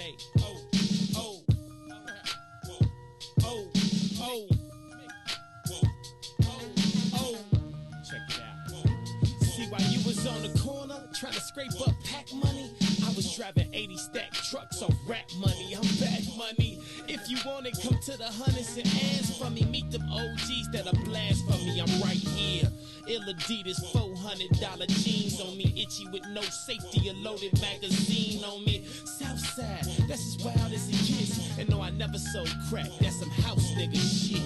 day. Check it out. See, while you was on the corner trying to scrape up pack money, I was driving 80 stack trucks off rap money. I'm back money. If you want it, come to the hundreds and ask for me. Meet them OGs that'll blast for me. I'm right here. Ill Adidas, $400 jeans on me. Itchy with no safety, a loaded magazine on me. Southside, that's as wild as it gets. And no, I never sold crack. That's some house nigga shit.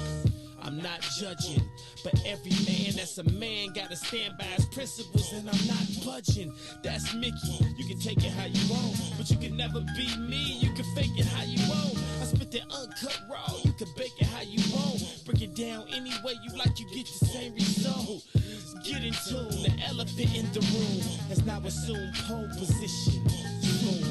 I'm not judging, but every man that's a man gotta stand by his principles, and I'm not budging. That's Mickey. You can take it how you want, but you can never be me. You can fake it how you want. I spit that uncut raw. You can bake it how you want. Break it down any way you like. You get the same result. Get in tune. The elephant in the room has now assumed pole position. Boom.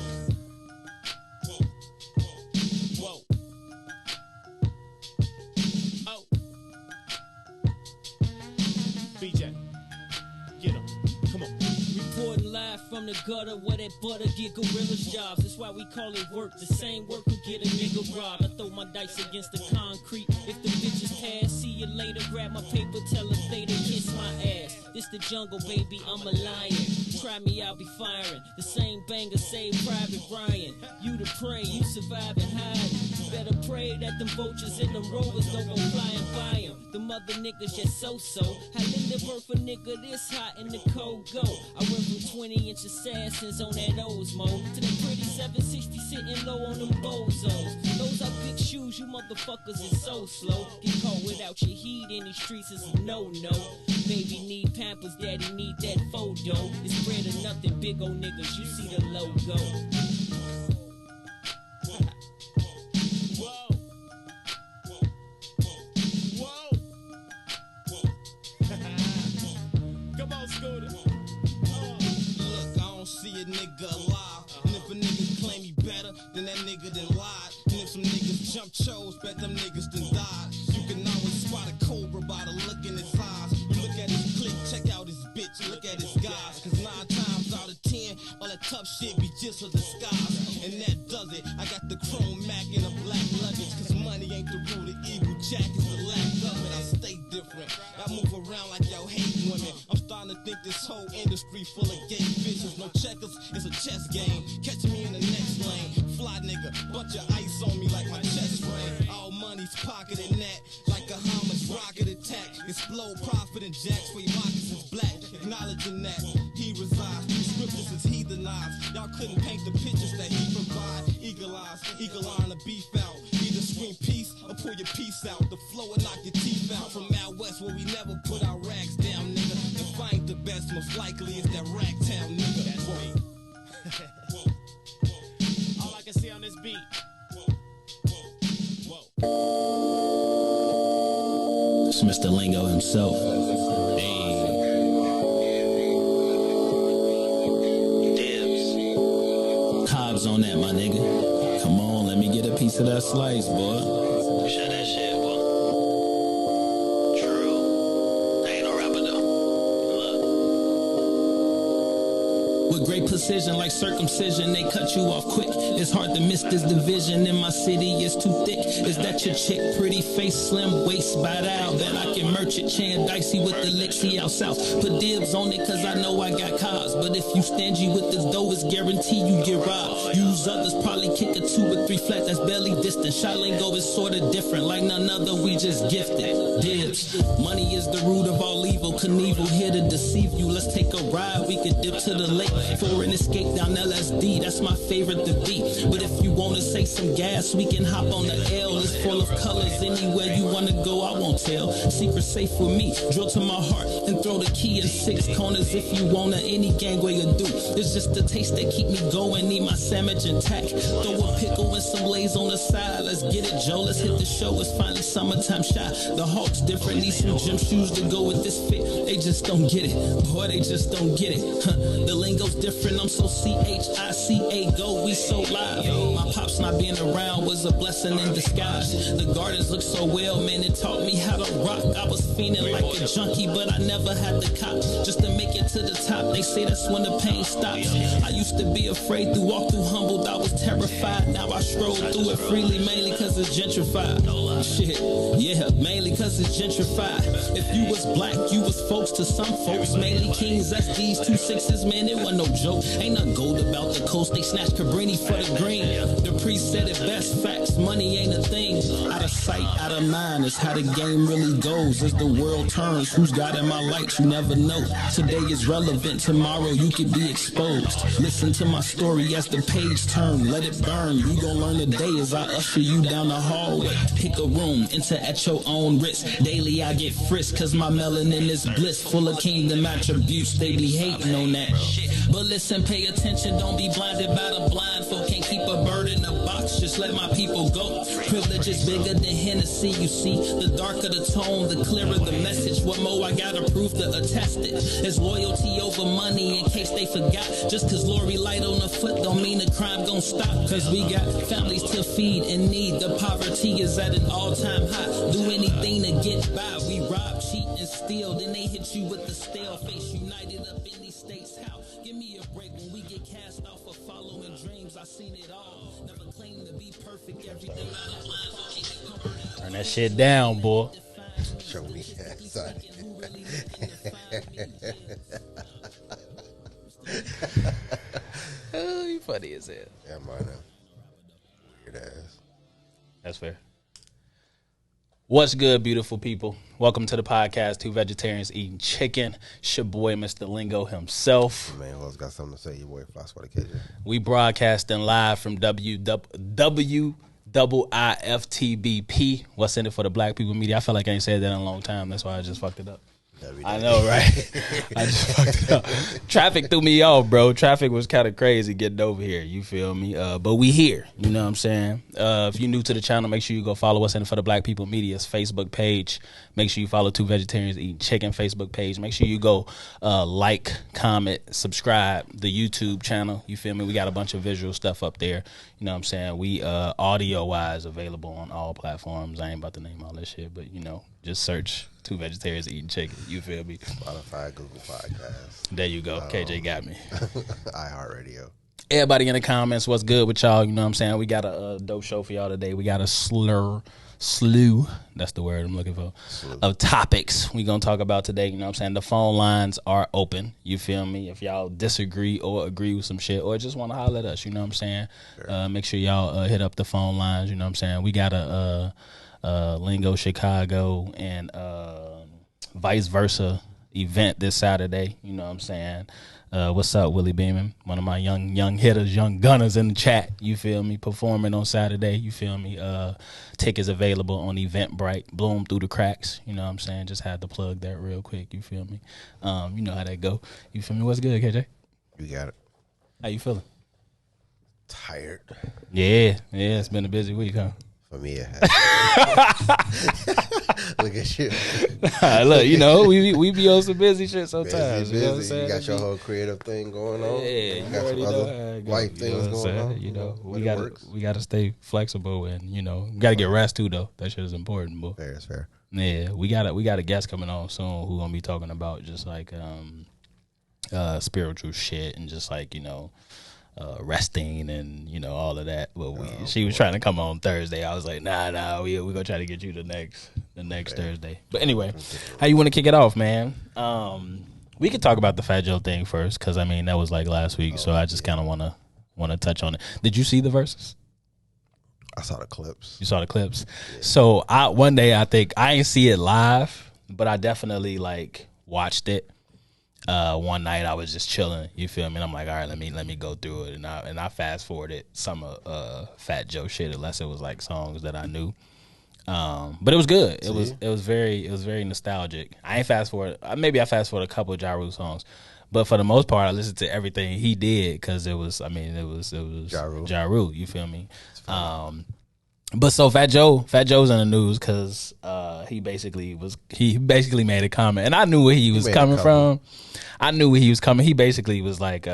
BJ, get him. Come on. Reporting live from the gutter where that butter get gorillas jobs. That's why we call it work. The same work who get a nigga robbed. I throw my dice against the concrete. If the bitches pass, see you later. Grab my paper, tell her they to kiss my ass. This the jungle, baby, I'm a lion. Try me, I'll be firing. The same banger saved Private Ryan. You the prey, you survive and hide. Better pray that them vultures and them rovers don't go flying by them. Them other niggas just so-so. How Linda birth a nigga this hot in the cold go? I went from 20-inch assassins on that Osmo to the pretty 760 sitting low on them bozos. Those are big shoes, you motherfuckers is so slow. Get caught without your heat in these streets is a no-no. Baby need Pampers, daddy need that photo. It's bread or nothing, big old niggas, you see the logo. Nigga alive, and if a nigga claim he better, then that nigga done lied. And if some niggas jump chose, bet them niggas done died. You can always spot a cobra by the look in his eyes. You look at his clique, check out his bitch, look at his guys. Cause 9 times out of 10, all that tough shit be just a disguise. And that does it, I got the chrome Mac in a black luggage. Cause money ain't the root of evil, Jack is the lack of it. I stay different, I move around like y'all hate women. I'm starting to think this whole industry full of gay bitches. No checkers, it's a chess game. Catch me in the next lane. Fly nigga, bunch of ice on me like my chest frame. All money's pocketed that, like a Hamas rocket attack. Explode profit and jacks for your moccasins black. Acknowledging that he resides. These scriptures is heathenized. Y'all couldn't paint the pictures that he provide. Eagle eyes, eagle eye on the beef out. Either scream peace or pull your piece out. The flow will knock your teeth out. From out west where we never put our rags down, nigga. If I ain't the best, most likely it's that ragtown, nigga. That's me. All I can see on this beat. Whoa. It's Mr. Lingo himself. Hey. Dibs. Cobbs on that, my nigga. Come on, let me get a piece of that slice, boy. Shut that shit, boy. True. I ain't no rapper, though. With great precision, like circumcision, they cut you off quick. It's hard to miss this division. In my city, it's too thick. Is that your chick? Pretty face, slim waist, bite out. Bet I can merch it. Chan dicey with the Lexi out south. Put dibs on it, cause I know I got cars. But if you stingy with this dough, it's guaranteed you get robbed. Use others, probably kick a 2 or 3 flat, that's barely distant. Shot lingo is sorta different, like none other, we just gifted. Dibs. Money is the root of all evil. Knievel here to deceive you. Let's take a ride, we could dip to the lake for an escape down LSD. That's my favorite to beat. But if you wanna say some gas, we can hop on the L. It's full of colors, anywhere you wanna go, I won't tell. Secret safe with me, drill to my heart and throw the key in 6 corners if you wanna. Any gangway you do, it's just the taste that keep me going. Need my sandwich intact. Throw a pickle and some lays on the side. Let's get it, Joe. Let's hit the show. It's finally summertime shot. The Hawks different. Need some gym shoes to go with this fit. They just don't get it. Boy, they just don't get it. The lingo's different. I'm so CHICA, go, we so live. My pops not being around was a blessing in disguise. The gardens look so well, man, it taught me how to rock. I was feeling like a junkie, but I never had the cop. Just to make it to the top, they say that's when the pain stops. I used to be afraid to walk through humbled, I was terrified. Now I stroll through it freely, mainly cause it's gentrified. Shit, yeah, mainly cause it's gentrified. If you was black, you was folks to some folks. Mainly kings, SDs, 2 6s, man, it wasn't no joke. Ain't no gold about the coast, they snatched Cabrini for the green. The priest said it best, facts, money ain't a thing. Out of sight, out of mind, is how the game really goes. As the world turns, who's got in my light, you never know. Today is relevant, tomorrow you could be exposed. Listen to my story as the page turn, let it burn. You gon' learn today as I usher you down the hallway. Pick a room, enter at your own risk. Daily I get frisked, cause my melanin is bliss. Full of kingdom attributes, they be hating on that shit. But listen, pay attention, don't be blinded by the blind folk. Can't keep a bird in a box, just let my people go. Privilege is bigger than Hennessy, you see. The darker the tone, the clearer the message. What more I gotta prove to attest it? It's loyalty over money, in case they forgot. Just cause Lori light on the foot don't mean the crime gon' stop. Cause we got families to feed and need. The poverty is at an all-time high. Do anything to get by. We rob, cheat, and steal. Then they hit you with the stale face. United up in these states. How? Give me a break when we get cast off of following dreams. I seen it all. Never claim to be perfect. Everything out of line. Turn that shit down, boy. Show me that, son. Oh, you funny as hell. Yeah, mine. Weird ass. That's fair. What's good, beautiful people? Welcome to the podcast, Two Vegetarians Eating Chicken. It's your boy, Mr. Lingo himself. Man, who else got something to say? Your boy Floss for the KJ. We broadcasting live from WIFTBP. What's in it for the Black People Media? I feel like I ain't said that in a long time. That's why I just fucked it up. I know, right? I just fucked it up. Traffic threw me off, bro. Traffic was kind of crazy getting over here. You feel me? But we here. You know what I'm saying? If you're new to the channel, make sure you go follow us in for the Black People Media's Facebook page. Make sure you follow Two Vegetarians Eating Chicken Facebook page. Make sure you go like, comment, subscribe the YouTube channel. You feel me? We got a bunch of visual stuff up there. You know what I'm saying? We audio-wise available on all platforms. I ain't about to name all that shit, but, you know, just search Two Vegetarians Eating Chicken. You feel me? Spotify, Google Podcasts. There you go. KJ got me. iHeartRadio. Everybody in the comments, what's good with y'all? You know what I'm saying? We got a dope show for y'all today. We got a slew, that's the word I'm looking for, of topics we going to talk about today. You know what I'm saying? The phone lines are open. You feel me? If y'all disagree or agree with some shit or just want to holler at us, you know what I'm saying? Sure. Make sure y'all hit up the phone lines. You know what I'm saying? We got a Lingo Chicago and vice versa event this Saturday. You know what I'm saying? What's up, Willie Beeman? One of my young hitters, young gunners in the chat. You feel me? Performing on Saturday. You feel me? Tickets available on Eventbrite. Bloom through the cracks. You know what I'm saying? Just had to plug that real quick. You feel me? You know how that go. You feel me? What's good, KJ? You got it. How you feeling? Tired. Yeah. It's been a busy week, huh? For me, it has. Look at you. Look, you know, we be on some busy shit sometimes. Busy. You know what I'm saying? You got your whole creative thing going on. Yeah, you got some other life things going on. You know, we gotta stay flexible and, you know, gotta get rest too though. That shit is important, boy. Fair, it's fair. Yeah, we got a guest coming on soon who gonna be talking about just like spiritual shit and just like, you know, resting and, you know, all of that. But she was trying to come on Thursday. I was like, nah, we gonna try to get you the next Thursday. But anyway, how you want to kick it off, man? We could talk about the Fat Joe thing first, because I mean that was like last week, so I just kind of want to touch on it. Did you see the verses? I saw the clips. You saw the clips. Yeah. So one day I think I ain't see it live, but I definitely like watched it. One night I was just chilling, you feel me? And I'm like, all right, let me go through it, and I fast forwarded some Fat Joe shit, unless it was like songs that I knew. But it was good. It was very nostalgic. I fast forward a couple of Ja Rule songs, but for the most part I listened to everything he did because it was Ja Rule. You feel me? But so Fat Joe's in the news because he basically made a comment, and I knew where he was coming from. I knew he was coming. He basically was like,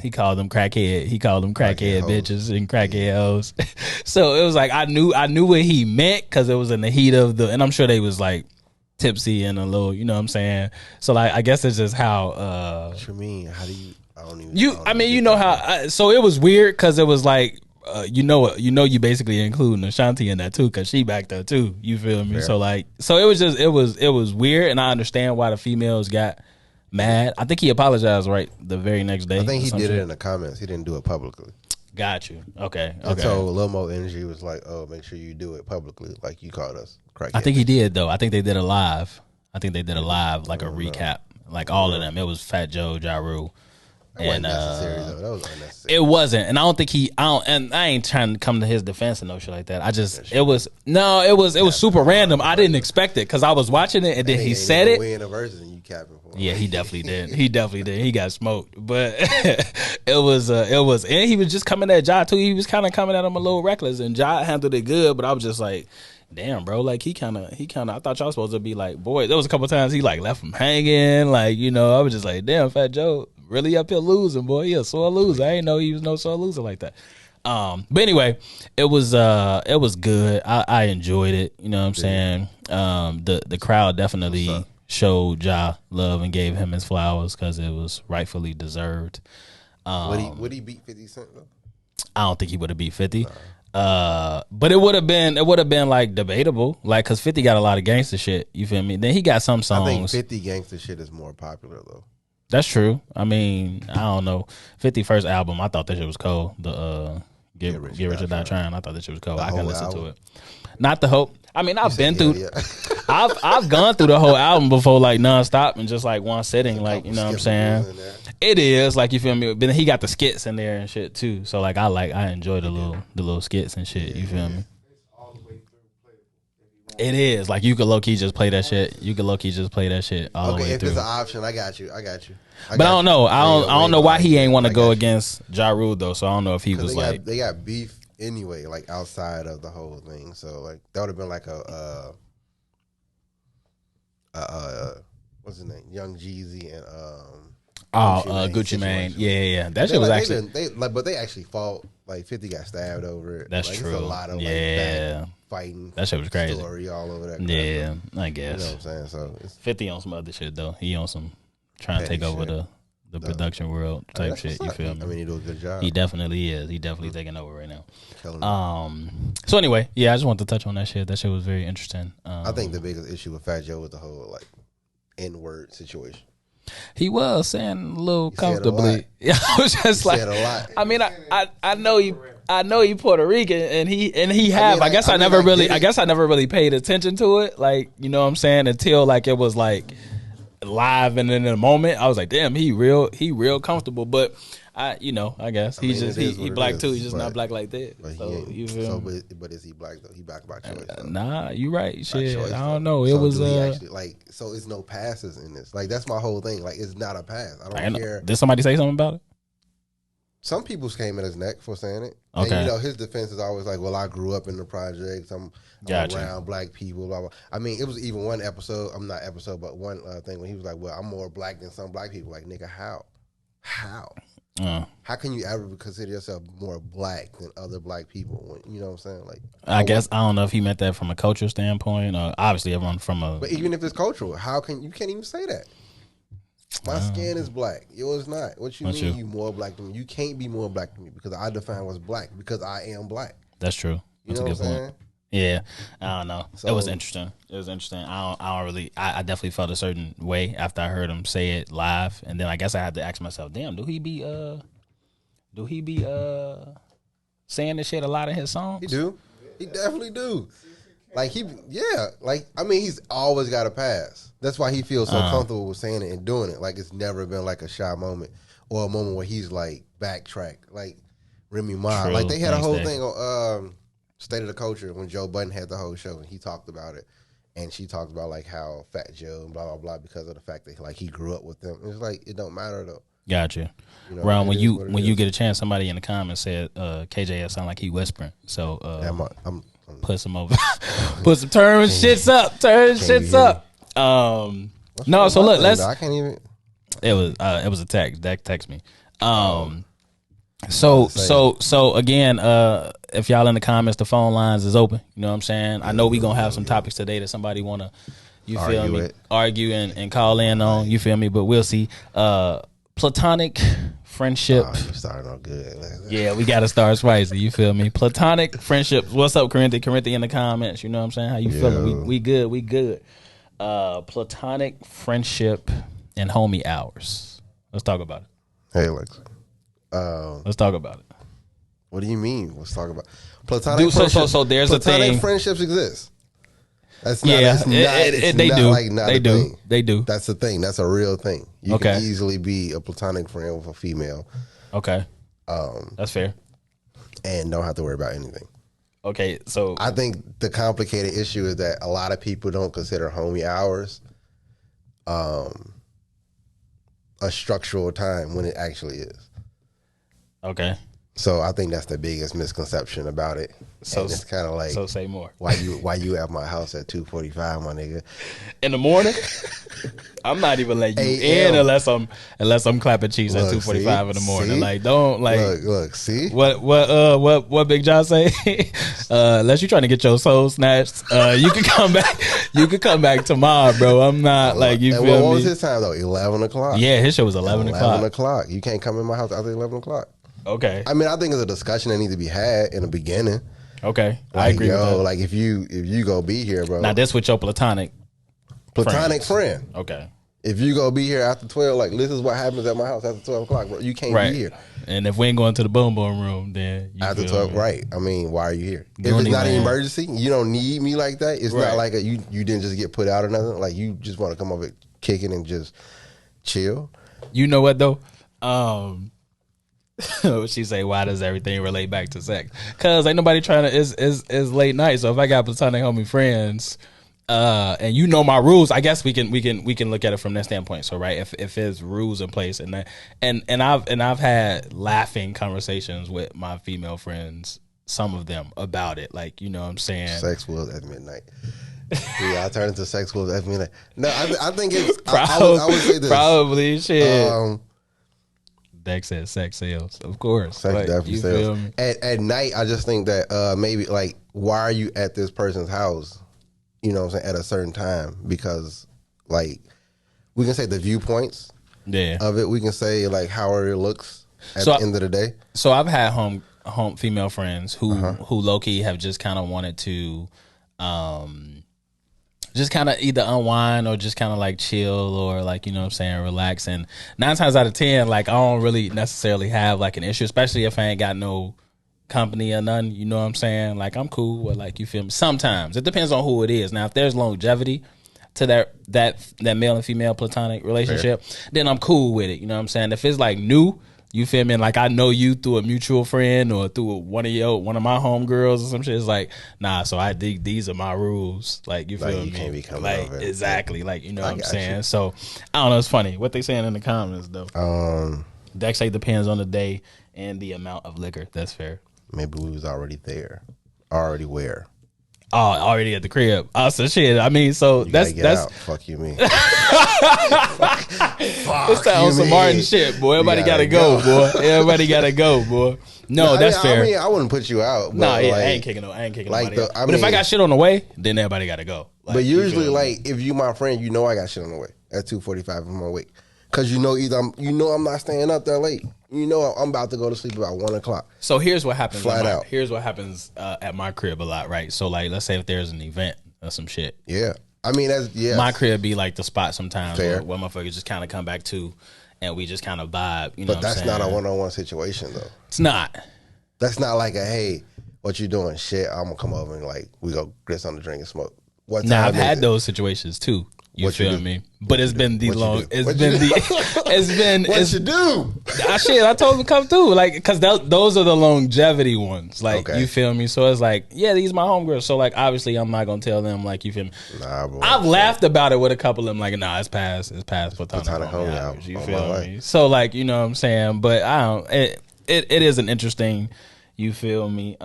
he called them crackhead. He called them crackhead bitches and crackhead hoes. So it was like I knew what he meant because it was in the heat of and I'm sure they was like tipsy and a little, you know what I'm saying. So like I guess it's just how. What you mean? How do you? I don't even. You know how. So it was weird because it was like. You basically including Ashanti in that too, because she back there too. You feel me? Fair. So it was just it was weird, and I understand why the females got mad. I think he apologized right the very next day. I think he did it in the comments. He didn't do it publicly. Got you. Okay. So Lil Mo Energy was like, "Oh, make sure you do it publicly, like you called us." Crackhead. I think he did though. I think they did a live. Like a recap, like all of them. It was Fat Joe, Ja Rule. And necessary, though. That was unnecessary. It wasn't, and I don't think and I ain't trying to come to his defense and no shit like that. It was super random. I didn't expect it because I was watching it and then he said it. Win a versus and you capping for him. Yeah, he definitely did. He got smoked, but it was, and he was just coming at Ja too. He was kind of coming at him a little reckless, and Ja handled it good. But I was just like, damn, bro, like he kind of. I thought y'all was supposed to be like, boy. There was a couple times he like left him hanging, like I was just like, damn, Fat Joe. Really up here losing, boy. He a sore loser. I didn't know he was no sore loser like that. But anyway, it was good. I enjoyed it. You know what I'm saying? The crowd definitely showed Ja love and gave him his flowers because it was rightfully deserved. Would he beat 50 Cent though? I don't think he would have beat 50. But it would have been like debatable, like because 50 got a lot of gangster shit. You feel me? Then he got some songs. I think 50 gangster shit is more popular though. That's true. I mean, I don't know. 50 first album, I thought that shit was cold. The Get Rich or Die Trying. I thought that shit was cold. I can listen to it. Not the whole. I mean, I've been through. I've gone through the whole album before, like nonstop and just like one sitting. Like you know what I'm saying. It is like you feel me. But then he got the skits in there and shit too. So like I enjoy the little skits and shit. You feel me? It is like you could low key just play that shit. All the way through. If it's an option, I got you. But I don't know. I don't know why he ain't want to go against Ja Rule though. So I don't know if he was like they got beef anyway, like outside of the whole thing. So like that would have been like a what's his name, Young Jeezy and Gucci Mane. Yeah. That shit was actually but they actually fought. Like 50 got stabbed over it. That's like, true. There's a lot of like fighting. That shit was crazy. Story all over that. Yeah, I guess. You know what I'm saying? So 50 on some other shit though. He on some trying to take over the production world type shit. You feel me? I mean, he do a good job. He definitely is. He definitely taking over right now. So anyway, yeah, I just wanted to touch on that shit. That shit was very interesting. I think the biggest issue with Fat Joe was the whole like N-word situation. He was saying a little comfortably. Yeah, I was just like, I mean, I know you Puerto Rican, and he have. I guess I never really paid attention to it. Like, you know what I'm saying, until like it was like live and in the moment, I was like, damn, he real comfortable. But I guess he black too. He's just not black like that. But so you feel me? But is he black though? He black by choice. Nah, you right. Shit, choice, I don't know. It was actually, like, so it's no passes in this. Like that's my whole thing. Like it's not a pass. I don't care. Did somebody say something about it? Some people came at his neck for saying it. Okay. And his defense is always like, well, I grew up in the projects. I'm around black people, blah, blah. I mean, it was even one episode, but one thing when he was like, well, I'm more black than some black people. Like, nigga, how? How can you ever consider yourself more black than other black people? When, you know what I'm saying? Like, I guess I don't know if he meant that from a cultural standpoint. Obviously, everyone from a. But even if it's cultural, you can't even say that? My skin is black. Yours not. What you mean you more black than me? You can't be more black than me because I define what's black because I am black. That's true. That's a good point. Yeah, I don't know. So, it was interesting. I don't really. I definitely felt a certain way after I heard him say it live, and then I guess I had to ask myself, damn, do he be saying this shit a lot in his songs? He do. He definitely do. Like I mean, he's always got a pass. That's why he feels so comfortable with saying it and doing it. Like it's never been like a shy moment or a moment where he's like backtrack. Like Remy Ma, like they had a whole thing on State of the Culture when Joe Budden had the whole show and he talked about it, and she talked about like how Fat Joe and blah blah blah because of the fact that like he grew up with them. It's like it don't matter though. Gotcha. Ron, when you get a chance, somebody in the comments said KJS sound like he whispering. So I'm put some over, put some shits up. No, so look, let's. I can't even. It was a text. Dak text me. So again, if y'all in the comments, the phone lines is open. You know what I'm saying? I know we gonna have some topics today that somebody wanna, argue and call in on. You feel me? But we'll see. Platonic friendship. Oh, you starting off good. Yeah, we gotta start spicy. You feel me? Platonic friendships. What's up, Corinthi? Corinthi in the comments. You know what I'm saying? How you feeling? We good. We good. Platonic friendship and homie hours. Let's talk about it. Hey, Alexa. Let's talk about it. What do you mean? Let's talk about platonic. So there's platonic a thing. Friendships exist. That's not. Yeah, they do. They do. They do. That's the thing. That's a real thing. You can easily be a platonic friend with a female. Okay. That's fair. And don't have to worry about anything. Okay, so I think the complicated issue is that a lot of people don't consider homie hours a structural time when it actually is. Okay. So I think that's the biggest misconception about it. So and it's kind of like, so say more. Why you at my house at 2:45, my nigga? In the morning? I'm not even letting you in unless I'm clapping cheeks at 2:45 in the morning. See? Like don't like look. See what Big John say? Unless you're trying to get your soul snatched, you can come back. You can come back tomorrow, bro. I'm not like you. And feel what me? was his time though? 11 o'clock. Yeah, his show was 11 o'clock. 11 o'clock. You can't come in my house after 11 o'clock. Okay. I mean, I think it's a discussion that needs to be had in the beginning. Okay, like, I agree with that. Like if you go be here, bro. Now this with your platonic friend. Okay. If you go be here after 12, like this is what happens at my house after 12 o'clock, bro. You can't be here. And if we ain't going to the boom boom room, then you after 12, right? I mean, why are you here? If it's not an emergency, you don't need me like that. It's not like you didn't just get put out or nothing. Like you just want to come over kicking and just chill. You know what though? She say, why does everything relate back to sex? Because ain't nobody trying to is late night. So if I got platonic homie friends, and you know my rules, I guess we can look at it from that standpoint. So right, if there's rules in place and I've had laughing conversations with my female friends, some of them about it, like you know what I'm saying. Sex was at midnight. Yeah, I turned into sex was at midnight. No, I think it's probably, I would say this. Probably shit. Dex said sex sales, of course. Sex definitely sales. At night, I just think that maybe like, why are you at this person's house? You know what I'm saying, at a certain time? Because like we can say the viewpoints of it. We can say like how it looks at the end of the day. So I've had home female friends who low key have just kind of wanted to just kind of either unwind or just kind of like chill or like, you know what I'm saying, relax. And 9 times out of 10, like I don't really necessarily have like an issue, especially if I ain't got no company or none, you know what I'm saying? Like I'm cool with, like, you feel me? Sometimes it depends on who it is. Now if there's longevity to that male and female platonic relationship, then I'm cool with it, you know what I'm saying? If it's like new, you feel me? Like I know you through a mutual friend or through one of my homegirls or some shit. It's like, nah, so I think these are my rules. Like you feel me? You can't be coming like over. Exactly. Like, you know what I'm saying? You. So I don't know, it's funny. What they saying in the comments though. Dex say depends on the day and the amount of liquor. That's fair. Maybe we was already there. Already where? Oh, already at the crib. Oh, so shit. I mean, so you that's out. Fuck you, mean. Fuck it's that on some Martin shit, boy. Everybody gotta go, boy. Everybody gotta go, boy. No, that's fair. I mean, I wouldn't put you out. Nah, yeah, like, I ain't kicking like nobody out. But if I got shit on the way, then everybody gotta go. Like, but usually, like, if you my friend, you know I got shit on the way at 2:45 I'm awake. Cause you know I'm not staying up that late. You know I'm about to go to sleep about 1 o'clock. So here's what happens. Flat out. Here's what happens at my crib a lot, right? So like, let's say if there's an event or some shit. Yeah, I mean my crib be like the spot sometimes where motherfuckers just kind of come back to, and we just kind of vibe. You know, but that's not a one-on-one situation though. It's not. That's not like a hey, what you doing? Shit, I'm gonna come over and like we go get something to drink and smoke. What time? Now I've had those situations too. You feel me? But it's been the long. It's been. What you do? Shit, I told them to come through, like, because those are the longevity ones. Like, you feel me? So it's like, yeah, these my homegirls. So like, obviously, I'm not gonna tell them like, you feel me? Nah, bro. I've laughed about it with a couple of them. Like, nah, it's past platonic homie hours. You feel me? So like, you know what I'm saying? But I don't. It is an interesting. You feel me?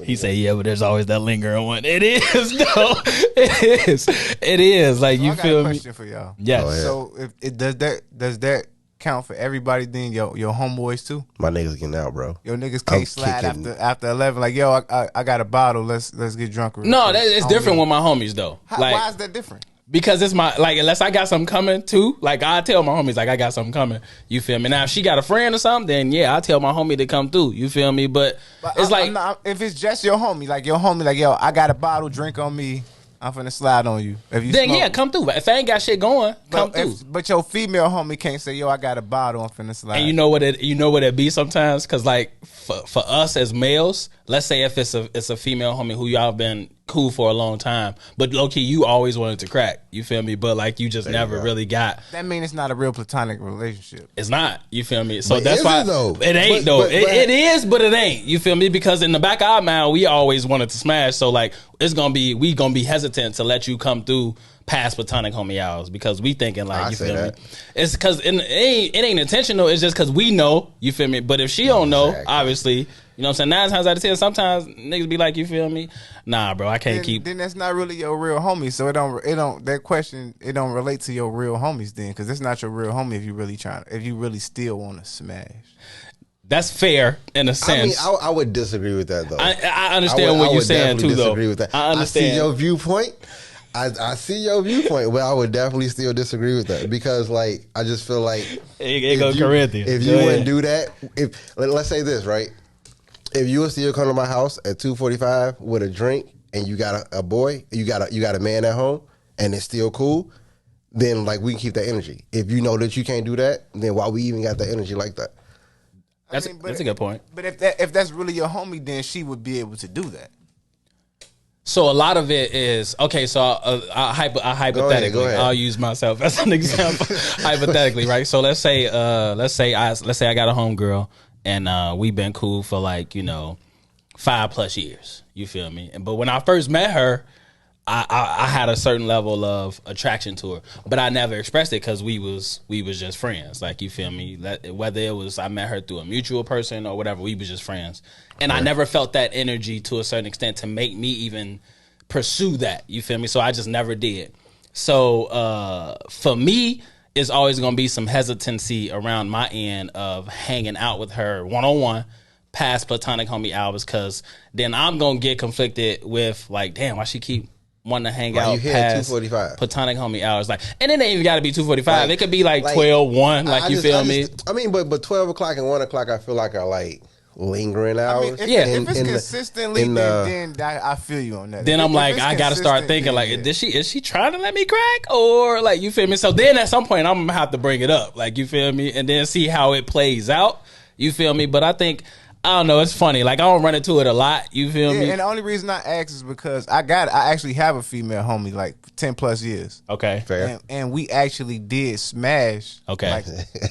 He said, "Yeah, but there's always that lingering one." It is, though. It is. Like, you feel me? I got a question for y'all. Yes. So if it does that count for everybody? Then your homeboys too. My niggas getting out, bro. Your niggas can't slide after 11. Like, yo, I got a bottle. Let's get drunk. No, it's different with my homies though. Why is that different? Because it's my, like, unless I got something coming too, like, I tell my homies, like, I got something coming. You feel me? Now, if she got a friend or something, then yeah, I tell my homie to come through. You feel me? But it's if it's just your homie, like, yo, I got a bottle, drink on me. I'm finna slide on you. If you then smoke, yeah, come through. If I ain't got shit going, come through. But your female homie can't say, yo, I got a bottle, I'm finna slide. And you know what it be sometimes? Cause like for us as males, let's say if it's a female homie who y'all been cool for a long time, but low key you always wanted to crack. You feel me? But like you just never really got. That means it's not a real platonic relationship. It's not. You feel me? So but that's why it ain't though. It is, but it ain't. You feel me? Because in the back of our mind, we always wanted to smash. So like we gonna be hesitant to let you come through past platonic homie hours because we thinking like, you feel me? It's because it ain't intentional. It's just because we know. You feel me? But if she don't know, obviously. You know what I'm saying? 9 times out of 10, sometimes niggas be like, you feel me? Nah, bro, I can't keep. Then that's not really your real homie. So it don't. That question, it don't relate to your real homies then, because it's not your real homie if you really still want to smash. That's fair in a sense. I mean, I would disagree with that though. I understand what you're saying too, though. Disagree with that. I understand. I see your viewpoint. I see your viewpoint, but I would definitely still disagree with that because, like, I just feel like it goes Corinthians. If you wouldn't do that, let's say this, right? If you would still come to my house at 2:45 with a drink and you got a boy, you got a man at home, and it's still cool, then like we can keep that energy. If you know that you can't do that, then why we even got that energy like that? That's a good point. But if that's really your homie, then she would be able to do that. So a lot of it is okay. So hypothetically, go ahead. I'll use myself as an example. Hypothetically, right? So let's say I got a homegirl and we've been cool for like 5+ years. You feel me? But when I first met her, I had a certain level of attraction to her, but I never expressed it because we was just friends. Like, you feel me? Whether it was I met her through a mutual person or whatever, we was just friends. And I never felt that energy to a certain extent to make me even pursue that. You feel me? So I just never did. So for me, it's always going to be some hesitancy around my end of hanging out with her one-on-one past platonic homie hours, because then I'm going to get conflicted with like, damn, why she keep wanting to hang out past 2:45 platonic homie hours, like, and it ain't even got to be 2:45. It could be like 12, 1, like, you feel me? I mean, but 12 o'clock and 1 o'clock, I feel like are like lingering hours. I mean, if it's consistently, then I feel you on that. Then I'm like, I got to start thinking like, is she trying to let me crack, or like, you feel me? So then at some point I'm gonna have to bring it up, like, you feel me, and then see how it plays out. You feel me? But I think, I don't know, it's funny. Like, I don't run into it a lot. You feel me? And the only reason I ask is because I actually have a female homie like 10+ years. Okay. Fair. And we actually did smash. Okay. Like,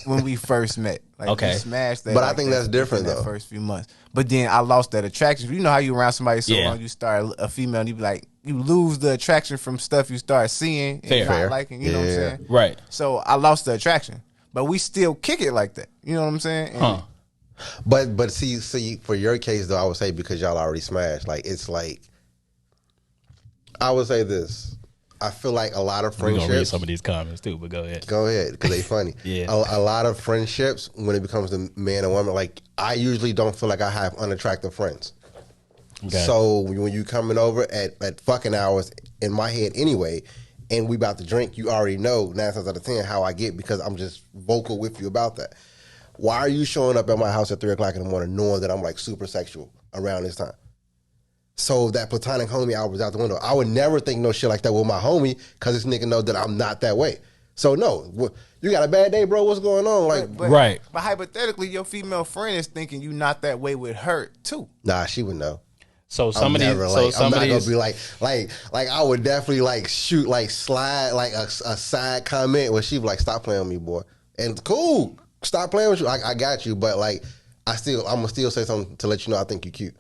when we first met. Like, okay. We smashed that. But I think that's different though. First few months. But then I lost that attraction. You know how you around somebody so long, you start a female and you be like, you lose the attraction from stuff you start seeing and not liking. You know what I'm saying? Right. So I lost the attraction. But we still kick it like that. You know what I'm saying? And But see, for your case though, I would say because y'all already smashed, like, it's like, I would say this. I feel like a lot of friendships. We're gonna read some of these comments too, but go ahead. Go ahead, because they funny. Yeah. A lot of friendships, when it becomes the man and woman, like, I usually don't feel like I have unattractive friends. Okay. So when you coming over at fucking hours, in my head anyway, and we about to drink, you already know 9 times out of 10 how I get, because I'm just vocal with you about that. Why are you showing up at my house at 3 o'clock in the morning knowing that I'm like super sexual around this time? So that platonic homie hour was out the window. I would never think no shit like that with my homie, because this nigga know that I'm not that way. So no, you got a bad day, bro? What's going on? Like, right. But hypothetically, your female friend is thinking you not that way with her too. Nah, she would know. So somebody, I'm not gonna be like I would definitely like shoot, like, slide like a side comment where she be like, stop playing with me, boy. And cool, stop playing with you. I got you, but like, I'm gonna still say something to let you know I think you cute.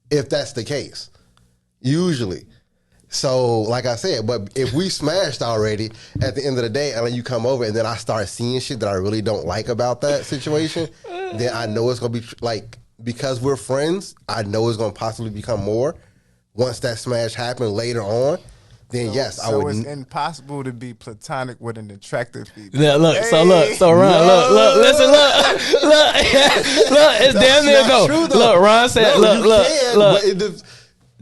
If that's the case, usually. So like I said, but if we smashed already at the end of the day, and then you come over and then I start seeing shit that I really don't like about that situation, then I know it's gonna be like, because we're friends, I know it's gonna possibly become more. Once that smash happened later on, then yes, I would. So it's impossible to be platonic with an attractive female. Yeah, look, so Ron, look, listen, look, it's damn near go. Look, Ron said, look.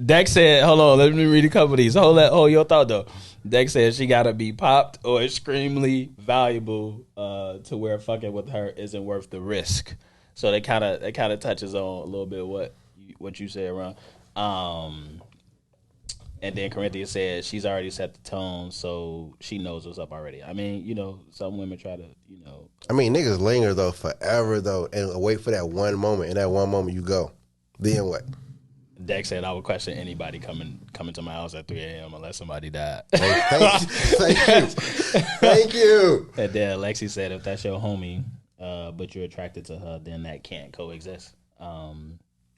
Dex said, hold on, let me read a couple of these. Hold your thought though. Dex said she gotta be popped or extremely valuable to where fucking with her isn't worth the risk. So that kind of touches on a little bit what you said, Ron. And then Corinthia said she's already set the tone, so she knows what's up already. I mean, some women try to, I mean, niggas linger though forever though, and wait for that one moment. In that one moment, you go. Then what? Dex said I would question anybody coming to my house at 3 a.m. unless somebody died. Thank you. And then Lexi said if that's your homie, but you're attracted to her, then that can't coexist.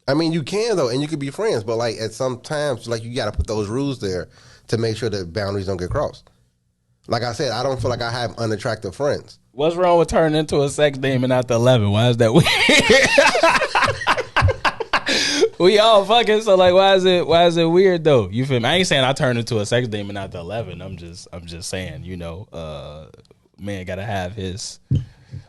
I mean, you can though, and you could be friends, but like at some times, like you got to put those rules there to make sure that boundaries don't get crossed. Like I said, I don't feel like I have unattractive friends. What's wrong with turning into a sex demon after 11? Why is that weird? We all fucking, so like, why is it weird though? You feel me? I ain't saying I turned into a sex demon after 11. I'm just saying, man gotta have his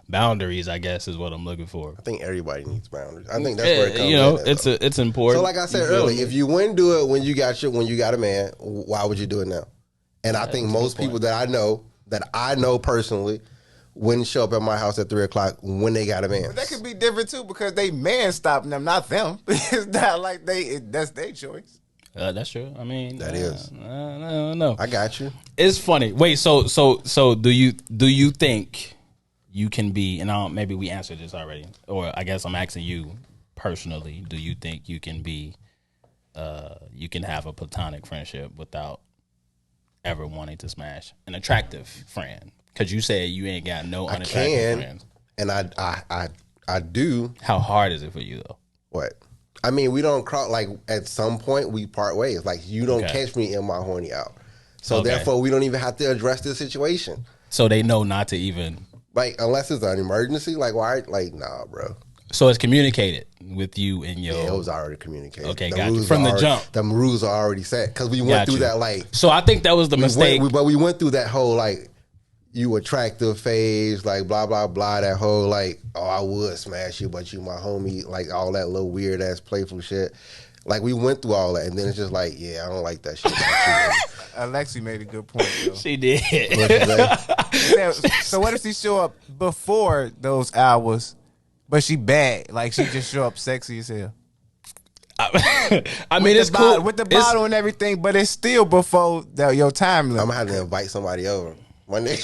boundaries, I guess, is what I'm looking for. I think everybody needs boundaries. I think that's where it comes in. It's important. So like I said earlier, if you wouldn't do it when you got a man, why would you do it now? And I think most people that I know personally wouldn't show up at my house at 3 o'clock when they got a man. But that could be different too because they man stopping them, not them. It's not like that's their choice. That's true. I mean, that is. No. I got you. It's funny. Wait, so do you think you can be? And maybe we answered this already, or I guess I'm asking you personally. Do you think you can be? You can have a platonic friendship without ever wanting to smash an attractive friend? Because you said you ain't got no unattractive friends. And I do. How hard is it for you though? What? I mean, we don't cross, like at some point we part ways. Like you don't catch me in my horny hour. So therefore we don't even have to address this situation. So they know not to even, like, unless it's an emergency, like why, like, nah, bro. So it's communicated with you and your. Yeah, it was already communicated. Okay, got you. From the jump. The rules are already set. Because we went through that, like. So I think that was the mistake. But we went through that whole, like, you attractive phase, like, blah, blah, blah. That whole, like, oh, I would smash you, but you my homie. Like, all that little weird ass playful shit. Like, we went through all that. And then it's just like, yeah, I don't like that shit. Alexi made a good point, though. She did. So what if she show up before those hours? But she bad. Like, she just show up sexy as hell. I mean, it's cool. With the bottle and everything, but it's still before your time limit. I'm going to have to invite somebody over. One day.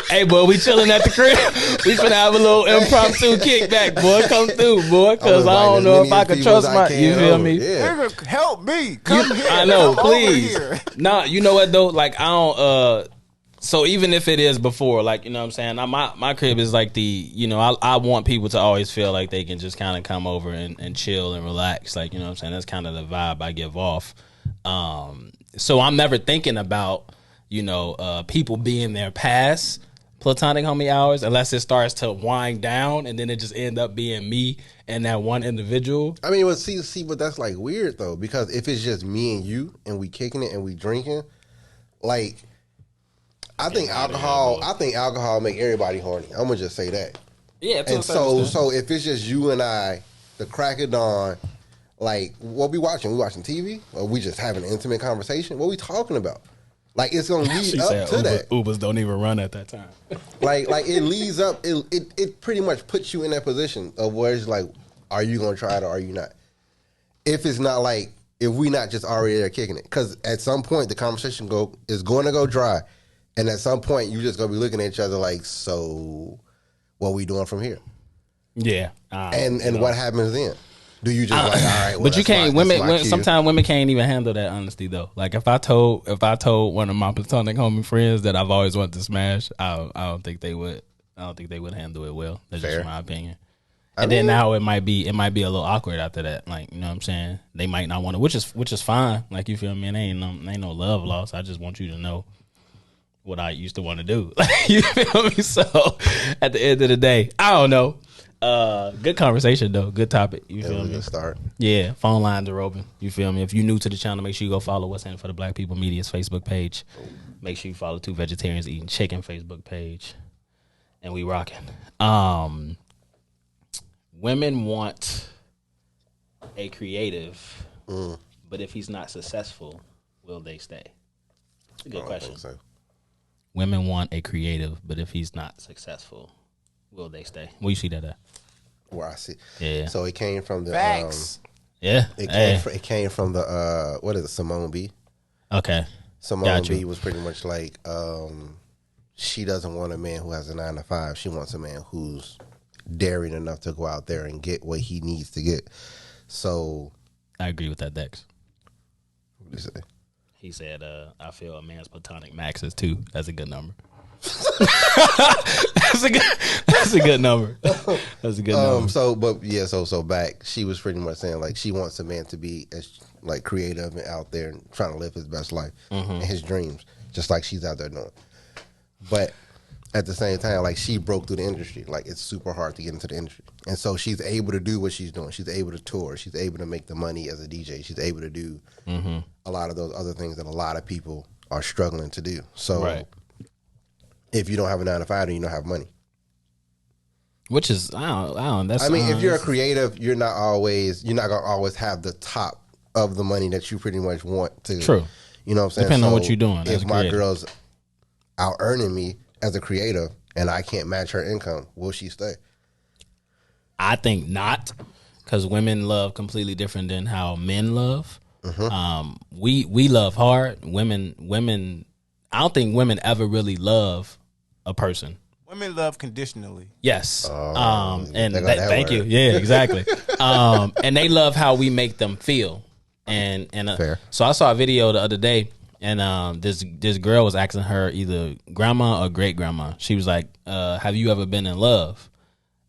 Hey, boy, we chilling at the crib. We finna have a little impromptu kickback, boy. Come through, boy, because I don't know if I can trust you feel me? Yeah. Help me. Come here. I know, please. Nah, you know what, though? Like, I don't... So even if it is before, like, you know what I'm saying? My crib is like I want people to always feel like they can just kind of come over and chill and relax. Like, you know what I'm saying? That's kind of the vibe I give off. So I'm never thinking about, people being their past platonic homie hours unless it starts to wind down and then it just end up being me and that one individual. I mean, see, but that's like weird though, because if it's just me and you and we kicking it and we drinking, like... I think alcohol make everybody horny. I'm gonna just say that. Yeah. And so if it's just you and I, the crack of dawn, like what we watching? We watching TV, or we just having an intimate conversation? What we talking about? Like it's gonna lead up to that. Ubers don't even run at that time. like it leads up. It pretty much puts you in that position of where it's like, are you gonna try it or are you not? If it's not like if we not just already there kicking it, because at some point the conversation is going to go dry. And at some point, you just gonna be looking at each other like, so, what we doing from here? Yeah. And what happens then? Do you just like, all right? Well, but you can't. Sometimes women can't even handle that honesty though. Like if I told one of my platonic homie friends that I've always wanted to smash, I don't think they would. I don't think they would handle it well. That's just my opinion. Then now it might be a little awkward after that. Like, you know what I'm saying? They might not want to, which is fine. Like, you feel me? And ain't no love lost. I just want you to know what I used to want to do. You feel me? So at the end of the day, I don't know. Good conversation though. Good topic. You feel me? Good start. Yeah, phone lines are open. You feel me? If you're new to the channel, make sure you go follow What's In It for the Black People Media's Facebook page. Make sure you follow Two Vegetarians Eating Chicken Facebook page. And we rocking. Women want a creative, but if he's not successful, will they stay? It's a good question. So. Women want a creative, but if he's not successful, will they stay? Where you see that at? Where I see. Yeah. So it came from the facts. Yeah. It came from the what is it? Simone B. Okay. Simone B was pretty much like she doesn't want a man who has a 9-to-5. She wants a man who's daring enough to go out there and get what he needs to get. So I agree with that, Dex. What did he say? He said, I feel a man's platonic max is 2. That's a good number. That's a good number. That's a good number. So back, she was pretty much saying like she wants a man to be as like creative and out there and trying to live his best life and his dreams, just like she's out there doing. But at the same time, like she broke through the industry. Like it's super hard to get into the industry, and so she's able to do what she's doing. She's able to tour. She's able to make the money as a DJ. She's able to do a lot of those other things that a lot of people are struggling to do. So if you don't have a 9-to-5, then you don't have money. Which is I don't. If you're a creative, you're not gonna always have the top of the money that you pretty much want to. True. You know what I'm saying? Depending on what you're doing. If my girl's out earning me as a creative and I can't match her income, will she stay? I think not, because women love completely different than how men love. We love hard. Women. I don't think women ever really love a person. Women love conditionally. Yes. Thank you. Yeah, exactly. And they love how we make them feel. And Fair. So I saw a video the other day, and this girl was asking her either grandma or great grandma. She was like, "Have you ever been in love?"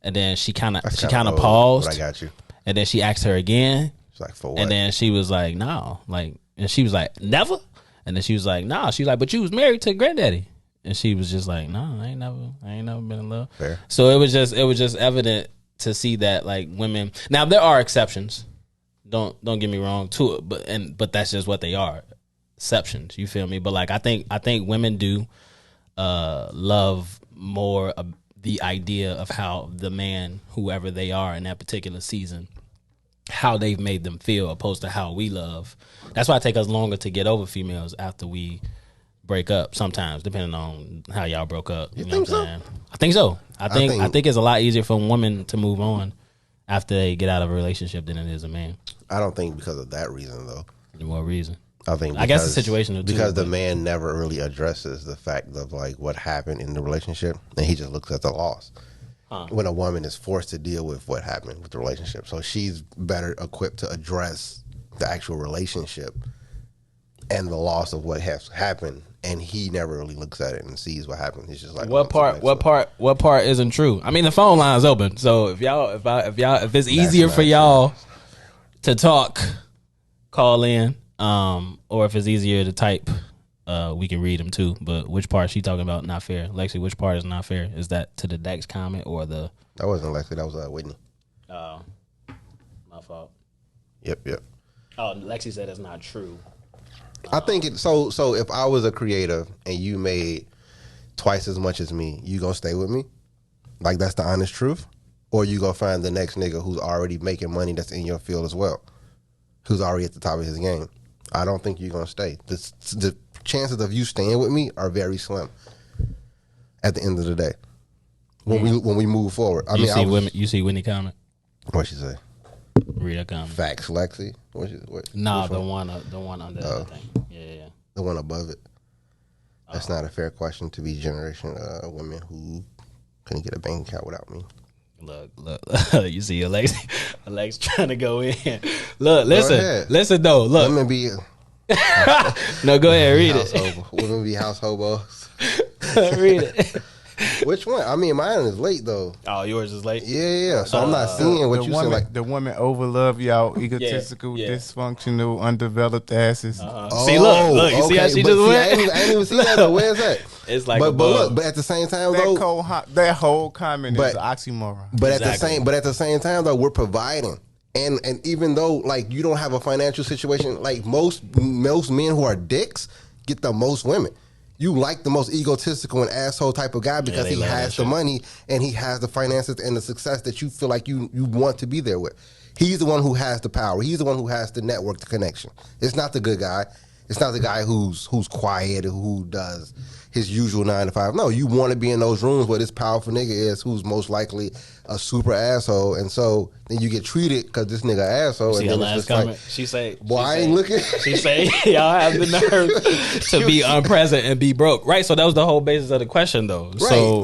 And then she kind of paused. But I got you. And then she asked her again. She's like, "For what?" And then she was like, "No." And she was like, "Never." And then she was like, "Nah." She's like, "But you was married to granddaddy." And she was just like, "No, I ain't never been in love." Fair. So it was just evident to see that like women. Now there are exceptions. Don't get me wrong to it, but that's just what they are. Exceptions, you feel me? But like I think women do love more the idea of how the man, whoever they are in that particular season, how they've made them feel, opposed to how we love. That's why it takes us longer to get over females after we break up. Sometimes, depending on how y'all broke up. You know what I'm saying? I think so. I think it's a lot easier for women to move on after they get out of a relationship than it is a man. I don't think because of that reason though. What reason? I guess the situation because the man never really addresses the fact of like what happened in the relationship, and he just looks at the loss. When a woman is forced to deal with what happened with the relationship, so she's better equipped to address the actual relationship and the loss of what has happened, and he never really looks at it and sees what happened. He's just like, what part isn't true? I mean, the phone line's open, so if it's easier for y'all to talk, call in. Or if it's easier to type, we can read them too. But which part is she talking about not fair? Lexi, which part is not fair? Is that to the Dex comment or the... That wasn't Lexi, that was Whitney. Oh, my fault. Yep. Oh, Lexi said it's not true. I think it, so if I was a creative and you made twice as much as me, you gonna stay with me? Like that's the honest truth? Or you gonna find the next nigga who's already making money that's in your field as well, who's already at the top of his game? I don't think you're gonna stay. The chances of you staying with me are very slim. At the end of the day, when we move forward, you see Whitney comment. What she say? Read her comment. Facts, Lexi. What? Nah, the one under the thing. Yeah. The one above it. That's not a fair question to be generation women who couldn't get a bank account without me. Look, you see Alex trying to go in. Look, listen though, look. Women be... No, go ahead, read it. Women be house hobos. Read it. Which one? I mean, mine is late though. Oh, yours is late. Yeah. So I'm not seeing what you said. Like the women overlove y'all egotistical, dysfunctional, undeveloped asses. See, look. You see how she just went? I didn't even see that though. Where's that? It's like, but at the same time though, that whole comment is an oxymoron. But at the same time though, we're providing. And even though like you don't have a financial situation, like most men who are dicks get the most women. You like the most egotistical and asshole type of guy because he has the money and he has the finances and the success that you feel like you want to be there with. He's the one who has the power. He's the one who has the network, the connection. It's not the good guy. It's not the guy who's quiet, who does his usual 9 to 5. No, you want to be in those rooms where this powerful nigga is who's most likely a super asshole. And so then you get treated because this nigga asshole. See and then last it's comment? Like, she say, boy, I ain't looking. She say, y'all have the nerve to be unpresent and be broke. Right. So that was the whole basis of the question though.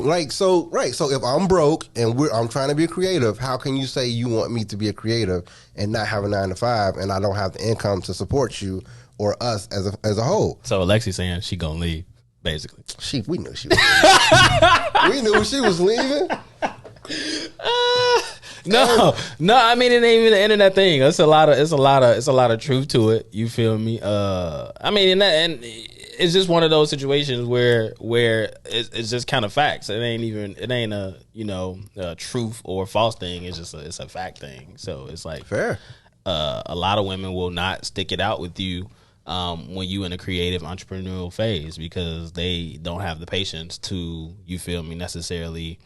Right. So if I'm broke and I'm trying to be creative, how can you say you want me to be a creative and not have a 9 to 5 and I don't have the income to support you or us as a whole? So Alexi's saying she gonna leave. Basically, we knew she was leaving. We knew she was leaving. No. I mean, it ain't even the internet thing. It's a lot of truth to it. You feel me? I mean, and it's just one of those situations where it's just kind of facts. It ain't a truth or false thing. It's a fact thing. So it's like fair. A lot of women will not stick it out with you. When you in a creative entrepreneurial phase because they don't have the patience to, you feel me, necessarily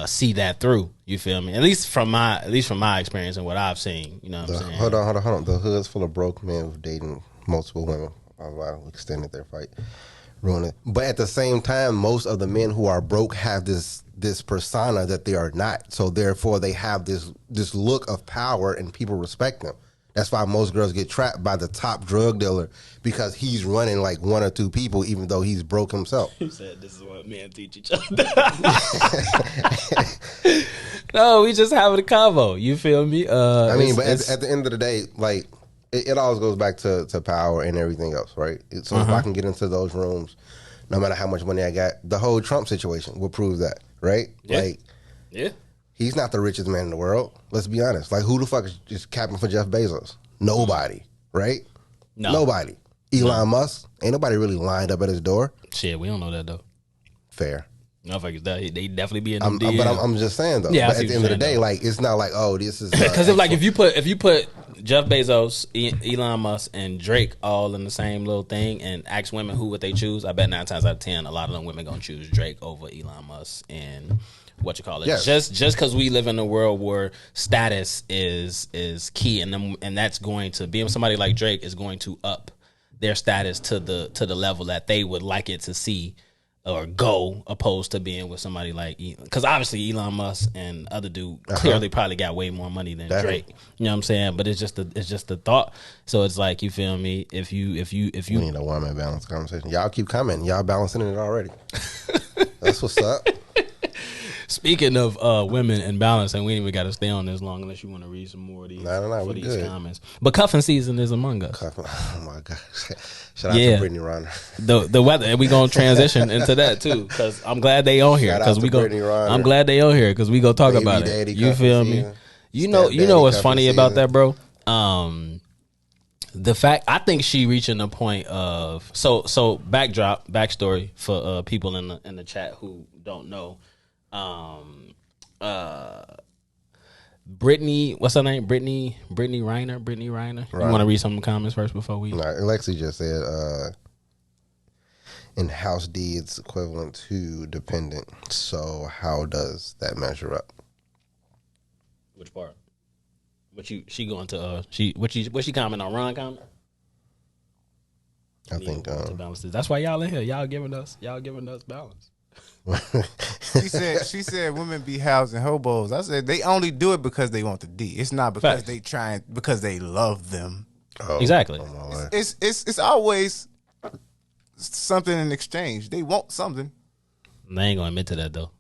see that through. You feel me? At least from my experience and what I've seen. You know what I'm saying? Hold on. The hood's full of broke men who's dating multiple women. I've extended their fight. Ruin it. But at the same time, most of the men who are broke have this persona that they are not. So therefore they have this look of power and people respect them. That's why most girls get trapped by the top drug dealer because he's running like 1 or 2 people, even though he's broke himself. He said, "This is what men teach each other." No, we just having a convo. You feel me? But at the end of the day, like it always goes back to power and everything else, right? So if I can get into those rooms, no matter how much money I got, the whole Trump situation will prove that, right? Yeah. He's not the richest man in the world. Let's be honest. Like, who the fuck is capping for Jeff Bezos? Nobody, right? No. Nobody. Elon Musk, ain't nobody really lined up at his door. Shit, we don't know that though. Fair. Motherfuckers, they definitely be in them DMs. But I'm just saying though. Yeah, but at the end of the day, like it's not like this is because if you put Jeff Bezos, Elon Musk, and Drake all in the same little thing and ask women who would they choose, I bet 9 times out of 10 a lot of them women gonna choose Drake over Elon Musk and. Yes. Just because we live in a world where status is key, and that's going to being somebody like Drake is going to up their status to the level that they would like it to see or go, opposed to being with somebody like because obviously Elon Musk and other dude clearly probably got way more money than Drake. You know what I'm saying? But it's just the thought. So it's like, you feel me? If you we need a woman balance conversation. Y'all keep coming. Y'all balancing it already. That's what's up. Speaking of women and balance, and we ain't even got to stay on this long unless you want to read some more of these, these comments. But cuffing season is among us. Oh my God! Shout out to Brittany Reiner. The weather, and we gonna transition into that too, because I'm glad they on here. Because I'm glad they on here because we gonna talk about it. You feel me? You know what's funny about that, bro? The fact I think she reaching the point of so backstory for people in the chat who don't know. Brittany, what's her name? Brittany Reiner. Right. You want to read some comments first before we? No, Alexi just said, in house deeds equivalent to dependent. So how does that measure up? Which part? She going to what she comment on? Ron comment? I think that's why y'all in here. Y'all giving us balance. She said women be housing hobos. I said they only do it because they want the D. It's not because because they love them. Oh, exactly. It's always something in exchange. They want something. They ain't gonna admit to that though.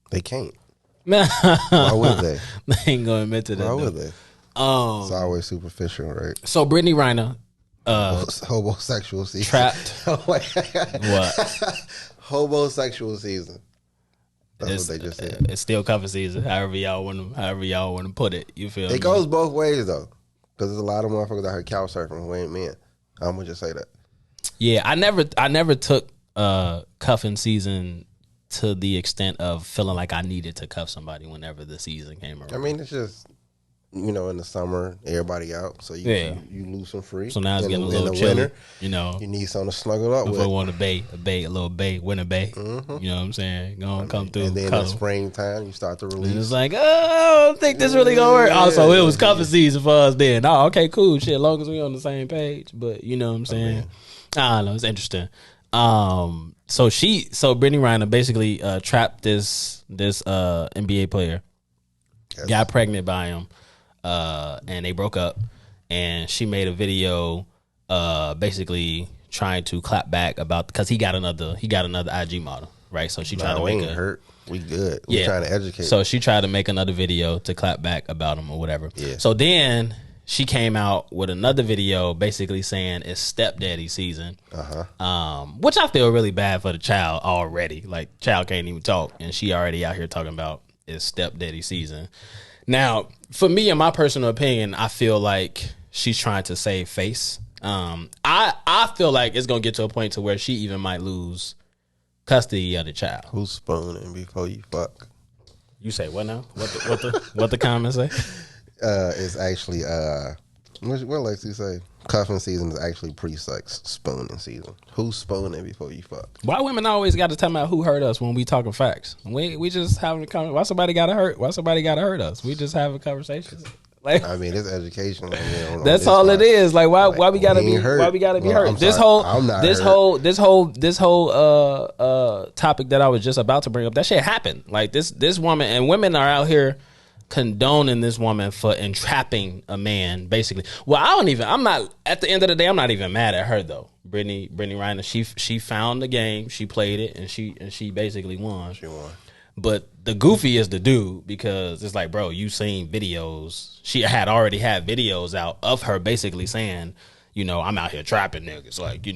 They can't. Why would they? They ain't gonna admit to that. Why would they? It's always superficial, right? So Brittany Reiner, homosexual season. Trapped. What? Homosexual season. That's what they just said. It's still cuffing season. However y'all want to put it. You feel me? It goes both ways though, because there's a lot of motherfuckers out here couch surfing who ain't men. I'm gonna just say that. Yeah, I never took cuffing season to the extent of feeling like I needed to cuff somebody whenever the season came around. I mean, it's just, in the summer, everybody out, so you loose and free. So now it's getting a little chilly. Winter, you need something to snuggle up with. If I want a little winter bay. Mm-hmm. You know what I'm saying? Gonna come through. And then in springtime, you start to release. And it's like, I don't think this really gonna work. Also, it was cuffing season for us then. Oh, okay, cool, shit. As long as we on the same page, but you know what I'm saying? I don't know. It's interesting. So Brittany Reiner basically trapped this NBA player, got pregnant by him, and they broke up. And she made a video, basically trying to clap back because he got another IG model, right? So she tried to make hurt. We good. We trying to educate. So she tried to make another video to clap back about him or whatever. Yeah. So then she came out with another video basically saying it's stepdaddy season. Which I feel really bad for the child already. Like, child can't even talk, and she already out here talking about it's stepdaddy season. Now, for me, in my personal opinion, I feel like she's trying to save face. I feel like it's gonna get to a point to where she even might lose custody of the child. Who's spooning before you fuck? You say what now? What the comments say? It's actually what Lexi say? Cuffing season is actually pre-sex spooning season. Who's spooning before you fuck? Why women always got to tell about who hurt us when we talking facts? We just having a conversation. Why somebody got to hurt? Why somebody got to hurt us? We just having conversations. Like, I mean, it's education. That's all it is. Like, why we gotta be hurt? Why we gotta be hurt? This whole topic that I was just about to bring up, that shit happened. Like, this woman, and women are out here condoning this woman for entrapping a man, basically. Well, I'm not, at the end of the day, I'm not even mad at her though. Brittany Reiner, she found the game, she played it, and she basically won. She won. But the goofy is the dude, because it's like, bro, you seen videos. She already had videos out of her basically saying, I'm out here trapping niggas, like,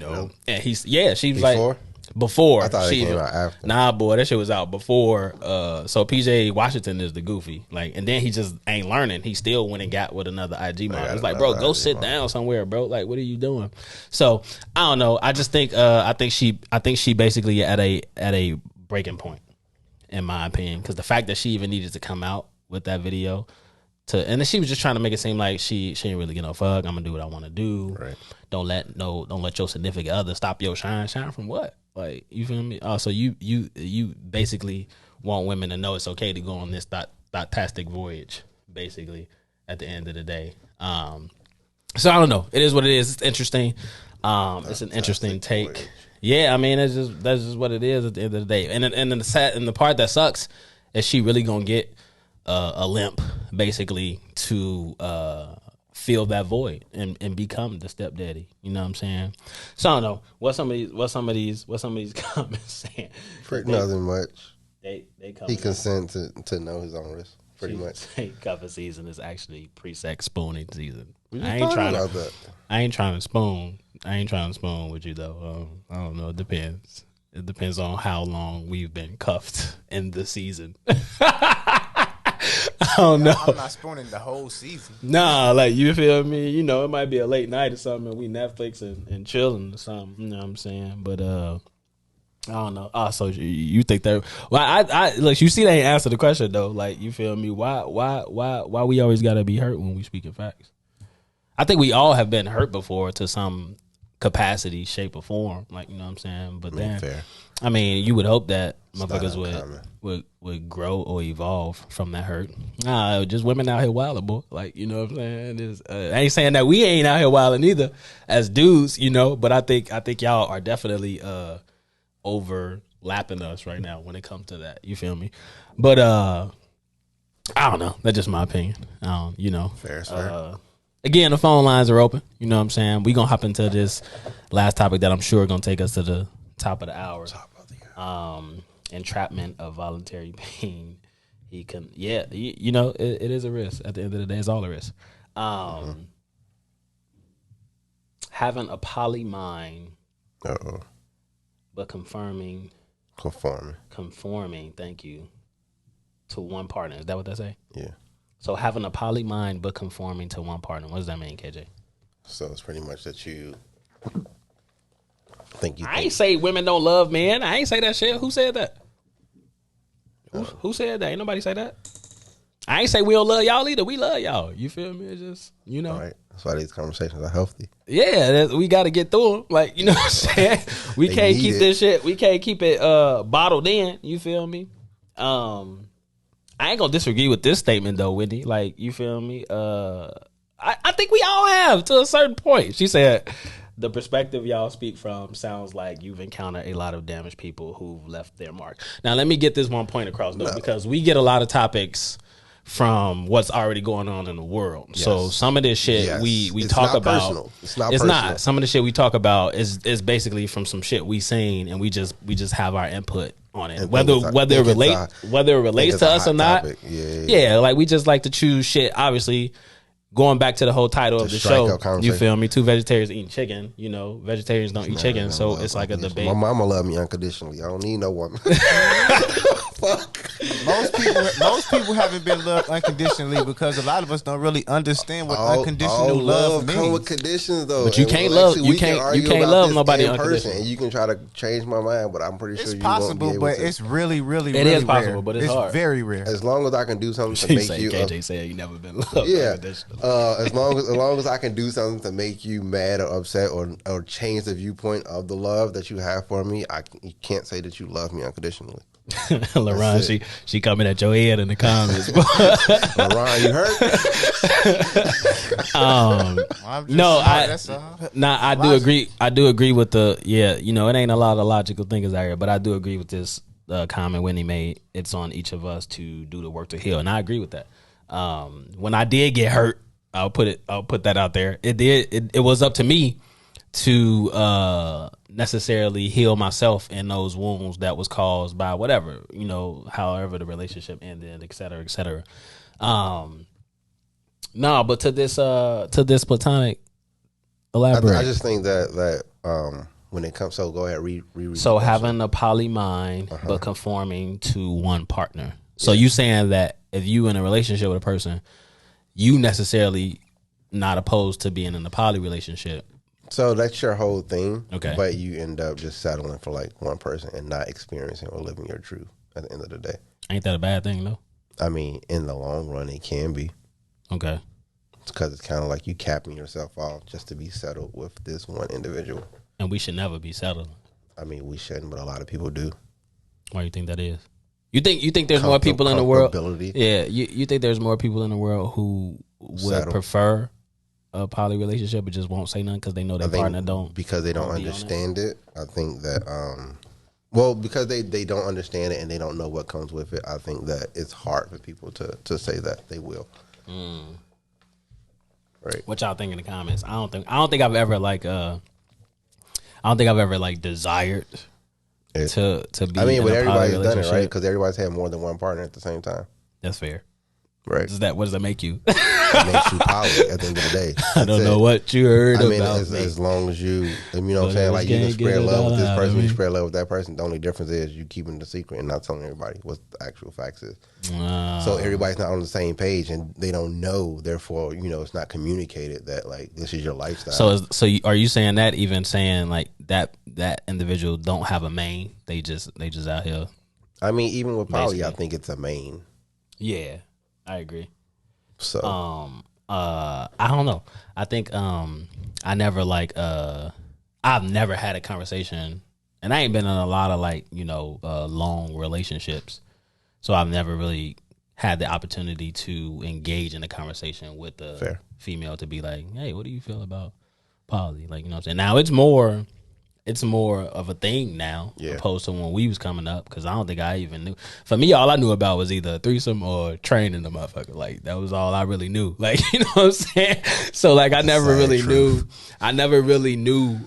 and she was like, before. I thought it came out after. Nah, boy, that shit was out before. So PJ Washington is the goofy, like, and then he just ain't learning. He still went and got with another IG model. It's like, bro, go sit down somewhere, bro. Like, what are you doing? So I don't know. I just think I think she basically at a breaking point, in my opinion, because the fact that she even needed to come out with that video and then she was just trying to make it seem like she ain't really get no fuck. I'm gonna do what I want to do. Right. Don't let your significant other stop your shine. Shine from what? Like, you feel me? So you basically want women to know it's okay to go on this thought-tastic voyage, basically, at the end of the day. So I don't know. It is what it is. It's interesting. It's an interesting take. Voyage. Yeah, I mean, that's just what it is at the end of the day. And the part that sucks is she really gonna get a limp, basically, to fill that void and become the stepdaddy. You know what I'm saying? So I don't know what some of these comments saying. Nothing much. They he consent to know his own risk. Pretty much. Cuffing season is actually pre-sex spooning season. I ain't trying to spoon. I ain't trying to spoon with you though. I don't know. It depends. It depends on how long we've been cuffed in the season. I don't know. I'm not spooning the whole season. Nah, like, you feel me? It might be a late night or something, and we Netflix and chilling or something. You know what I'm saying? But I don't know. So you think that? Well, I look. You see, they ain't answer the question though. Like, you feel me? Why we always gotta be hurt when we speaking facts? I think we all have been hurt before to some capacity, shape, or form. Like, you know what I'm saying? But then, fair. I mean, you would hope that motherfuckers would grow or evolve from that hurt. Nah, just women out here wilding, boy. Like, you know what I'm saying? I ain't saying that we ain't out here wilding either as dudes, but I think y'all are definitely overlapping us right now when it comes to that. You feel me? But I don't know. That's just my opinion. Fair. Again, the phone lines are open. You know what I'm saying? We're going to hop into this last topic that I'm sure going to take us to the top of the hour. Entrapment of voluntary pain. It is a risk. At the end of the day, it's all a risk. Having a poly mind, but confirming Conforming, thank you, to one partner. Is that what they say? Yeah. So having a poly mind but conforming to one partner. What does that mean, KJ? So it's pretty much that you I ain't say women don't love men. I ain't say that shit. Who said that? Who said that? Ain't nobody say that. I ain't say we don't love y'all either. We love y'all. You feel me? It's just, you know. All right. That's why these conversations are healthy. Yeah, we got to get through them. Like, you know what I'm saying? We can't keep this shit. We can't keep it bottled in. You feel me? I ain't gonna disagree with this statement though, Whitney. Like, you feel me? I think we all have to a certain point. She said, the perspective y'all speak from sounds like you've encountered a lot of damaged people who've left their mark. Now, let me get this one point across, though, because we get a lot of topics from what's already going on in the world. Yes. So some of this shit we talk about. Personal. It's not personal. Not. Some of the shit we talk about is basically from some shit we seen, and we just have our input on it. Whether it relates to us or not. Yeah, like we just like to choose shit, obviously. Going back to the whole title of the show, you feel me? Two vegetarians eating chicken. You know, vegetarians don't eat chicken, so it's like a debate. My mama love me unconditionally. I don't need no woman. Fuck. Most people haven't been loved unconditionally because a lot of us don't really understand what unconditional love means. Come with conditions though. But you can't love. You can't love nobody unconditionally. And you can try to change my mind, but I'm pretty sure it's possible. But it's really, really, it is possible, but it's hard. Very rare. As long as I can do something to make you. KJ said you never been loved. Yeah. As long as I can do something to make you mad or upset or change the viewpoint of the love that you have for me, you can't say that you love me unconditionally. LaRon, she coming at your head in the comments. LaRon, you hurt? I do agree. I do agree with the you know, it ain't a lot of logical thinkers out here, but I do agree with this comment Whitney made. It's on each of us to do the work to heal, and I agree with that. When I did get hurt, I'll put that out there. It was up to me to necessarily heal myself in those wounds that was caused by whatever, you know, however the relationship ended, et cetera, et cetera. No, but to this platonic, elaborate. I just think that when it comes, so go ahead, read. So having a poly mind, but conforming to one partner. So you saying that if you in a relationship with a person, you necessarily not opposed to being in a poly relationship. So that's your whole thing. Okay. But you end up just settling for like one person and not experiencing or living your truth at the end of the day. Ain't that a bad thing though? I mean, in the long run, it can be. Okay. Because it's kind of like you capping yourself off just to be settled with this one individual. And we should never be settled. I mean, we shouldn't, but a lot of people do. Why do you think that is? You think there's more people in the world? Yeah, you think there's more people in the world who would prefer a poly relationship but just won't say nothing because they know their partner don't, because they don't understand it. I think that because they don't understand it and they don't know what comes with it. I think that it's hard for people to say that they will. Right. What y'all think in the comments? I don't think I've ever desired to be. I mean, but everybody's done it, right? Because everybody's had more than one partner at the same time. That's fair. Right. What does that make you? It makes you poly at the end of the day. I don't know what you heard about. I mean, as long as you know what I'm saying, like you can spread love with this person, you spread love with that person. The only difference is you keeping the secret and not telling everybody what the actual facts is. So everybody's not on the same page and they don't know. Therefore, you know, it's not communicated that like this is your lifestyle. So are you saying that even saying like that individual don't have a main? They just out here. I mean, even with poly, I think it's a main. Yeah. I agree. So, I don't know. I think, I've never had a conversation, and I ain't been in a lot of like, you know, long relationships. So I've never really had the opportunity to engage in a conversation with the female to be like, hey, what do you feel about poly? Like, you know what I'm saying? Now it's more of a thing now, opposed to when we was coming up, because I don't think I even knew. For me, all I knew about was either a threesome or training the motherfucker. Like, that was all I really knew. Like, you know what I'm saying? So, like, I never really knew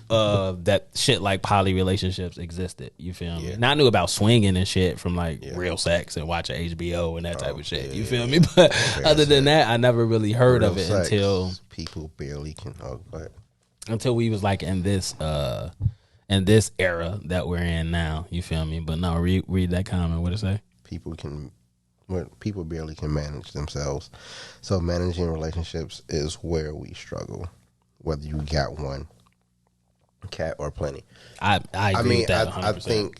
that shit like poly relationships existed. You feel me? And I knew about swinging and shit from, like, real sex and watching HBO and that type of shit. You feel me? But other than that, I never really heard of it until... People barely can... Oh, go ahead. Until we was, like, in this in this era that we're in now. You feel me? But no, read that comment. What it say? People barely can manage themselves. So managing relationships is where we struggle, whether you got one, cat or plenty. I agree with that 100%. I think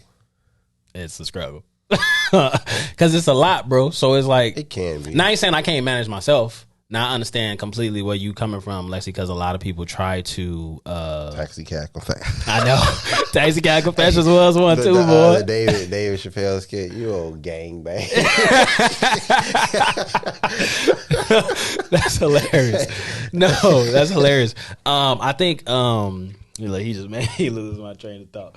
it's a struggle because it's a lot, bro. So it's like it can be. Now I ain't saying I can't manage myself. Now I understand completely where you coming from, Lexi, because a lot of people try to Taxi Cat Confessions. I know. Taxi Cat Confessions was one too, boy. The David Chappelle skit, you old gangbang. That's hilarious. No, that's hilarious. I think he just made me lose my train of thought.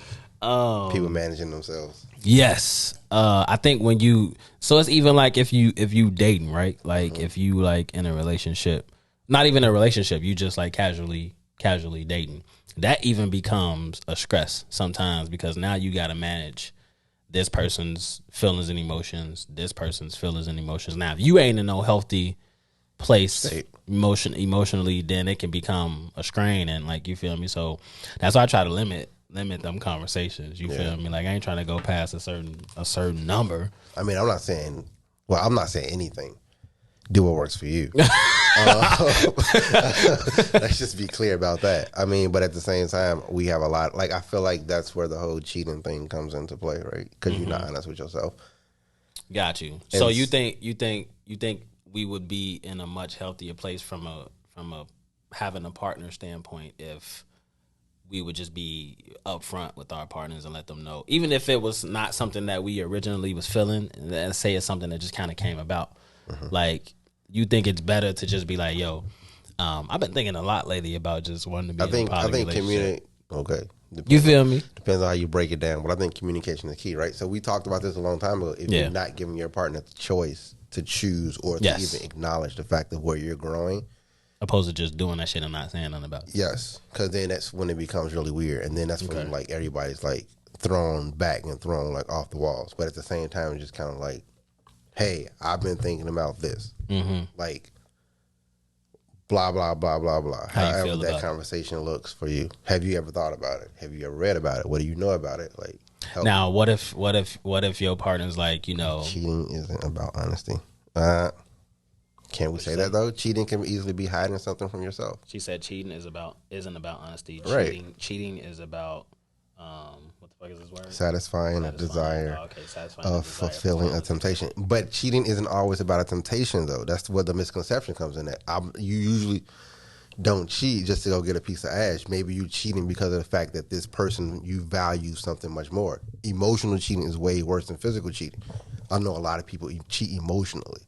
People managing themselves. Yes. I think when you, so it's even like if you dating, right? Like if you like in a relationship, not even a relationship, you just like casually dating. That even becomes a stress sometimes because now you got to manage this person's feelings and emotions, this person's feelings and emotions. Now, if you ain't in no healthy place emotionally, then it can become a strain and like, you feel me? So that's why I try to limit them conversations. You feel me? Like I ain't trying to go past a certain number. I mean, I'm not saying anything. Do what works for you. Let's just be clear about that. I mean, but at the same time, we have a lot. Like I feel like that's where the whole cheating thing comes into play, right? Because you're not honest with yourself. Got you. And so you think we would be in a much healthier place from a having a partner standpoint if we would just be upfront with our partners and let them know, even if it was not something that we originally was feeling, and say it's something that just kind of came about. Like, you think it's better to just be like, yo, I've been thinking a lot lately about just wanting to be in a poly relationship. Communicate. Okay. You feel me? Depends on how you break it down, but I think communication is key, right? So we talked about this a long time ago. If you're not giving your partner the choice to choose or to even acknowledge the fact of where you're growing, opposed to just doing that shit and not saying nothing about it. Yes, because then that's when it becomes really weird, and then that's when like everybody's like thrown back and thrown like off the walls. But at the same time, it's just kind of like, hey, I've been thinking about this, like blah blah blah blah blah. However that conversation looks for you. Have you ever thought about it? Have you ever read about it? What do you know about it? Like, now, what if your partner's like, you know, cheating isn't about honesty. Can we say that though? Cheating can easily be hiding something from yourself. She said cheating isn't about honesty. Right. Cheating is about what the fuck is this word? Satisfying a desire of fulfilling a temptation. But cheating isn't always about a temptation though. That's where the misconception comes in. That you usually don't cheat just to go get a piece of ass. Maybe you cheating because of the fact that this person, you value something much more. Emotional cheating is way worse than physical cheating. I know a lot of people cheat emotionally.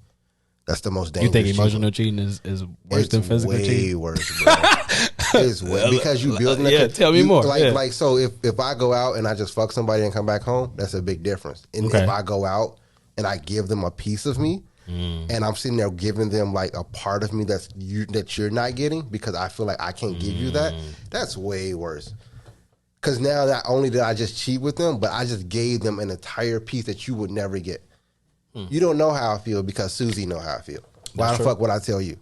That's the most dangerous. You think emotional cheating is worse than physical cheating? Way worse, bro. It's way, because you building. Tell me more. Like so, if I go out and I just fuck somebody and come back home, that's a big difference. And if I go out and I give them a piece of me, and I'm sitting there giving them like a part of me that you're not getting because I feel like I can't give you that, that's way worse. Because now not only did I just cheat with them, but I just gave them an entire piece that you would never get. You don't know how I feel because Susie know how I feel. Why the fuck would I tell you?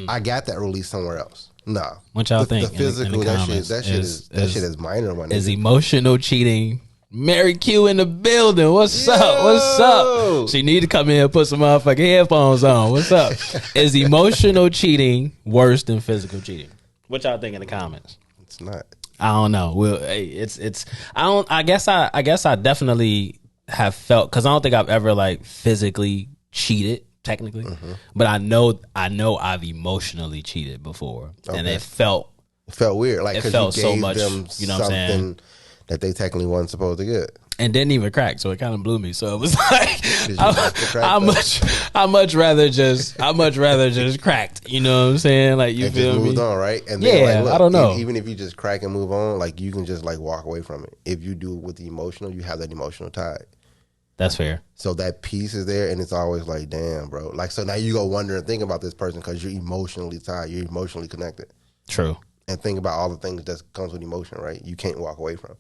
I got that release somewhere else. Nah. What y'all think? The physical, in the that shit is minor. My nigga. Is emotional cheating? Mary Q in the building. What's up? What's up? She need to come in and put some motherfucking headphones on. What's up? Is emotional cheating worse than physical cheating? What y'all think in the comments? It's not. I don't know. Well, hey, it's. I guess I definitely have felt, because I don't think I've ever like physically cheated technically, but I know I've emotionally cheated before, and it felt weird. Like, it felt you gave so much. Them you know what I'm saying? That they technically wasn't supposed to get, and didn't even crack, so it kind of blew me. So it was like, I much rather just cracked. You know what I'm saying? Like, you feel me? Moved on, right? And then, yeah, like, look, I don't know. Even if you just crack and move on, like, you can just like walk away from it. If you do it with the emotional, you have that emotional tie. That's fair. So that piece is there, and it's always like, damn, bro. Like, so now you go wonder and think about this person because you're emotionally tied, you're emotionally connected. True. And think about all the things that comes with emotion, right? You can't walk away from.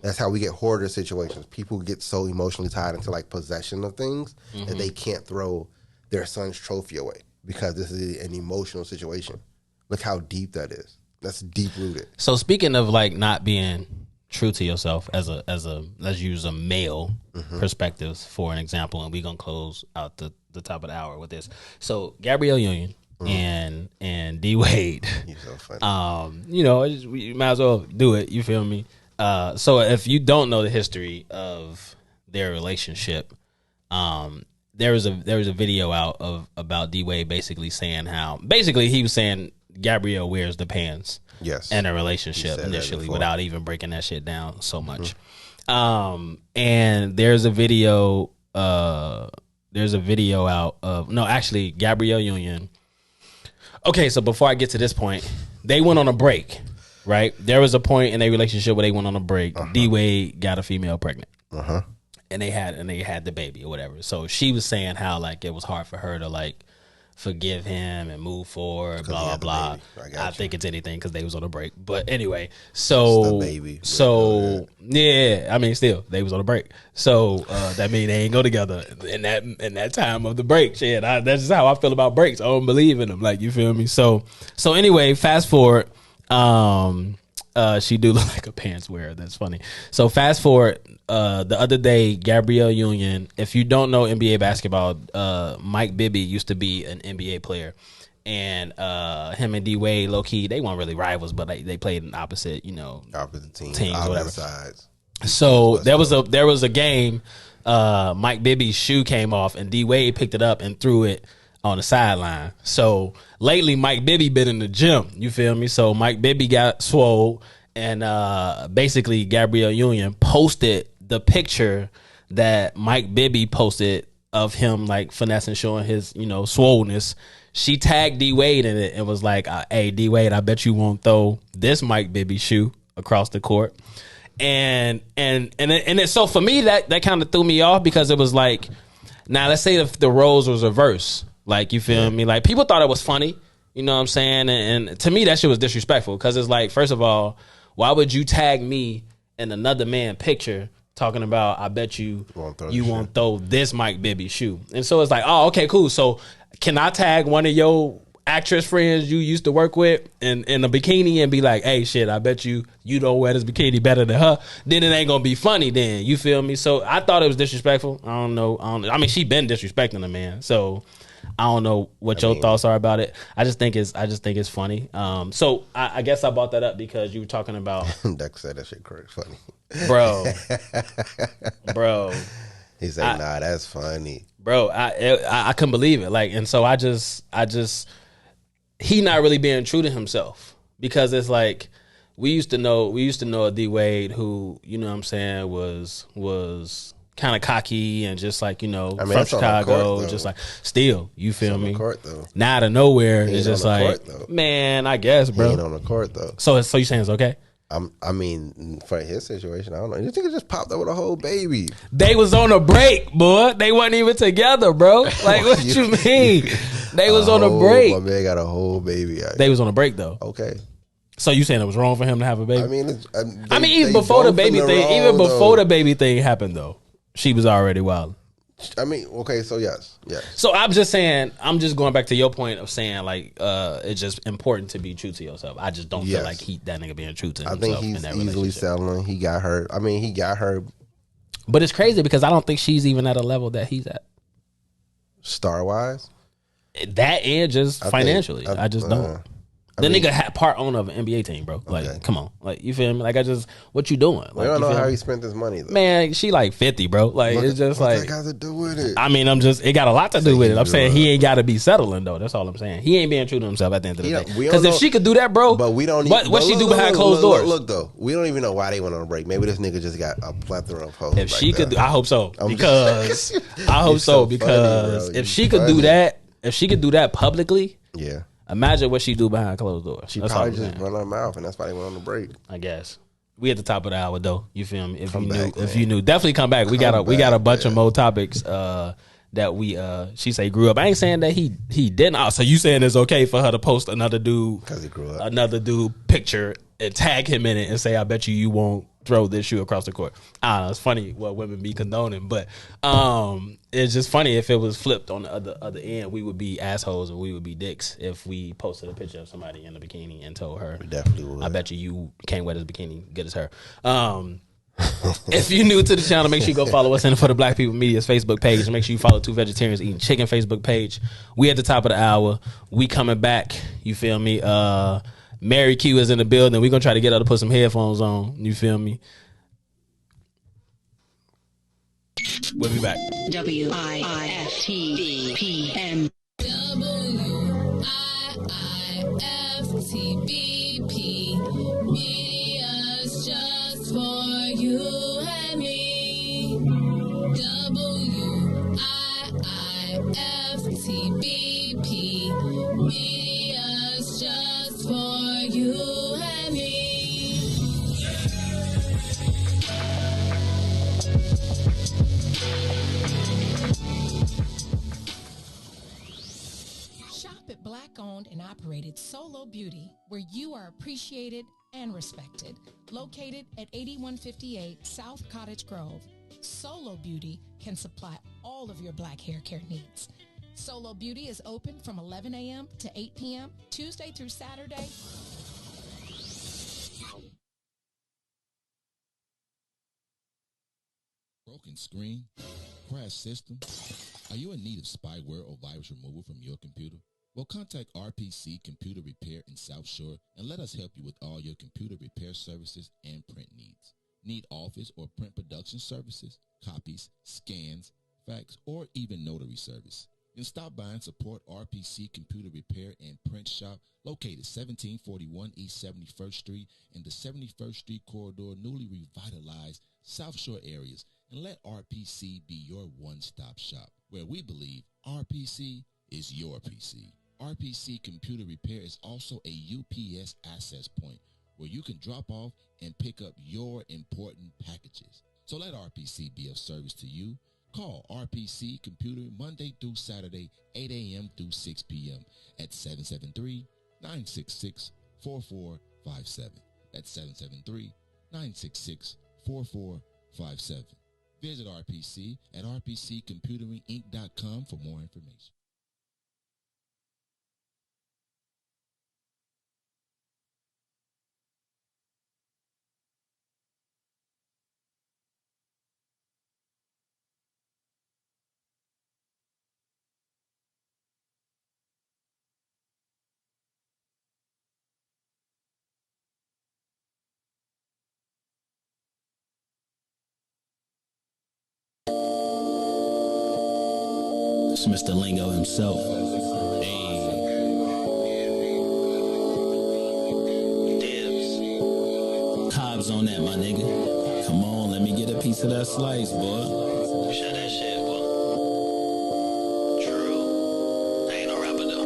That's how we get hoarder situations. People get so emotionally tied into like possession of things that they can't throw their son's trophy away because this is an emotional situation. Look how deep that is. That's deep rooted. So speaking of like not being true to yourself let's use a male perspective for an example, and we're gonna close out the top of the hour with this. So Gabrielle Union and D Wade, you're so funny. We might as well do it. You feel me? So if you don't know the history of their relationship, there was a video out about D Wade basically saying he was saying Gabrielle wears the pants. Yes. In a relationship initially, without even breaking that shit down so much. And there's a video out of Gabrielle Union. Okay, so before I get to this point, they went on a break, right? There was a point in their relationship where they went on a break. D Wade got a female pregnant. And they had the baby or whatever. So she was saying how like it was hard for her to like forgive him and move forward, blah blah blah. I think it's anything because they was on a break. But anyway, so yeah, I mean, still they was on a break. So that mean they ain't go together in that time of the break. Shit, that's just how I feel about breaks. I don't believe in them. Like, you feel me? So anyway, fast forward. She do look like a pants wearer. That's funny. So fast forward, the other day, Gabrielle Union. If you don't know NBA basketball, Mike Bibby used to be an NBA player, and him and D Wade, low key, they weren't really rivals, but they played in opposite teams, whatever sides. So there was a game. Mike Bibby's shoe came off, and D Wade picked it up and threw it on the sideline. So lately, Mike Bibby been in the gym. You feel me? So Mike Bibby got swole, and basically Gabrielle Union posted the picture that Mike Bibby posted of him like finessing, showing his swollenness. She tagged D Wade in it and was like, "Hey D Wade, I bet you won't throw this Mike Bibby shoe across the court." And so for me that kind of threw me off, because it was like, now let's say if the roles was reversed. Like, you feel me? Like, people thought it was funny, you know what I'm saying? And to me, that shit was disrespectful, because it's like, first of all, why would you tag me in another man picture talking about, I bet you won't throw this Mike Bibby shoe? And so it's like, oh, okay, cool. So can I tag one of your actress friends you used to work with in a bikini and be like, hey, shit, I bet you don't wear this bikini better than her? Then it ain't gonna be funny then, you feel me? So I thought it was disrespectful. I don't know. I mean, she been disrespecting the man, so I don't know what your thoughts are about it. I just think it's funny. So I guess I brought that up because you were talking about. Dex said that shit correct, funny, bro. He said, "Nah, that's funny, bro." I couldn't believe it. Like, and so I just he not really being true to himself, because it's like we used to know a D Wade who, you know what I'm saying, was kind of cocky and just like, from Chicago, court, just like, still, you feel me? Court, though. Now out of nowhere, it's just like, court, man, I guess, bro. He ain't on the court though. So you saying it's okay? I mean, for his situation, I don't know. You think it just popped up with a whole baby? They was on a break, boy. They wasn't even together, bro. Like, what you mean? They was on a break. My man got a whole baby. They was on a break though. Okay. So you saying it was wrong for him to have a baby? I mean, even before the baby thing, the baby thing happened though, she was already wild. I mean, okay, so yes. So I'm just saying, I'm just going back to your point of saying, like, it's just important to be true to yourself. I just don't feel like that nigga being true to himself. I think he's easily settling. He got her. I mean, he got her. But it's crazy because I don't think she's even at a level that he's at. Star-wise? That and just financially. I just don't. The nigga had part owner of an NBA team, bro. Like, come on. Like, you feel me? Like, what you doing? Like, I don't know how he spent his money, though. Man, she like 50, bro. Like, it's just like. What that got to do with it? I mean, it got a lot to do with it. I'm saying he ain't got to be settling, though. That's all I'm saying. He ain't being true to himself at the end of the day. Because if she could do that, bro. But we don't what she do behind closed doors? Look, though. We don't even know why they went on a break. Maybe this nigga just got a plethora of hoes. If she could, I hope so. Because if she could do that publicly. Yeah. Imagine what she do behind closed doors. She probably just run her mouth, and that's why they went on the break. I guess we at the top of the hour, though. You feel me? If you knew, definitely come back. We got a bunch of more topics that we. She say grew up. I ain't saying that he didn't. Oh, so you saying it's okay for her to post another dude because he grew up, another dude picture and tag him in it and say, I bet you won't throw this shoe across the court. I don't know. It's funny what women be condoning, but it's just funny if it was flipped on the other end. We would be assholes and we would be dicks if we posted a picture of somebody in a bikini and told her. We definitely would. I bet you can't wear this bikini good as her. If you're new to the channel, make sure you go follow us in For the Black People Media's Facebook page, and make sure you follow Two Vegetarians Eating Chicken Facebook page. We at the top of the hour. We coming back. You feel me? Mary Q is in the building. We're gonna try to get her to put some headphones on. You feel me? We'll be back. WIIFTBPM. WIIFTBP. Media's just for you and me. WIIFTBP. Media's just for you and me. Shop at Black-owned and operated Solo Beauty, where you are appreciated and respected. Located at 8158 South Cottage Grove, Solo Beauty can supply all of your black hair care needs. Solo Beauty is open from 11 a.m. to 8 p.m., Tuesday through Saturday. Broken screen? Crash system? Are you in need of spyware or virus removal from your computer? Well, contact RPC Computer Repair in South Shore and let us help you with all your computer repair services and print needs. Need office or print production services, copies, scans, fax, or even notary service? Then stop by and support RPC Computer Repair and Print Shop located 1741 East 71st Street in the 71st Street corridor, newly revitalized South Shore areas, and let RPC be your one-stop shop, where we believe RPC is your PC. RPC Computer Repair is also a UPS access point where you can drop off and pick up your important packages. So let RPC be of service to you. Call RPC Computer Monday through Saturday, 8 a.m. through 6 p.m. at 773-966-4457. That's 773-966-4457. Visit RPC at rpccomputeringinc.com for more information. It's Mr. Lingo himself. Hey. Dibs. Cobb's on that, my nigga. Come on, let me get a piece of that slice, boy. Shut that shit, boy. True. I ain't no rapper, though.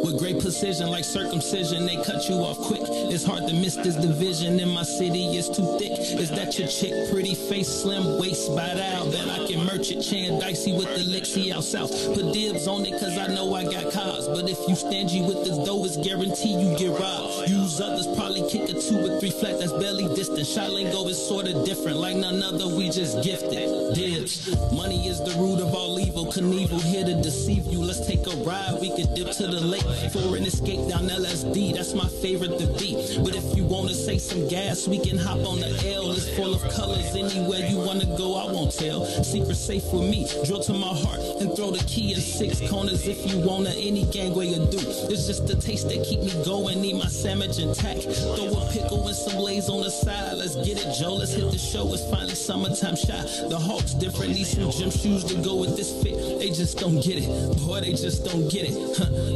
With great precision, like circumcision, they cut you off quick. It's hard to miss this division. In my city, it's too thick. Is that your chick? Pretty face, slim waist, bite out. Bet I can merch it, Chan Dicey with the Lixie out south. Put dibs on it, cause I know I got cars. But if you stingy with this dough, it's guaranteed you get robbed. Use others, probably kick a 2 or 3 flat, that's barely distant. Shot lingo is sorta different, like none other, we just gifted. Dibs. Money is the root of all evil. Knievel here to deceive you. Let's take a ride, we could dip to the lake for an escape down LSD. That's my favorite to beat. But if you wanna say some gas, we can hop on the L. It's full of colors, anywhere you wanna go, I won't tell. Secret safe with me, drill to my heart and throw the key in 6 corners. If you wanna, any gangway you do. It's just the taste that keep me going, need my sandwich intact. Throw a pickle and some lays on the side. Let's get it, Joe, let's hit the show. It's finally summertime shot. The Hawks different, need some gym shoes to go with this fit. They just don't get it, boy, they just don't get it.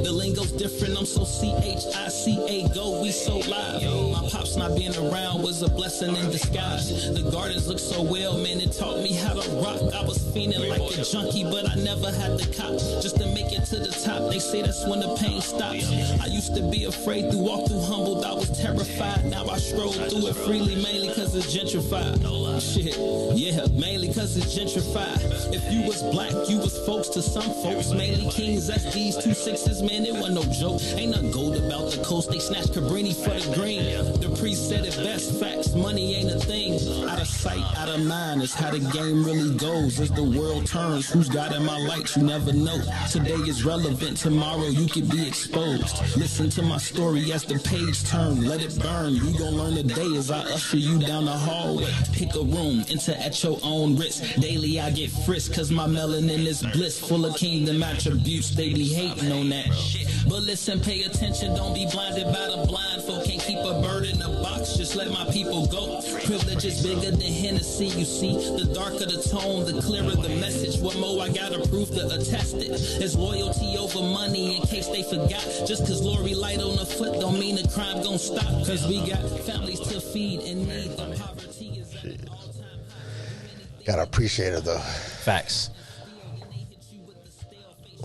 The lingo's different, I'm so CHICA, go, we so live. My pops not being around was a blessing in disguise. The gardens look so well, man, it taught me how to rock. I was feeling like a junkie, but I never had the cop. Just to make it to the top, they say that's when the pain stops. I used to be afraid to walk through humbled, I was terrified. Now I stroll roll through it freely, mainly cause it's gentrified. Shit, yeah, mainly cause it's gentrified. If you was black, you was folks to some folks. Mainly kings, SDs, 2 6s, man, it wasn't no joke. Ain't nothing gold about the coast, they snatched Cabrini for the green. The priest said it best, facts, money ain't a thing. Out of sight, out of mind, it's how the game really goes. As the world turns, who's got in my light, you never know. Today is relevant, tomorrow you could be exposed. Listen to my story as the page turn, let it burn. You gon' learn today as I usher you down the hallway. Pick a room, enter at your own risk. Daily I get frisked, cause my melanin is bliss. Full of kingdom attributes, they be hating on that shit. But listen, pay attention, don't be blinded by the blind folk. Can't keep a bird in a box, just let my people go. Privilege is bigger than Hennessy, you see. The darker the tone, the clearer the message. What more I gotta prove to attest it? It's loyalty over money, in case they forgot. Just cause Lori light on the foot don't mean the crime gon' stop. Cause we got families to feed and need. The poverty is at an all-time high. Gotta appreciate it though. Facts.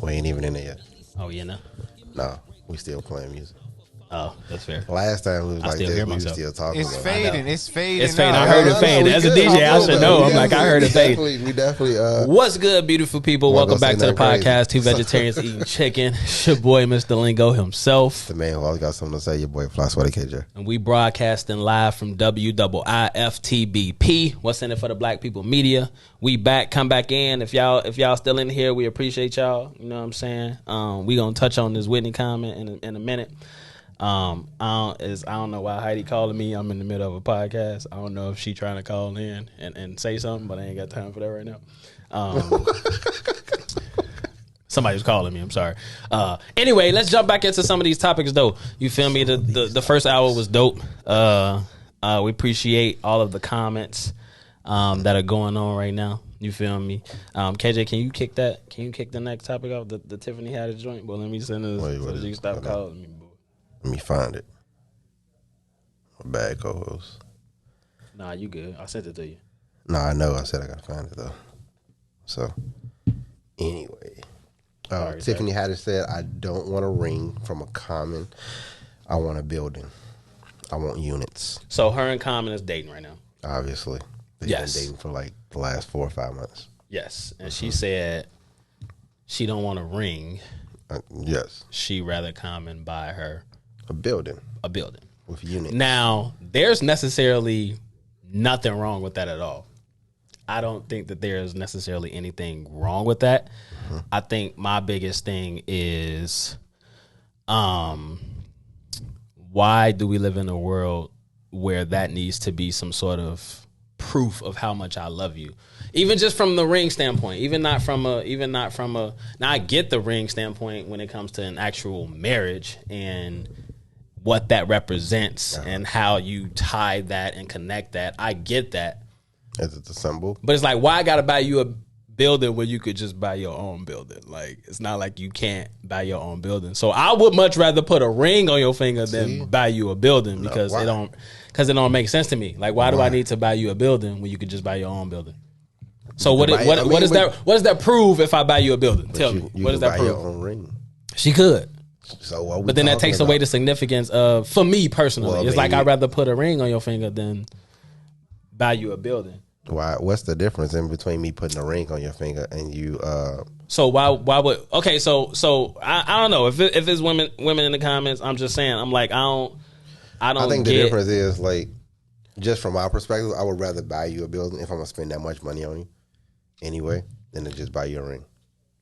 We ain't even in there yet. Oh, you know? No, we still playing music. Oh, that's fair. Last time we was I like still this, hear we was myself. still talking It's about fading. It's fading. It's fading. out. I heard it fade. As a DJ, I should know. I'm like, I heard it fade. We definitely. What's good, beautiful people? Wasn't Welcome gonna back say to the nothing podcast. crazy. Two vegetarians eating chicken. It's your boy, Mr. Lingo himself. The man who always got something to say, your boy Fly Sweaty KJ. And we broadcasting live from WIIFTBP. What's in it for the Black People Media? We back. Come back in. If y'all still in here, we appreciate y'all. You know what I'm saying? We gonna touch on this Whitney comment in a minute. I don't know why Heidi calling me. I'm in the middle of a podcast. I don't know if she trying to call in and say something, but I ain't got time for that right now. Somebody was calling me. I'm sorry. Anyway, let's jump back into some of these topics, though. You feel me? The first hour was dope. We appreciate all of the comments that are going on right now. You feel me? KJ, can you kick that? Can you kick the next topic off? The Tiffany had a joint. Well, let me send this so you can stop calling me. Let me find it. Bad co-host. Nah, you good. I sent it to you. Nah, I know. I said I gotta find it though. So, anyway, Tiffany Haddish said, "I don't want a ring from a Common. I want a building. I want units." So her and Common is dating right now. Obviously, they've been dating for like the last 4 or 5 months. Yes, and she said she don't want a ring. Yes, she rather Common buy her a building with units. Now, there's necessarily nothing wrong with that at all. I don't think that there's necessarily anything wrong with that. Mm-hmm. I think my biggest thing is, why do we live in a world where that needs to be some sort of proof of how much I love you? Even just from the ring standpoint, even not from a. Now I get the ring standpoint when it comes to an actual marriage and what that represents and how you tie that and connect that. I get that. Is it the symbol? But it's like, why I gotta buy you a building when you could just buy your own building? Like, it's not like you can't buy your own building. So I would much rather put a ring on your finger than buy you a building because it don't make sense to me. Like, why do I need to buy you a building when you could just buy your own building? So what does that prove if I buy you a building? Tell me. What does that prove? Your own ring. She could. So but then that takes away the significance of, for me personally, it's like I'd rather put a ring on your finger than buy you a building. Why? What's the difference in between me putting a ring on your finger and you? So why would? Okay, so I don't know if it's women in the comments. I'm just saying. I'm like I think the difference is like, just from my perspective, I would rather buy you a building if I'm gonna spend that much money on you anyway than to just buy you a ring.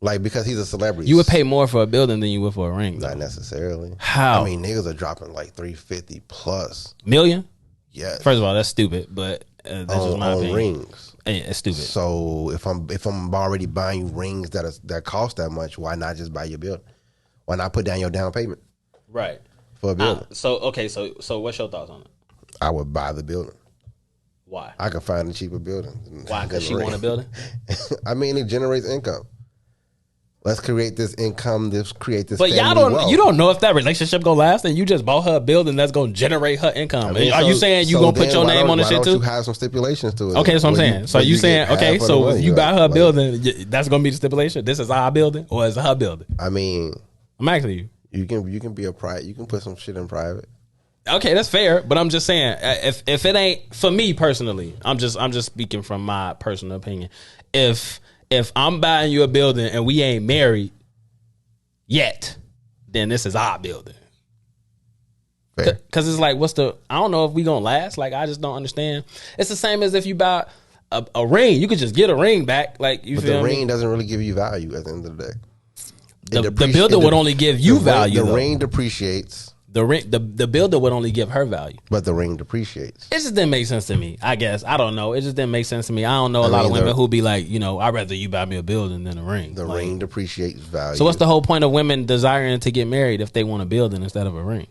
Like, because he's a celebrity. You would pay more for a building than you would for a ring, though. Not necessarily. How? I mean, niggas are dropping like $350 plus million. Yes. First of all, that's stupid, but that's just my opinion. Rings. It's stupid. So if I'm already buying you rings that cost that much, why not just buy your building? Why not put down your down payment? Right. For a building. So what's your thoughts on it? I would buy the building. Why? I could find a cheaper building. Why? Because she want a building? I mean, it generates income. Let's create this income. But you don't know if that relationship gonna last, and you just bought her a building that's gonna generate her income. I mean, are you saying you gonna put your name on the shit too? You have some stipulations to it. Okay, that's what I'm saying. So you saying, okay, so if you buy her a building, that's gonna be the stipulation. This is our building, or is it her building? I mean, I'm asking you. You can be a private. You can put some shit in private. Okay, that's fair, but I'm just saying, if it ain't for me personally, I'm just speaking from my personal opinion. If I'm buying you a building and we ain't married yet, then this is our building. Because it's like, I don't know if we gonna last. Like, I just don't understand. It's the same as if you buy a ring. You could just get a ring back. Like, but the ring doesn't really give you value at the end of the day. The builder would only give you value. The ring depreciates. The builder would only give her value. But the ring depreciates. It just didn't make sense to me, I guess. I don't know. It just didn't make sense to me. I don't know a lot of women who be like, I'd rather you buy me a building than a ring. The ring depreciates value. So what's the whole point of women desiring to get married if they want a building instead of a ring?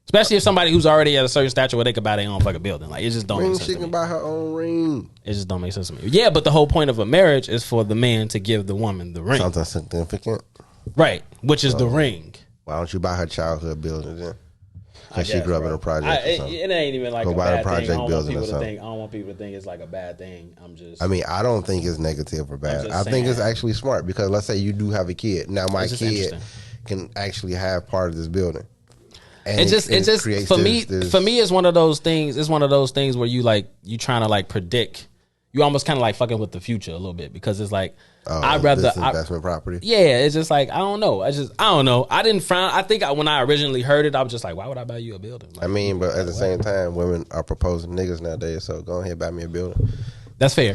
Especially if somebody who's already at a certain stature where they could buy their own fucking building. Like, it just don't make sense to me. She can buy her own ring. It just don't make sense to me. Yeah, but the whole point of a marriage is for the man to give the woman the ring. Something significant. Right, which is the ring. Why don't you buy her childhood building then? Because she grew up in a project or something. It ain't even like Go a buy bad a project thing. I building or something. I don't want people to think it's like a bad thing. I don't think it's negative or bad. I think it's actually smart because let's say you do have a kid. Now my kid can actually have part of this building. And it just for me it's one of those things. It's one of those things where you trying to like predict. You almost kind of like fucking with the future a little bit because it's like I'd rather this investment property. Yeah, it's just like I don't know. I don't know. I didn't frown. I think when I originally heard it, I was just like, why would I buy you a building? Like, but at the same time, women are proposing niggas nowadays. So go ahead, buy me a building. That's fair.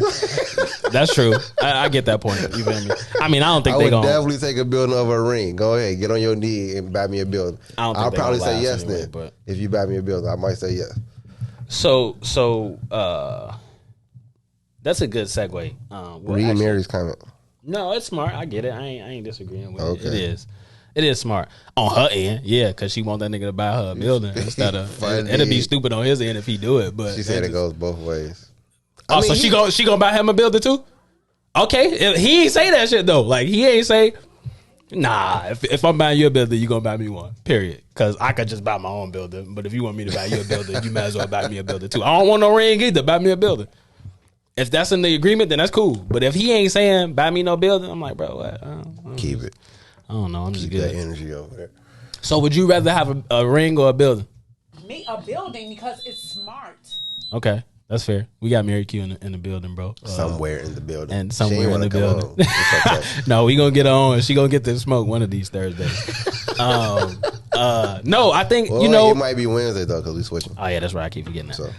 That's true. I get that point. You feel me? I don't think I would definitely take a building over a ring. Go ahead, get on your knee and buy me a building. I'll probably say yes anyway, then. But if you buy me a building, I might say yes. So that's a good segue. Read Mary's comment. No, it's smart. I get it. I ain't disagreeing with it. It is smart on her end, yeah, because she want that nigga to buy her a building instead of. It'd be stupid on his end if he do it. But she said it goes both ways. So she gonna buy him a building too? Okay, he ain't say that shit though. Like he ain't say, nah. If I'm buying you a building, you gonna buy me one. Period. Because I could just buy my own building, but if you want me to buy you a building, you might as well buy me a building too. I don't want no ring either. Buy me a building. If that's in the agreement, then that's cool. But if he ain't saying buy me no building, I'm like, bro, what? I keep it. I don't know. I'm just good. That energy over there. So would you rather have a ring or a building? Me, a building because it's smart. Okay. That's fair. We got Mary Q in the building, bro. Somewhere in the building. And somewhere in the building. No, we gonna get her on. She gonna get to smoke one of these Thursdays. No, I think it might be Wednesday though because we switching. Oh yeah, that's right. I keep forgetting that. So,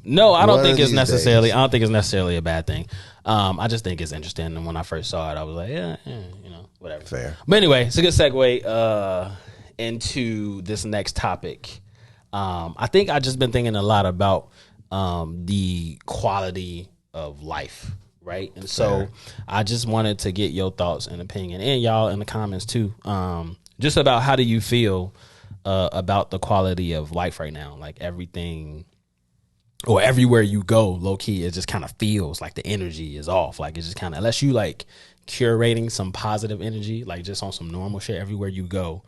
no, I don't think it's necessarily. I don't think it's necessarily a bad thing. I just think it's interesting. And when I first saw it, I was like, yeah, whatever. Fair. But anyway, it's a good segue into this next topic. I think I just been thinking a lot about the quality of life, right? And so I just wanted to get your thoughts and opinion, and y'all in the comments too, just about how do you feel about the quality of life right now? Like everything or everywhere you go, low key, it just kind of feels like the energy is off. Like it's just kind of, unless you like curating some positive energy, like just on some normal shit, everywhere you go,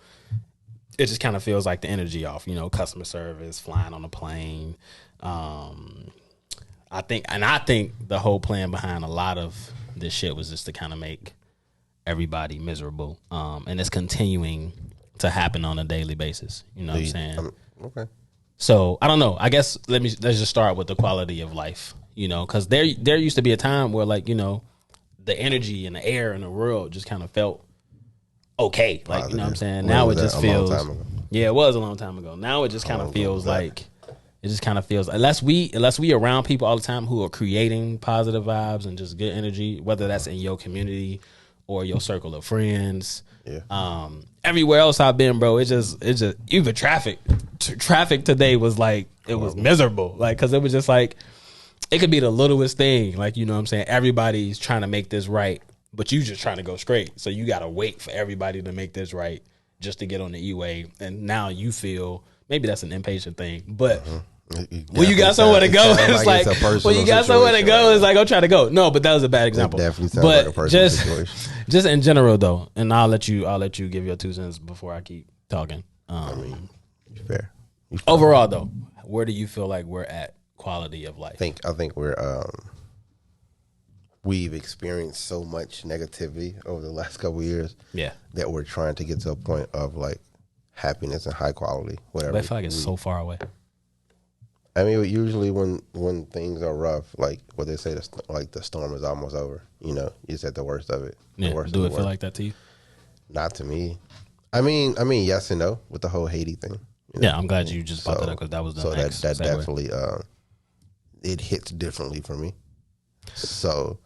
it just kind of feels like the energy off, customer service, flying on a plane. I think the whole plan behind a lot of this shit was just to kind of make everybody miserable. And it's continuing to happen on a daily basis. You know what I'm saying? Okay. So I don't know. I guess let's just start with the quality of life, because there used to be a time where the energy and the air in the world just kind of felt okay. Like, you know what I'm saying? Now it just feels, yeah, it was a long time ago. Now it just kind of feels like, it just kind of feels, unless we around people all the time who are creating positive vibes and just good energy, whether that's in your community or your circle of friends. Yeah. Everywhere else I've been, bro, it's just even traffic today was like, it was miserable. Like, cause it was just like, it could be the littlest thing. Like, you know what I'm saying? Everybody's trying to make this right, but you just trying to go straight. So you got to wait for everybody to make this right just to get on the E-way. And now you feel, maybe that's an impatient thing, but when you got somewhere to go, it's like when you got somewhere to go, it's like, go try to go. No, but that was a bad example. Definitely sounds like a personal situation. Just in general though, and I'll let you give your 2 cents before I keep talking. Fair. Overall though, where do you feel like we're at quality of life? I think we've experienced so much negativity over the last couple of years. Yeah. That we're trying to get to a point of like happiness and high quality, whatever. But I feel like it's so far away. I mean, usually when things are rough, like what they say, the storm is almost over. You know, it's at the worst of it. Yeah. Do it feel like that to you? Not to me. I mean, yes and no with the whole Haiti thing. You know? Yeah, I'm glad you just brought that up because that was the next that segue. definitely it hits differently for me. So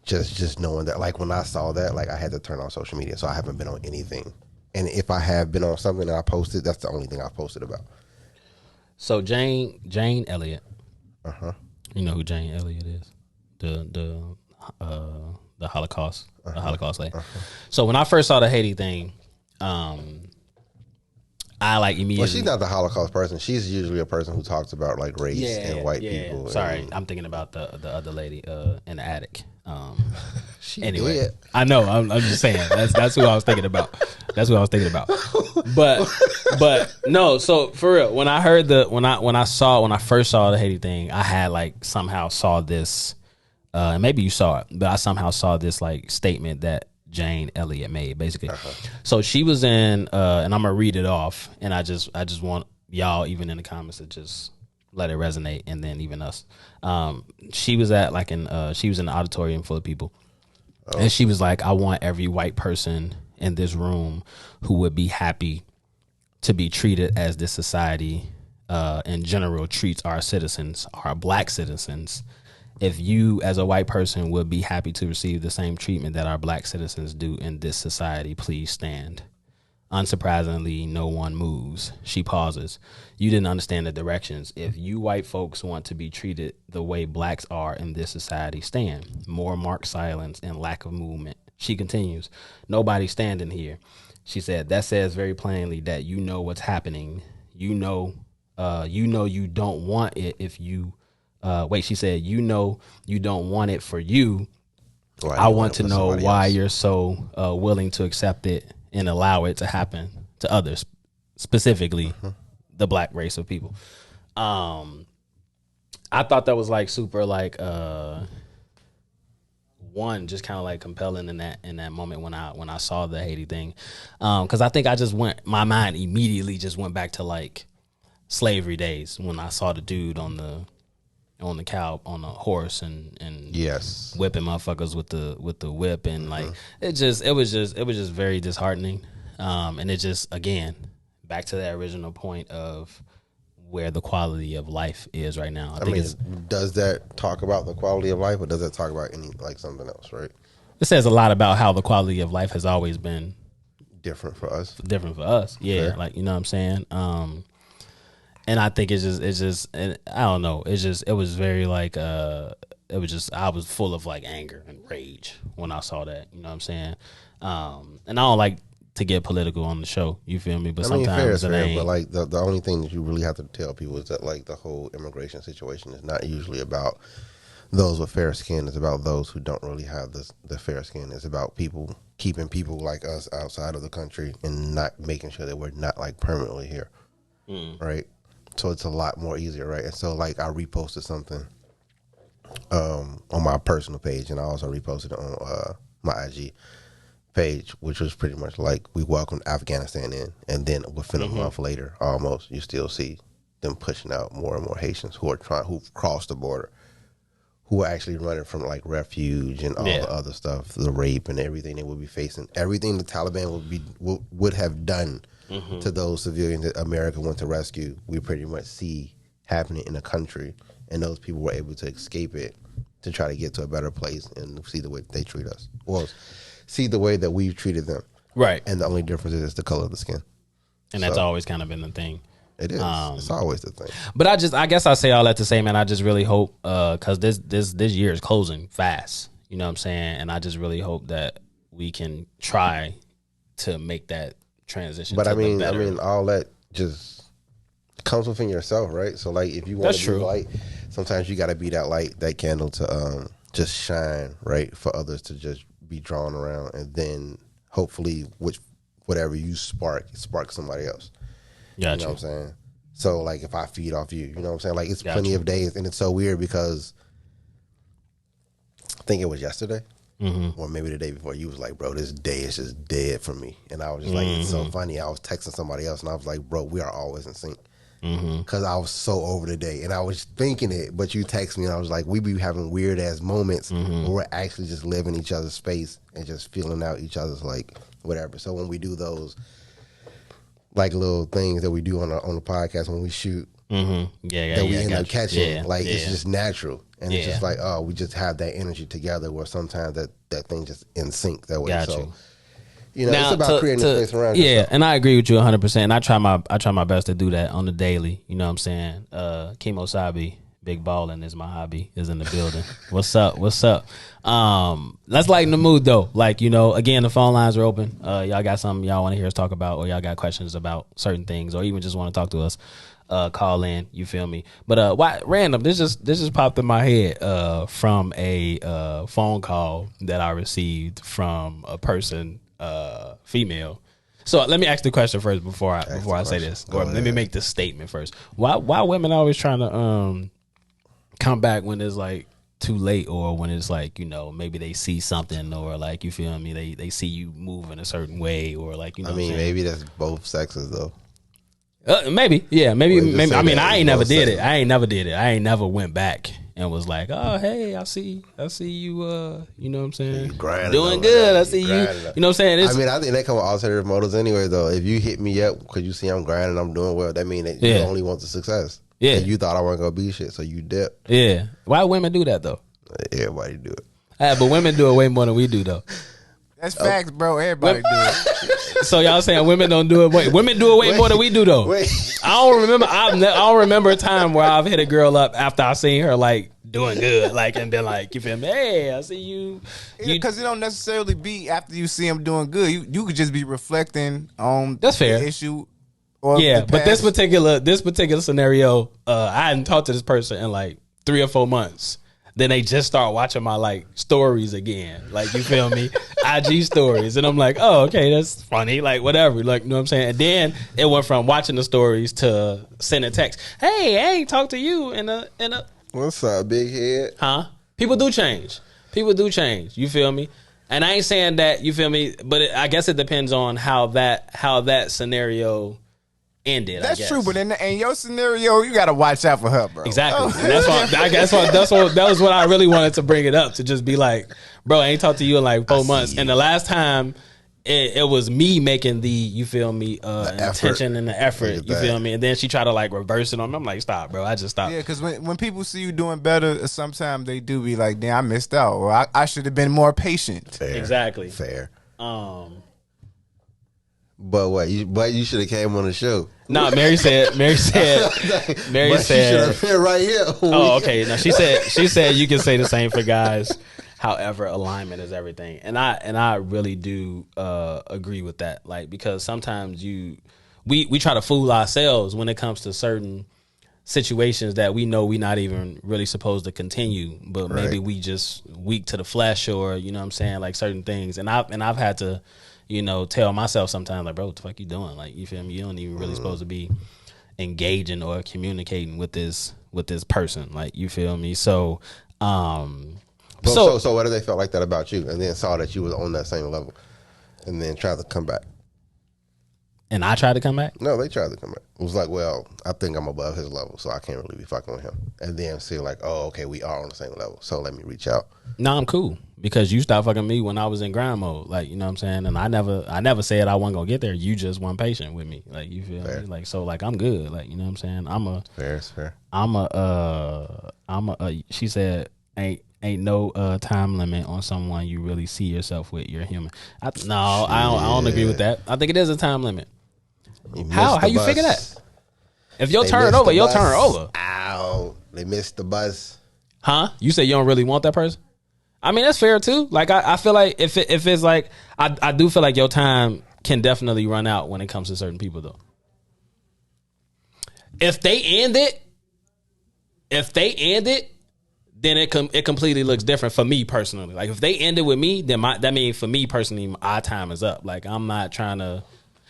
just knowing that, like when I saw that, like I had to turn on social media, so I haven't been on anything. And if I have been on something that I posted, that's the only thing I posted about. So Jane Elliott. You know who Jane Elliott is? The Holocaust, the Holocaust lady. So when I first saw the Haiti thing, I like immediately. Well, she's not the Holocaust person. She's usually a person who talks about like race and white people. Sorry, I'm thinking about the other lady in the attic. Anyway, did. I know. I'm just saying. That's who I was thinking about. That's what I was thinking about. But no. So for real, when I heard when I first saw the Haiti thing, I had like somehow saw this. And maybe you saw it, but I somehow saw this like statement that Jane Elliott made, basically. So she was in, and I'm gonna read it off, and I just want y'all, even in the comments, to just let it resonate, and then even us. She was at she was in an auditorium full of people, and she was like, "I want every white person in this room who would be happy to be treated as this society, in general, treats our citizens, our black citizens." If you, as a white person, would be happy to receive the same treatment that our black citizens do in this society, please stand. Unsurprisingly, no one moves. She pauses. You didn't understand the directions. If you white folks want to be treated the way blacks are in this society, stand. More marked silence and lack of movement. She continues. Nobody's standing here. She said, that says very plainly that you know what's happening. You know you don't want it if you... she said, you know you don't want it for you. Right, I want to know why you're so willing to accept it and allow it to happen to others, specifically the black race of people. I thought that was like super like one, just kind of like compelling in that moment when I saw the Haiti thing, because I think my mind immediately just went back to like slavery days when I saw the dude on the horse and yes, whipping motherfuckers with the whip, and like it was just very disheartening, and it just, again, back to that original point of where the quality of life is right now. I think does that talk about the quality of life, or does that talk about something else, right? It says a lot about how the quality of life has always been different for us. Yeah. Fair. Like, you know what I'm saying? And I think it's just, and I don't know. It was very like, I was full of like anger and rage when I saw that, you know what I'm saying? And I don't like to get political on the show, you feel me? But sometimes fair, but like the only thing that you really have to tell people is that like the whole immigration situation is not usually about those with fair skin. It's about those who don't really have the fair skin. It's about keeping people like us outside of the country and not making sure that we're not like permanently here, right? So it's a lot more easier, right? And so like I reposted something on my personal page, and I also reposted it on my IG page, which was pretty much like we welcomed Afghanistan in, and then within a month later, almost, you still see them pushing out more and more Haitians who've crossed the border, who are actually running from like refuge and all the other stuff, the rape and everything they would be facing, everything the Taliban would have done to those civilians that America went to rescue. We pretty much see happening in the country, and those people were able to escape it to try to get to a better place and see the way they treat us, or see the way that we've treated them. Right. And the only difference is the color of the skin. And that's always kind of been the thing. It is. It's always the thing. But I guess I say all that to say, man, I just really hope, because this year is closing fast, you know what I'm saying? And I just really hope that we can try to make that transition. But I mean, all that just comes within yourself, right? So like, if you want to be light, sometimes you got to be that light, that candle to just shine, right, for others to just be drawn around, and then hopefully whatever you spark somebody else. Gotcha. You know what I'm saying? So like, if I feed off you, you know what I'm saying? Like, it's plenty of days, and it's so weird because I think it was yesterday. or maybe the day before, you was like, bro, this day is just dead for me. And I was just like, it's so funny. I was texting somebody else, and I was like, bro, we are always in sync. Because I was so over the day, and I was thinking it, but you text me, and I was like, we be having weird ass moments where we're actually just living each other's space and just feeling out each other's like whatever. So when we do those like little things that we do on the podcast when we shoot, that we end up catching, it's just natural, and it's just like, oh, we just have that energy together. Where sometimes that thing just in sync that way. Now, it's about creating a space around yourself. And I agree with you 100%. And I try my best to do that on the daily. You know what I'm saying? Chemo Sabi, big ballin' is my hobby, is in the building. What's up? Let's lighten the mood though. Like, again, the phone lines are open. Y'all got something y'all want to hear us talk about, or y'all got questions about certain things, or even just want to talk to us. Call in, you feel me? But why random? This just popped in my head from a phone call that I received from a person, female. So let me ask the question first before I say this, or let me make this statement first. Why women always trying to come back when it's like too late, or when it's like, maybe they see something, or like, you feel me, they see you move in a certain way, or like, I mean, maybe that's both sexes though. Maybe. I mean, I ain't never did it. I ain't never went back and was like, oh, hey, I see you, you know what I'm saying? Doing good. I see you. You know what I'm saying? I think they come with alternative motives anyway, though. If you hit me up because you see I'm grinding, I'm doing well, that means that you only want the success. Yeah. And you thought I wasn't going to be shit, so you dip. Yeah. Why women do that, though? Everybody do it. But women do it way more than we do, though. That's facts, bro. Everybody do it. So y'all saying women don't do it? Women do it way more than we do, though. I don't remember a time where I've hit a girl up after I seen her like doing good, like, and been like, you feel me? Hey, I see you. Because it don't necessarily be after you see him doing good. You could just be reflecting on that's fair. The issue. But this particular scenario, I hadn't talked to this person in like 3 or 4 months. Then they just start watching my like stories again. Like, you feel me? IG stories. And I'm like, oh, okay, that's funny. Like, whatever. Like, you know what I'm saying? And then it went from watching the stories to sending text. Hey, I ain't talked to you in a what's up, big head? Huh? People do change. You feel me? And I ain't saying that, you feel me? But I guess it depends on how that scenario ended. That's true, but in your scenario, you gotta watch out for her, bro. Exactly. And that was what I really wanted to bring it up, to just be like, bro, I ain't talked to you in like 4 months. And the last time it was me making the, you feel me, intention and the effort, you feel me? And then she tried to like reverse it on me. I'm like, stop, bro. I just stopped. Yeah, because when people see you doing better, sometimes they do be like, damn, I missed out, or I should have been more patient. Fair. Exactly. Fair. But what? You should have came on the show. No, Mary said. She should have been right here. Oh, okay. No, she said you can say the same for guys. However, alignment is everything, and I really do agree with that. Like, because sometimes we try to fool ourselves when it comes to certain situations that we know we're not even really supposed to continue, but maybe we just weak to the flesh, or you know what I'm saying, like certain things. And I've had to, tell myself sometimes, like, bro, what the fuck you doing? Like, you feel me? You don't even really supposed to be engaging or communicating with this person. Like, you feel me? So, so what if they felt like that about you, and then saw that you was on that same level, and then tried to come back? And I tried to come back? No, they tried to come back. It was like, well, I think I'm above his level, so I can't really be fucking with him. And then see like, oh, okay, we are on the same level, so let me reach out. No, I'm cool, because you stopped fucking me when I was in grind mode. Like, you know what I'm saying? And I never said I wasn't gonna get there. You just weren't patient with me. Like, you feel me? Like, so like, I'm good. Like, you know what I'm saying? Fair. She said, ain't no time limit on someone you really see yourself with. You're human. I don't agree with that. I think it is a time limit. How you figure that? If your turn over, your turn over. Ow, they missed the bus. Huh? You say you don't really want that person? I mean, that's fair too. Like, I feel like if it's like, I do feel like your time can definitely run out when it comes to certain people though. If they end it, then it completely looks different for me personally. Like, if they end it with me, then that means for me personally, our time is up. Like, I'm not trying to.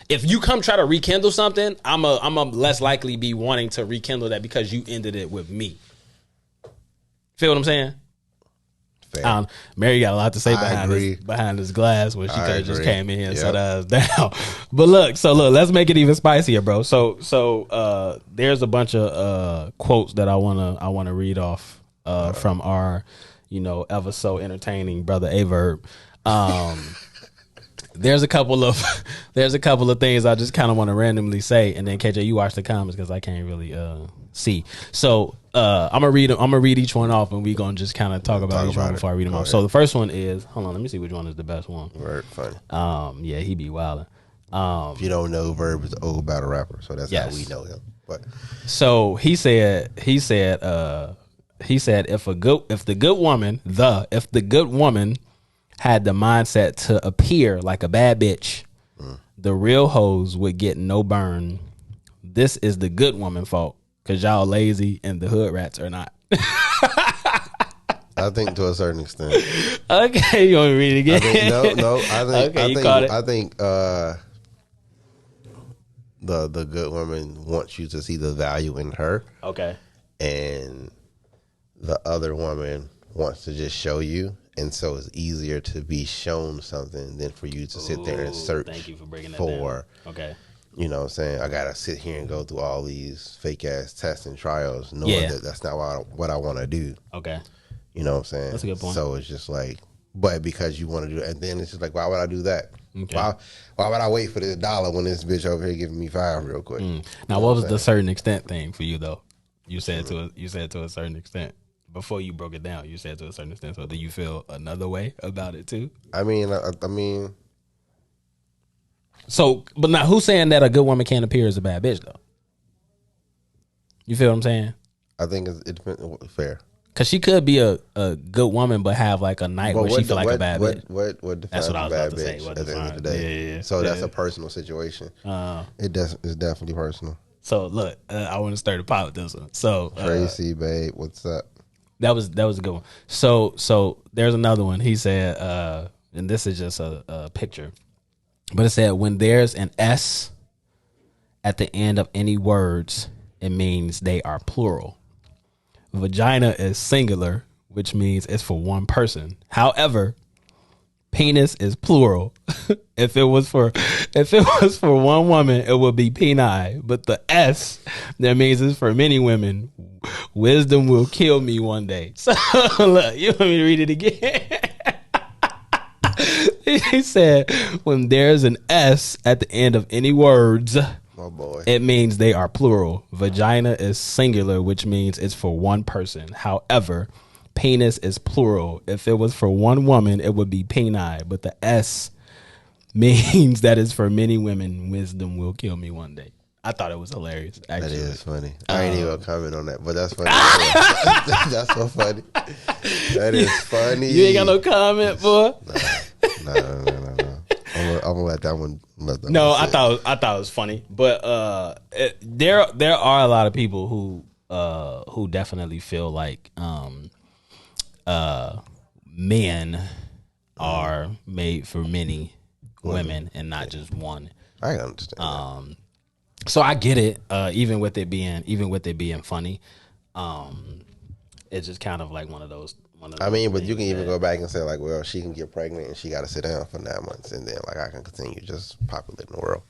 If you come try to rekindle something, I'm a less likely be wanting to rekindle that because you ended it with me. Feel what I'm saying? Mary got a lot to say behind this glass where she could have just came in here and set us down. But look, let's make it even spicier, bro. So there's a bunch of quotes that I wanna read off from our, ever so entertaining brother Averb. There's a couple of things I just kind of want to randomly say, and then KJ, you watch the comments because I can't really see. So I'm gonna read each one off, and we gonna just kind of talk about each one before I read them off. So the first one is, hold on, let me see which one is the best one. Very funny. Yeah, he be wilding. If you don't know, Verb is an old battle rapper, so that's how we know him. But so he said if the good woman had the mindset to appear like a bad bitch, the real hoes would get no burn. This is the good woman fault because y'all lazy and the hood rats are not. I think to a certain extent. Okay, you want me to read it again? I think the good woman wants you to see the value in her. Okay. And the other woman wants to just show you. And so it's easier to be shown something than for you to sit there and search for. Okay. You know what I'm saying? I got to sit here and go through all these fake ass tests and trials knowing that that's not what I want to do. Okay. You know what I'm saying? That's a good point. So it's just like, but because you want to do it, and then it's just like, why would I do that? Okay. Why would I wait for this $1 when this bitch over here giving me $5 real quick? Now, what was the certain extent thing for you though? You said to a certain extent. Before you broke it down, you said to a certain extent. So do you feel another way about it too? I mean. So, but now who's saying that a good woman can't appear as a bad bitch though? You feel what I'm saying? I think it depends. Fair. Because she could be a good woman, but have like a night where she feel like a bad bitch. What defines a bad bitch at the end of the day? So that's a personal situation. It's definitely personal. So look, I want to stir the pot with this one. So Tracy, babe, what's up? That was a good one. So there's another one. He said, and this is just a picture, but it said when there's an S at the end of any words, it means they are plural. Vagina is singular, which means it's for one person. However, penis is plural. If it was for one woman, it would be peni. But the S, that means it's for many women. Wisdom will kill me one day. So look, you want me to read it again? He said, when there's an S at the end of any words, oh boy, it means they are plural. Vagina is singular, which means it's for one person. However, penis is plural. If it was for one woman, it would be peni. But the S means that it's for many women. Wisdom will kill me one day. I thought it was hilarious. Actually. That is funny. I ain't even gonna comment on that, but that's funny. That's so funny. That is funny. You ain't got no comment, boy. No. I'm gonna let that one. I thought it was funny, but there are a lot of people who definitely feel like men are made for many women and not just one. I understand. That. So I get it. Even with it being funny, it's just kind of like one of those. I mean, but you can even go back and say like, well, she can get pregnant and she got to sit down for 9 months, and then like I can continue just populating the world.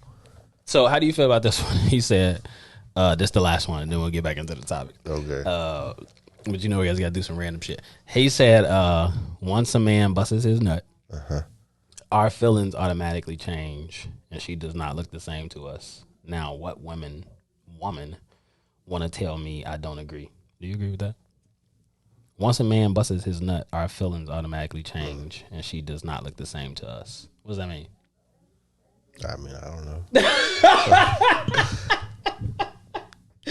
So how do you feel about this one? He said, this the last one, and then we'll get back into the topic. Okay. But you know, we guys got to do some random shit. He said, once a man busts his nut, our feelings automatically change, and she does not look the same to us. Now, what woman want to tell me I don't agree? Do you agree with that? Once a man busts his nut, our feelings automatically change, and she does not look the same to us. What does that mean? I mean, I don't know.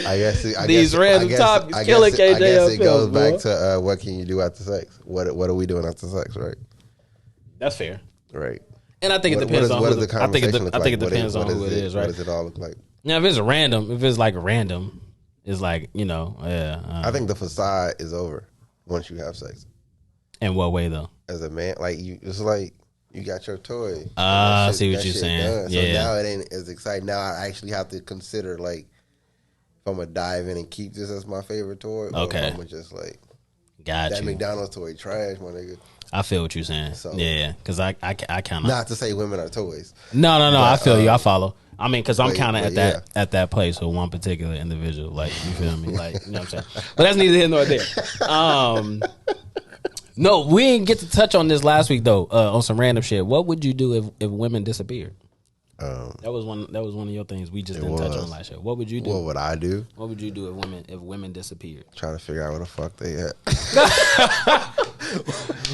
I guess topics killing KJ. I guess it goes back to what can you do after sex? What are we doing after sex? Right. That's fair. Right. And I think it depends on who the conversation look like. I think it depends on who it is, right? What does it all look like? Now, if it's random, it's like, yeah. I think the facade is over once you have sex. In what way, though? As a man, like it's like you got your toy. I see what you're saying. So now it ain't as exciting. Now I actually have to consider like if I'm gonna dive in and keep this as my favorite toy, or if I'm gonna just like Got that you. McDonald's toy trash, my nigga. I feel what you're saying. So- Yeah, because I kind of Not to say women are toys. No. But, I feel you. I follow. I mean, because I'm but- kind of but at that place with one particular individual. Like, you feel me? Like, you know what I'm saying? But that's neither here nor there. No, we didn't get to touch on this last week though. On some random shit. What would you do if women disappeared? That was one of your things we just didn't touch on last show. What would you do? What would I do? What would you do if women disappeared? Trying to figure out where the fuck they at.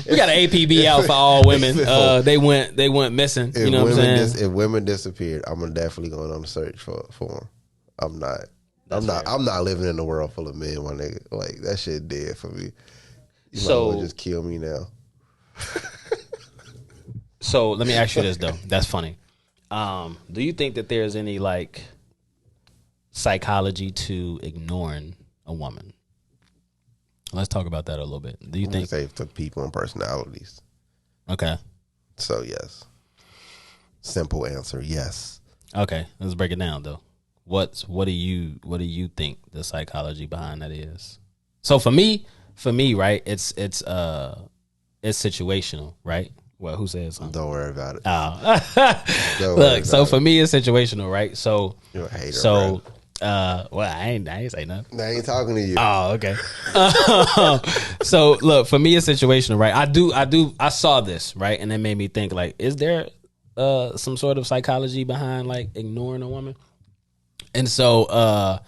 We got an APB out for all women. They went missing. You know what I'm saying? If women disappeared, I'm gonna definitely go on the search for them. I'm not living in a world full of men, my nigga. Like, that shit dead for me. You might as well just kill me now. So let me ask you this though. That's funny. Do you think that there's any like psychology to ignoring a woman? Let's talk about that a little bit. Do you think say for people and personalities? Okay. So yes. Simple answer, yes. Okay, let's break it down though. What do you think the psychology behind that is? So for me, right, it's situational, right? Well, who says something? Don't worry about it. Look, so for me, it's situational, right? So you're a hater. So, well, I ain't say nothing. I ain't talking to you. Oh, okay. So look, for me, it's situational, right? I saw this, right, and it made me think, like, is there some sort of psychology behind like ignoring a woman? And so, I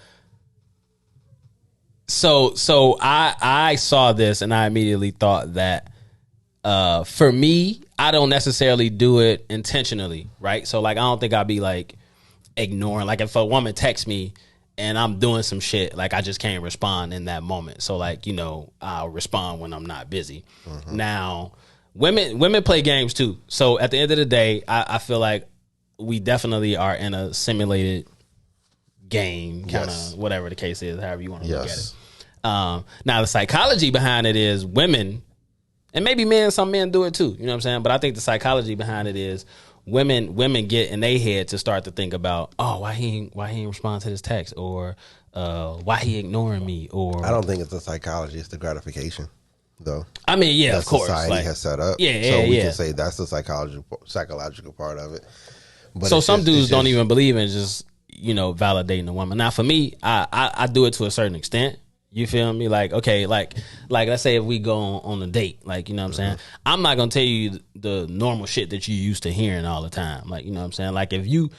saw this, and I immediately thought that. For me, I don't necessarily do it intentionally, right? So like, I don't think I'd be like ignoring, like if a woman texts me and I'm doing some shit, like I just can't respond in that moment. So like, you know, I'll respond when I'm not busy. Mm-hmm. Now, women play games too. So at the end of the day, I feel like we definitely are in a simulated game, kind of whatever the case is, however you want to look at it. Now the psychology behind it is women, and maybe some men do it too, you know what I'm saying? But I think the psychology behind it is women get in their head to start to think about, oh, why he ain't respond to this text, or why he ignoring me, or I don't think it's the psychology, it's the gratification, though. I mean, yeah, that of course, society has set up. So we can say that's the psychological part of it. But so some dudes don't even believe in just, you know, validating a woman. Now for me, I do it to a certain extent. You feel me? Like, okay, like let's say if we go on a date, like, you know what I'm saying? I'm not gonna tell you the normal shit that you used to hearing all the time. Like, you know what I'm saying? Like if you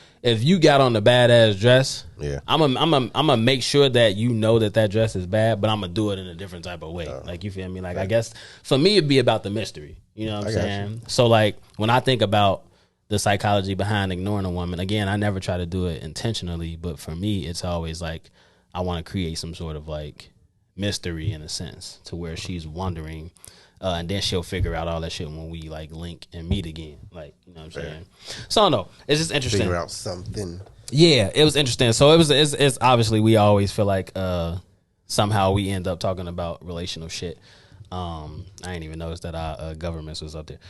got on the badass dress, I'm gonna make sure that you know that dress is bad, but I'm gonna do it in a different type of way. Like, you feel me? Like, I guess for me it'd be about the mystery. You know what I'm saying? So like when I think about the psychology behind ignoring a woman, again, I never try to do it intentionally, but for me it's always like I want to create some sort of like mystery in a sense, to where she's wondering, and then she'll figure out all that shit when we like link and meet again. Like, you know what I'm saying? So I don't know. It's just interesting. Figure out something. Yeah, it was interesting. So it's obviously we always feel like somehow we end up talking about relational shit. I didn't even notice that our governments was up there.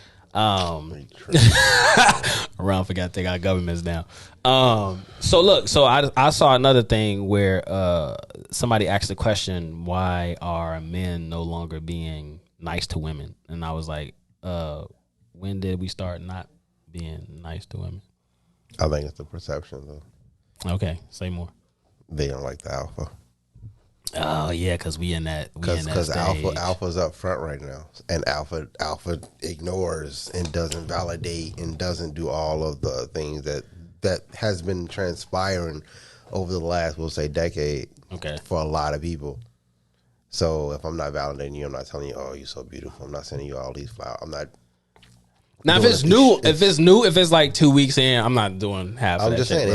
Around forgot to take our governments down. So I saw another thing where somebody asked the question, why are men no longer being nice to women? And I was like, when did we start not being nice to women? I think it's the perception, though. Okay, say more. They don't like the alpha. Oh yeah, because we in that because alpha's up front right now, and alpha ignores and doesn't validate and doesn't do all of the things that has been transpiring over the last, we'll say, decade. Okay, for a lot of people. So if I'm not validating you, I'm not telling you, oh, you're so beautiful. I'm not sending you all these flowers. I'm not. Now, if it's new, if it's like 2 weeks in, I'm not doing half. I'm of that just shit,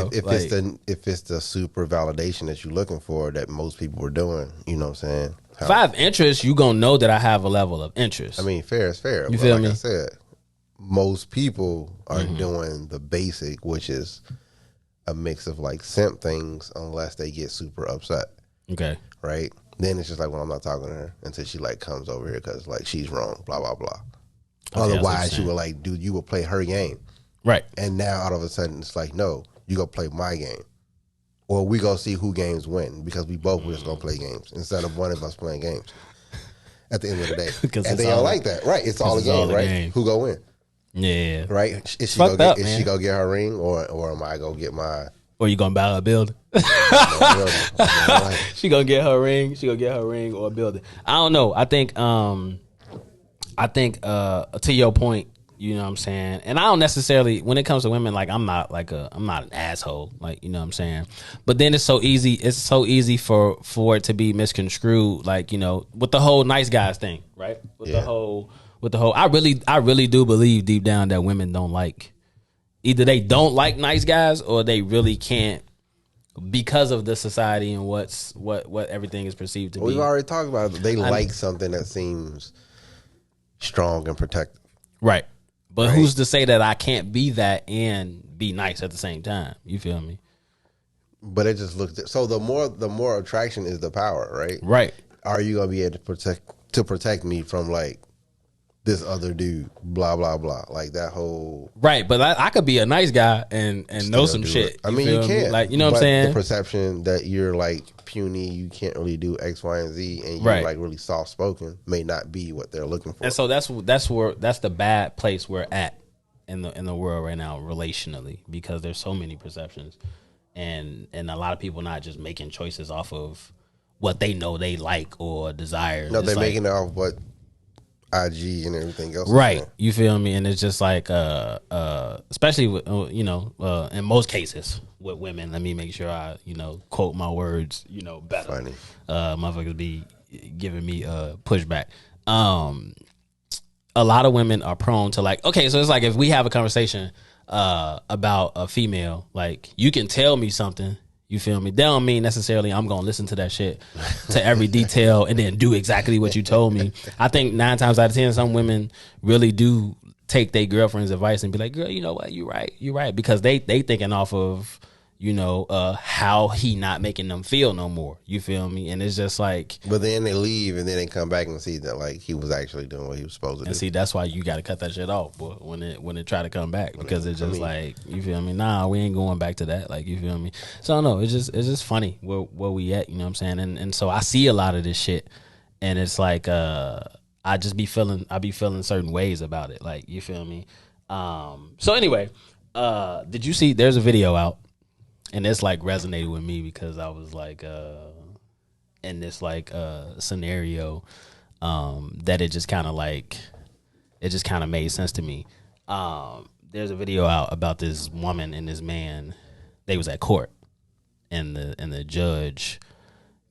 saying, if it's the super validation that you're looking for that most people are doing, you know what I'm saying? If I have interest, you gonna know that I have a level of interest. I mean, fair is fair. You feel me? Like I said, most people are doing the basic, which is a mix of like simp things, unless they get super upset. Okay, right? Then it's just like, well, I'm not talking to her until she like comes over here because like she's wrong, blah blah blah. Otherwise, you were like, dude, you would play her game. Right. And now, all of a sudden, it's like, no, you go play my game. Or we go see who games win, because we both were just going to play games instead of one of us playing games. at the end of the day. Because And they don't like that. Right. It's all a game, right? Game. Who go win? Yeah. Right? Is she Fucked go up, get, man. is she go get her ring or am I go get my Or you gonna buy a building? Right. She gonna get her ring. She gonna get her ring or a building. I don't know. I think to your point, you know what I'm saying? And I don't necessarily, when it comes to women, like I'm not an asshole, like, you know what I'm saying? But then it's so easy for it to be misconstrued, like, you know, with the whole nice guys thing, right? With the whole I really do believe deep down that women don't like, either they don't like nice guys or they really can't, because of the society and what everything is perceived to be. We've already talked about it. They like something that seems strong and protective. Right. But who's to say that I can't be that and be nice at the same time? You feel me? But it just looks so the more attraction is the power, right? Right. Are you gonna be able to protect me from like this other dude, blah blah blah, like that whole right? But I could be a nice guy and know some shit. I mean, you can't, like, you know what I'm saying? The perception that you're like puny, you can't really do X, Y, and Z, and you're like really soft spoken may not be what they're looking for. And so that's the bad place we're at in the world right now, relationally, because there's so many perceptions, and a lot of people not just making choices off of what they know they like or desire. No, they're making it off what IG and everything else. Right. You feel me? And it's just like, especially with, you know, in most cases with women, let me make sure I, you know, quote my words, you know, better. Funny. Motherfuckers be giving me pushback. A lot of women are prone to like, okay, so it's like if we have a conversation about a female, like you can tell me something. You feel me? That don't mean necessarily I'm gonna listen to that shit to every detail and then do exactly what you told me. I think 9 times out of 10, some women really do take their girlfriend's advice and be like, "Girl, you know what? You're right," because they thinking off of, you know, how he not making them feel no more. You feel me? And it's just like, but then they leave and then they come back and see that like he was actually doing what he was supposed to do. And see, that's why you got to cut that shit off, boy, when it try to come back, because it's just like, you feel me? Nah, we ain't going back to that. Like, you feel me? So no, it's just funny where we at. You know what I'm saying? And so I see a lot of this shit, and it's like I be feeling certain ways about it. Like, you feel me? So anyway, did you see? There's a video out. And it's like resonated with me because I was like in this like scenario that it just kind of made sense to me. There's a video out about this woman and this man. They was at court, and the judge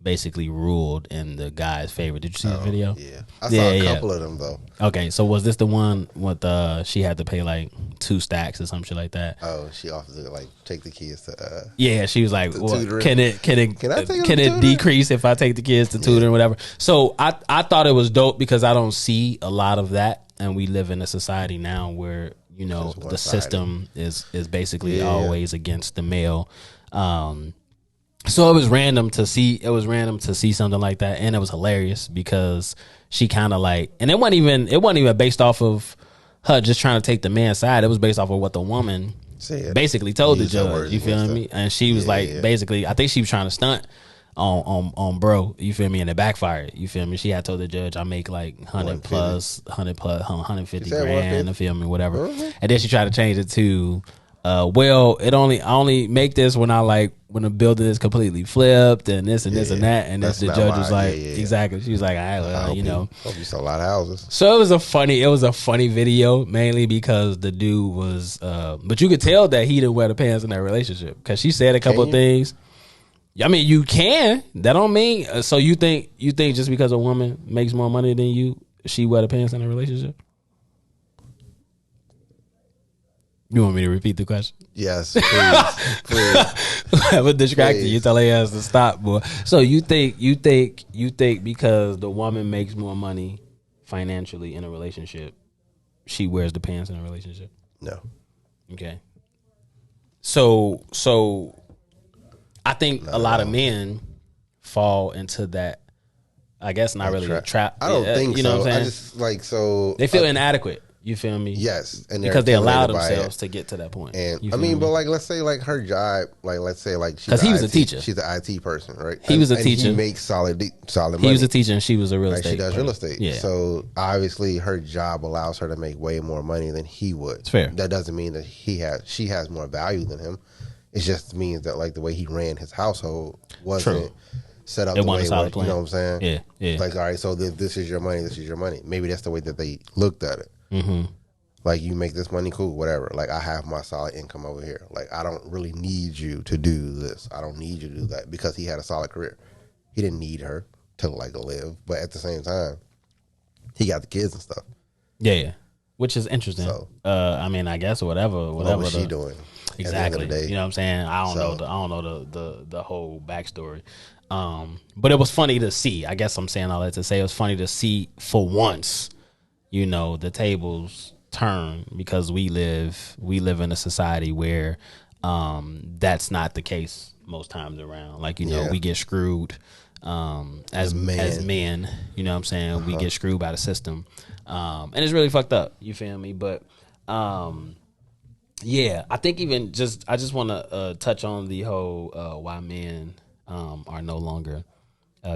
basically ruled in the guy's favor. Did you see the video? Yeah, I saw a couple of them though. Okay, so was this the one with she had to pay like 2 stacks or some shit like that? Oh, she offered to like take the kids to. Yeah, she was like, well, can it decrease decrease if I take the kids to tutor and whatever? So I thought it was dope because I don't see a lot of that, and we live in a society now where, you know, the system is basically always against the male. So it was random to see something like that, and it was hilarious because she kind of like, and it wasn't even based off of her just trying to take the man's side. It was based off of what the woman basically told the judge. You feel me? And she was basically, I think she was trying to stunt on bro. You feel me? And it backfired. You feel me? She had told the judge, I make like 150 grand. You feel me? Whatever. And then she tried to change it to, I only make this when the building is completely flipped and this and this and that, and the judge was like, exactly. She was like, all right, well, you know, hope you saw a lot of houses. So it was a funny video, mainly because the dude was, but you could tell that he didn't wear the pants in that relationship because she said a couple of things. I mean, you can. That don't mean. So you think just because a woman makes more money than you, she wear the pants in a relationship? You want me to repeat the question? Yes, please. I'm distracted. You tell her ass to stop, boy. So you think because the woman makes more money financially in a relationship, she wears the pants in a relationship? No. Okay. So I think a lot of men fall into that. I guess not really a trap. I don't think you know so. what I'm saying? I just like so they feel inadequate. You feel me? Yes, and because they allow themselves to get to that point. And I mean, but like, let's say like her job, like let's say like because he was a teacher, she's an IT person, right? He was a teacher. He makes solid money. He was a teacher, and she was a real estate. She does real estate. Yeah. So obviously, her job allows her to make way more money than he would. It's fair. That doesn't mean that she has more value than him. It just means that like the way he ran his household wasn't set up. It wasn't a solid plan. You know what I'm saying? Yeah. Like, all right, so this is your money. This is your money. Maybe that's the way that they looked at it. Mm-hmm. Like, you make this money, cool, whatever. Like, I have my solid income over here. Like, I don't really need you to do this. I don't need you to do that, because he had a solid career. He didn't need her to like live, but at the same time, he got the kids and stuff. Yeah. Which is interesting. So, I mean, I guess whatever what was she doing? Exactly. You know what I'm saying? I don't know the whole backstory. But it was funny to see. I guess I'm saying all that to say it was funny to see for once, you know, the tables turn, because we live in a society where that's not the case most times around. Like, you know, we get screwed as men, you know what I'm saying? We get screwed by the system. And it's really fucked up. You feel me? But yeah, I think I just want to touch on the whole why men are no longer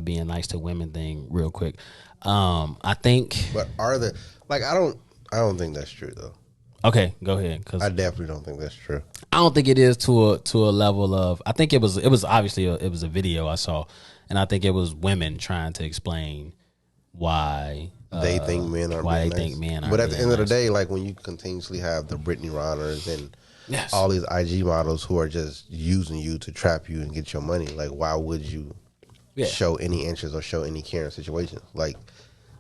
being nice to women thing real quick. I think, but are there like I don't think that's true though. Okay, go ahead. Cause I definitely don't think that's true. I don't think it is to a level of. I think it was obviously it was a video I saw, and I think it was women trying to explain why they think men are. Why they nice. Think men are. But at the end of the day, like when you continuously have the Brittany Reners and all these IG models who are just using you to trap you and get your money, like why would you show any interest or show any care in situations? Like.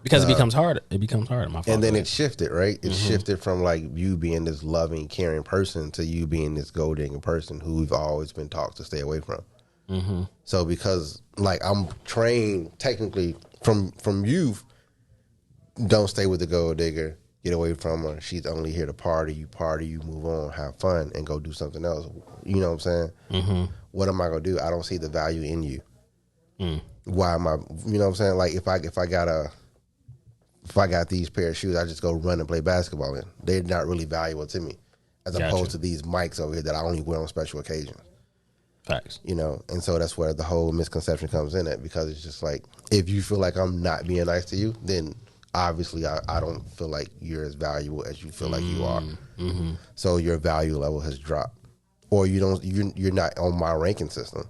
Because it becomes harder. It becomes harder. My fault. And then it shifted, right? It shifted from like you being this loving, caring person to you being this gold digging person who we've always been taught to stay away from. Mm-hmm. So because like I'm trained technically from youth, don't stay with the gold digger, get away from her. She's only here to party. You move on, have fun, and go do something else. You know what I'm saying? Mm-hmm. What am I gonna do? I don't see the value in you. Mm. Why am I? You know what I'm saying? Like if I got these pair of shoes, I just go run and play basketball in. They're not really valuable to me, as opposed to these mics over here that I only wear on special occasions. Facts. You know, and so that's where the whole misconception comes in at, because it's just like, if you feel like I'm not being nice to you, then obviously I don't feel like you're as valuable as you feel like you are. Mm-hmm. So your value level has dropped, or you're not on my ranking system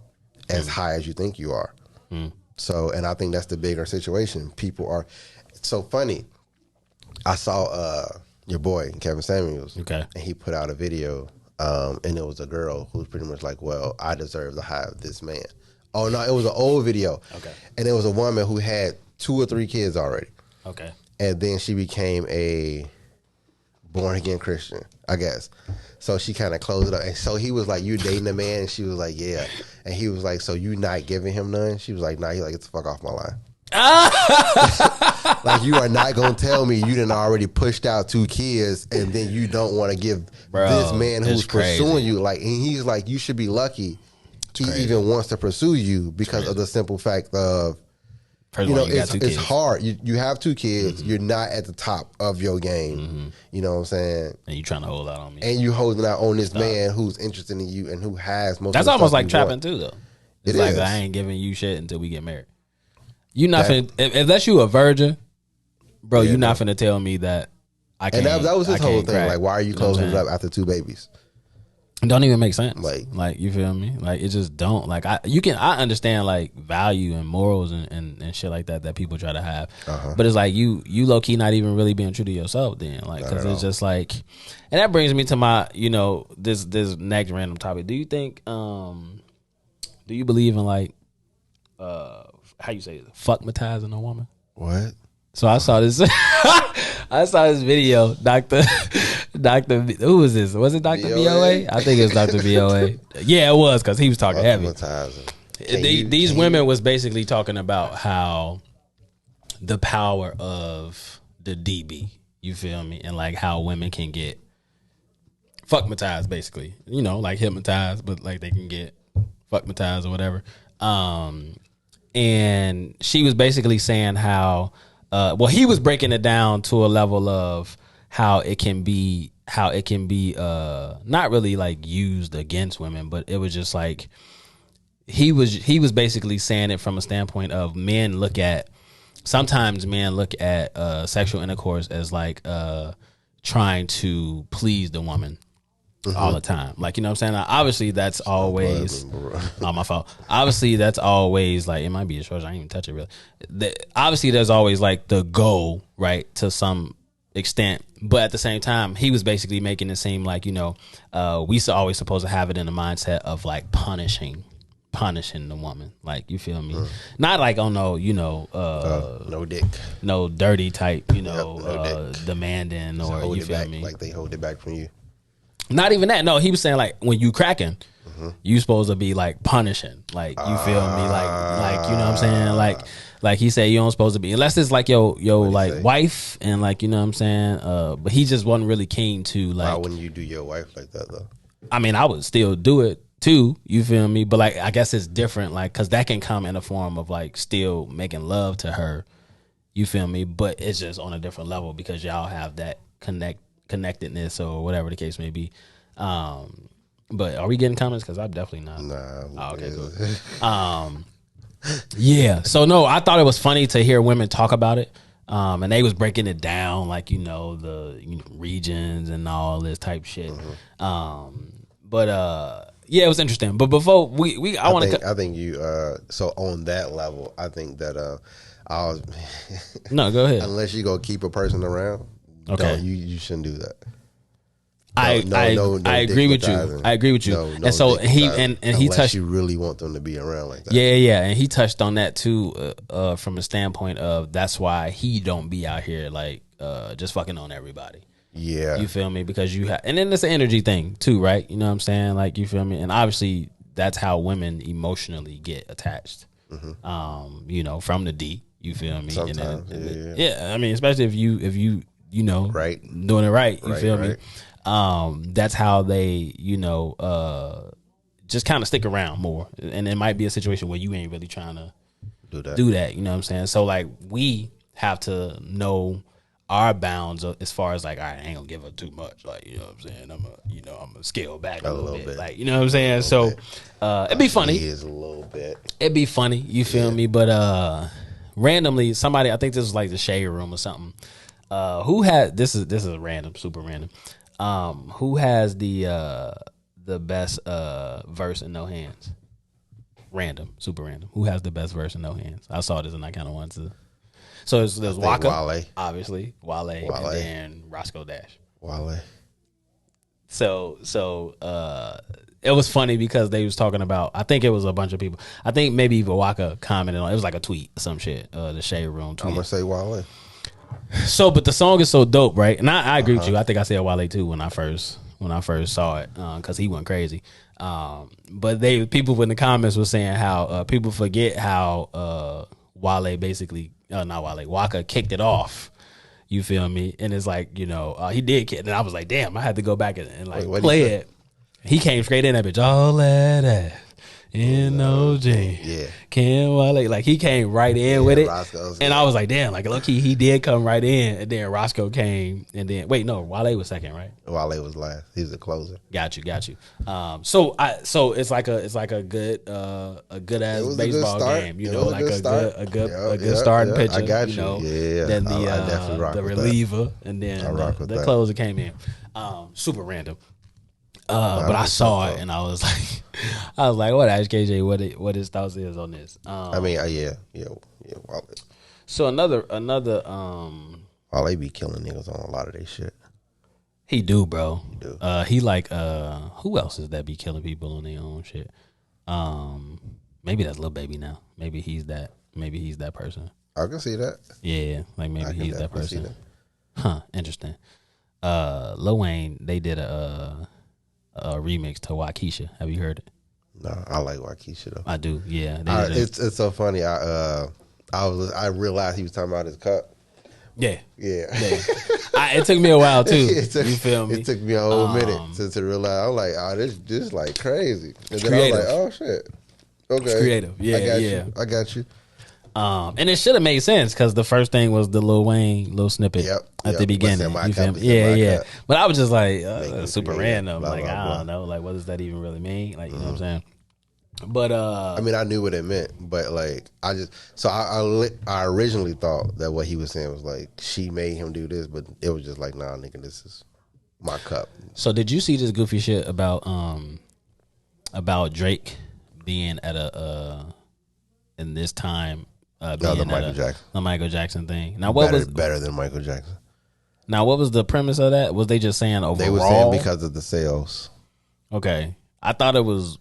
as high as you think you are. Mm. So, and I think that's the bigger situation. People are. It's so funny. I saw your boy Kevin Samuels, and he put out a video, and it was a girl who was pretty much like, "Well, I deserve to have this man." Oh no, it was an old video, and it was a woman who had 2 or 3 kids already. Okay, and then she became a born again Christian, I guess. So she kind of closed it up, and so he was like, "You dating a man?" And she was like, "Yeah," and he was like, "So you not giving him none?" She was like, "Nah." He's like, "Get the fuck off my line." Like, you are not gonna tell me you done already pushed out 2 kids and then you don't want to give this man who's pursuing you, like, and he's like, you should be lucky he even wants to pursue you because of the simple fact of, you know, it's hard. You have 2 kids, you're not at the top of your game, you know what I'm saying, and you trying to hold out on me, and you holding out on this man who's interested in you and who has most. That's of the almost stuff like trapping too, though. It's it like is. I ain't giving you shit until we get married. You not finna, unless you a virgin, bro. You not finna tell me that I can't. And that was his whole thing. Crack. Like, why are you closing it up after 2 babies? It don't even make sense. Like you feel me? Like, it just don't. Like, I understand like value and morals and shit like that people try to have, but it's like you low key not even really being true to yourself. Then, like, because it's just like, and that brings me to my, you know, this next random topic. Do you think do you believe in like how you say it, fuckmatizing a woman? What? So I saw this video, Dr. Who was this? Was it Dr. BOA? I think it was Dr. BOA. Yeah, it was, because he was talking heavy. These women was basically talking about how the power of the DB, you feel me? And like how women can get fuckmatized, basically. You know, like hypnotized, but like they can get fuckmatized or whatever. And she was basically saying how, well, he was breaking it down to a level of how it can be not really like used against women, but it was just like he was basically saying it from a standpoint of sometimes men look at sexual intercourse as like trying to please the woman all the time. Like, you know what I'm saying? Now, obviously that's always my fault. Obviously that's always like, it might be a short, I didn't even touch it really. Obviously there's always like the goal, right, to some extent, but at the same time he was basically making it seem like, we always supposed to have it in the mindset of like punishing the woman, like, you feel me? Not like no dick, no dirty type, demanding, or you feel me? Like they hold it back from you. Not even that. No, he was saying like when you cracking, you supposed to be like punishing, like, you feel me? Like you know what I'm saying? Like he said, you don't supposed to be, unless it's like your like wife, and like, you know what I'm saying? But he just wasn't really keen to like. Why wouldn't you do your wife like that though? I mean, I would still do it too, you feel me? But like, I guess it's different, like, because that can come in the form of like still making love to her, you feel me? But it's just on a different level because y'all have that connectedness or whatever the case may be. But are we getting comments? Because I'm definitely not. Nah. Okay, good. Yeah. So no, I thought it was funny to hear women talk about it. And they was breaking it down, like, the regions and all this type shit. But yeah, it was interesting. But before I think you so on that level, I think that I was no, go ahead. Unless you go keep a person around, okay, you shouldn't do that. I agree with you. I agree with you. And so he touched. You really want them to be around like that. Yeah, and he touched on that too, from a standpoint of that's why he don't be out here like just fucking on everybody. Yeah, you feel me? Because you have, and then it's an energy thing too, right? You know what I'm saying? Like, you feel me? And obviously that's how women emotionally get attached. From the D. You feel me? Sometimes, yeah. I mean, especially if you right, doing it right. You feel me? That's how they, just kind of stick around more. And it might be a situation where you ain't really trying to do that. You know what I'm saying? So like, we have to know our bounds as far as like, all right, I ain't gonna give up too much. Like, you know what I'm saying? I'm gonna scale back a little bit. Like, you know what I'm saying? So, it'd be funny. Is a little bit. It'd be funny. You feel me? But, randomly, somebody, I think this was like the Shade Room or something. Who had, this is random, super random. Who has the best verse in No Hands? Random, super random. Who has the best verse in No Hands? I saw this and I kind of wanted to. So there's Waka, Wale. obviously, Wale, and then Roscoe Dash. Wale. So it was funny because they was talking about, I think it was a bunch of people. I think maybe even Waka commented on it. It was like a tweet or some shit. The Shade Room tweet. I'm gonna say Wale. So, but the song is so dope, right? And I agree with you. I think I said Wale too when I first saw it, because he went crazy. But people in the comments were saying how people forget how Wale basically, not Wale, Waka kicked it off. You feel me? And it's like, he did kick it. And I was like, damn, I had to go back and play it. He came straight in that bitch. All that ass. N.O.J. Yeah. Ken Wale. Like, he came right in with it. Roscoe's and I was like, damn, like, low-key, he did come right in. And then Roscoe came. And then, wait, no, Wale was second, right? Wale was last. He was the closer. Got you. So it's like a good ass baseball game, like a good starting pitcher. I got you. Yeah. Then the reliever, and then the closer came in. Super random. But I saw it and I was like, what, ask KJ what his thoughts is on this. Yeah, Wale. So another Wale be killing niggas on a lot of their shit. He do, bro. He do. He like who else is that be killing people on their own shit? Maybe that's Lil Baby now. Maybe he's that person. I can see that. Yeah, like maybe he's that person. Huh, interesting. Lil Wayne, they did a remix to Waukesha. Have you heard it? No, I like Waukesha though. I do. Yeah, it's so funny. I realized he was talking about his cup. Yeah. It took me a while too. You feel me? It took me a whole minute to realize. I was like, oh, this like crazy. And then creative. I was like, oh shit. Okay, it's creative. Yeah, I got you. And it should have made sense because the first thing was the Lil Wayne little snippet at the beginning. You feel me? Yeah. But I was just like, super random. Blah, like, blah, I blah. don't know. Like, what does that even really mean? Like, you know what I'm saying? But I mean, I knew what it meant, but like, I originally thought that what he was saying was like she made him do this, but it was just like, nah, nigga, this is my cup. So did you see this goofy shit about Drake being at a in this time being the Michael Jackson, the Michael Jackson thing? Now what was better than Michael Jackson? Now what was the premise of that? Was they just saying overall? They were saying because of the sales. Okay, I thought it was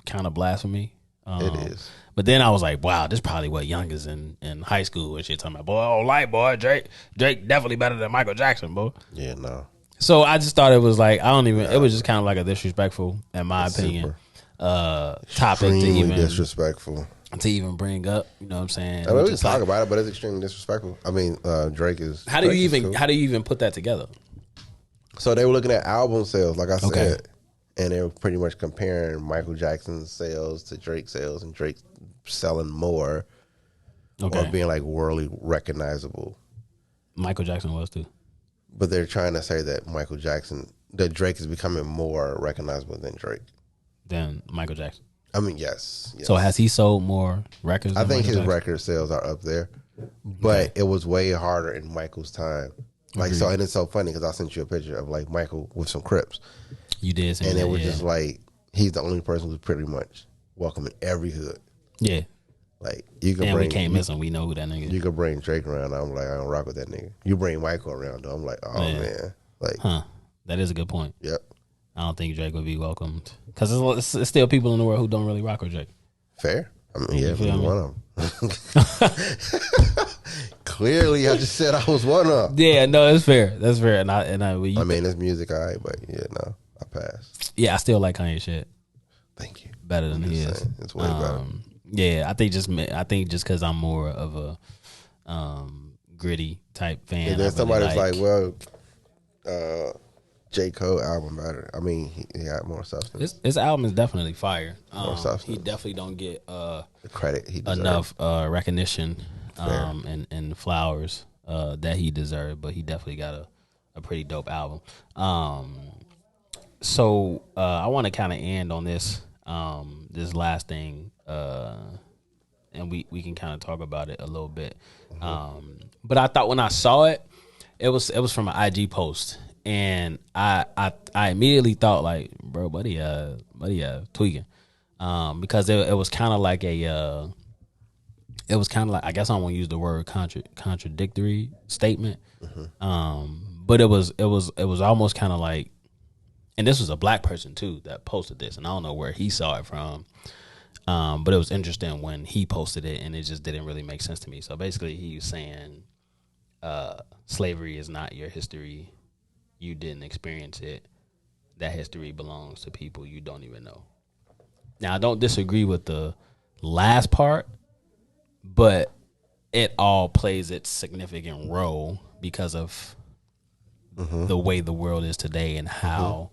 kind of blasphemy. It is. But then I was like, wow, this is probably what young is in high school and shit talking about, boy, I don't like, boy, Drake definitely better than Michael Jackson, boy. Yeah, no. So I just thought it was like, it was just kind of like a disrespectful, in my opinion, topic to even disrespectful. To even bring up, you know what I'm saying? I mean, we can talk about it, but it's extremely disrespectful. I mean, Drake is. How do you even put that together? So they were looking at album sales, like I said, and they were pretty much comparing Michael Jackson's sales to Drake's sales, and Drake selling more, or being like worldly recognizable. Michael Jackson was too, but they're trying to say that that Drake is becoming more recognizable than Michael Jackson. I mean, yes. So has he sold more records? I think his record sales are up there, but it was way harder in Michael's time. Like, so, and it's so funny because I sent you a picture of like Michael with some Crips. You did, and it was just like he's the only person who's pretty much welcome in every hood. Yeah, like you can we can't miss him. We know who that nigga is. You could bring Drake around. I'm like, I don't rock with that nigga. You bring Michael around, though. I'm like, oh man, like, that is a good point. Yep. I don't think Drake would be welcomed because it's still people in the world who don't really rock with Drake. Fair. I mean, yeah, one of them. Clearly, I just said I was one of them. Yeah, no, that's fair. That's fair. And I mean, it's music, all right, but yeah, no, I pass. Yeah, I still like Kanye shit. Thank you. Better than he is. It's way better. Yeah, I think just because I'm more of a gritty type fan. And then somebody's like, well, J. Cole album better. I mean, he got more substance. His album is definitely fire. More substance. He definitely don't get the credit he deserves. Enough recognition and flowers that he deserved, but he definitely got a pretty dope album. So I want to kind of end on this last thing, and we can kind of talk about it a little bit. But I thought when I saw it, it was from an IG post. And I immediately thought like, bro, buddy tweaking, because it was kind of like I guess I don't want to use the word contradictory statement, but it was almost kind of like, and this was a black person too that posted this, and I don't know where he saw it from, but it was interesting when he posted it, and it just didn't really make sense to me. So basically, he was saying, slavery is not your history. You didn't experience it. That history belongs to people you don't even know. Now, I don't disagree with the last part, but it all plays its significant role because of the way the world is today and how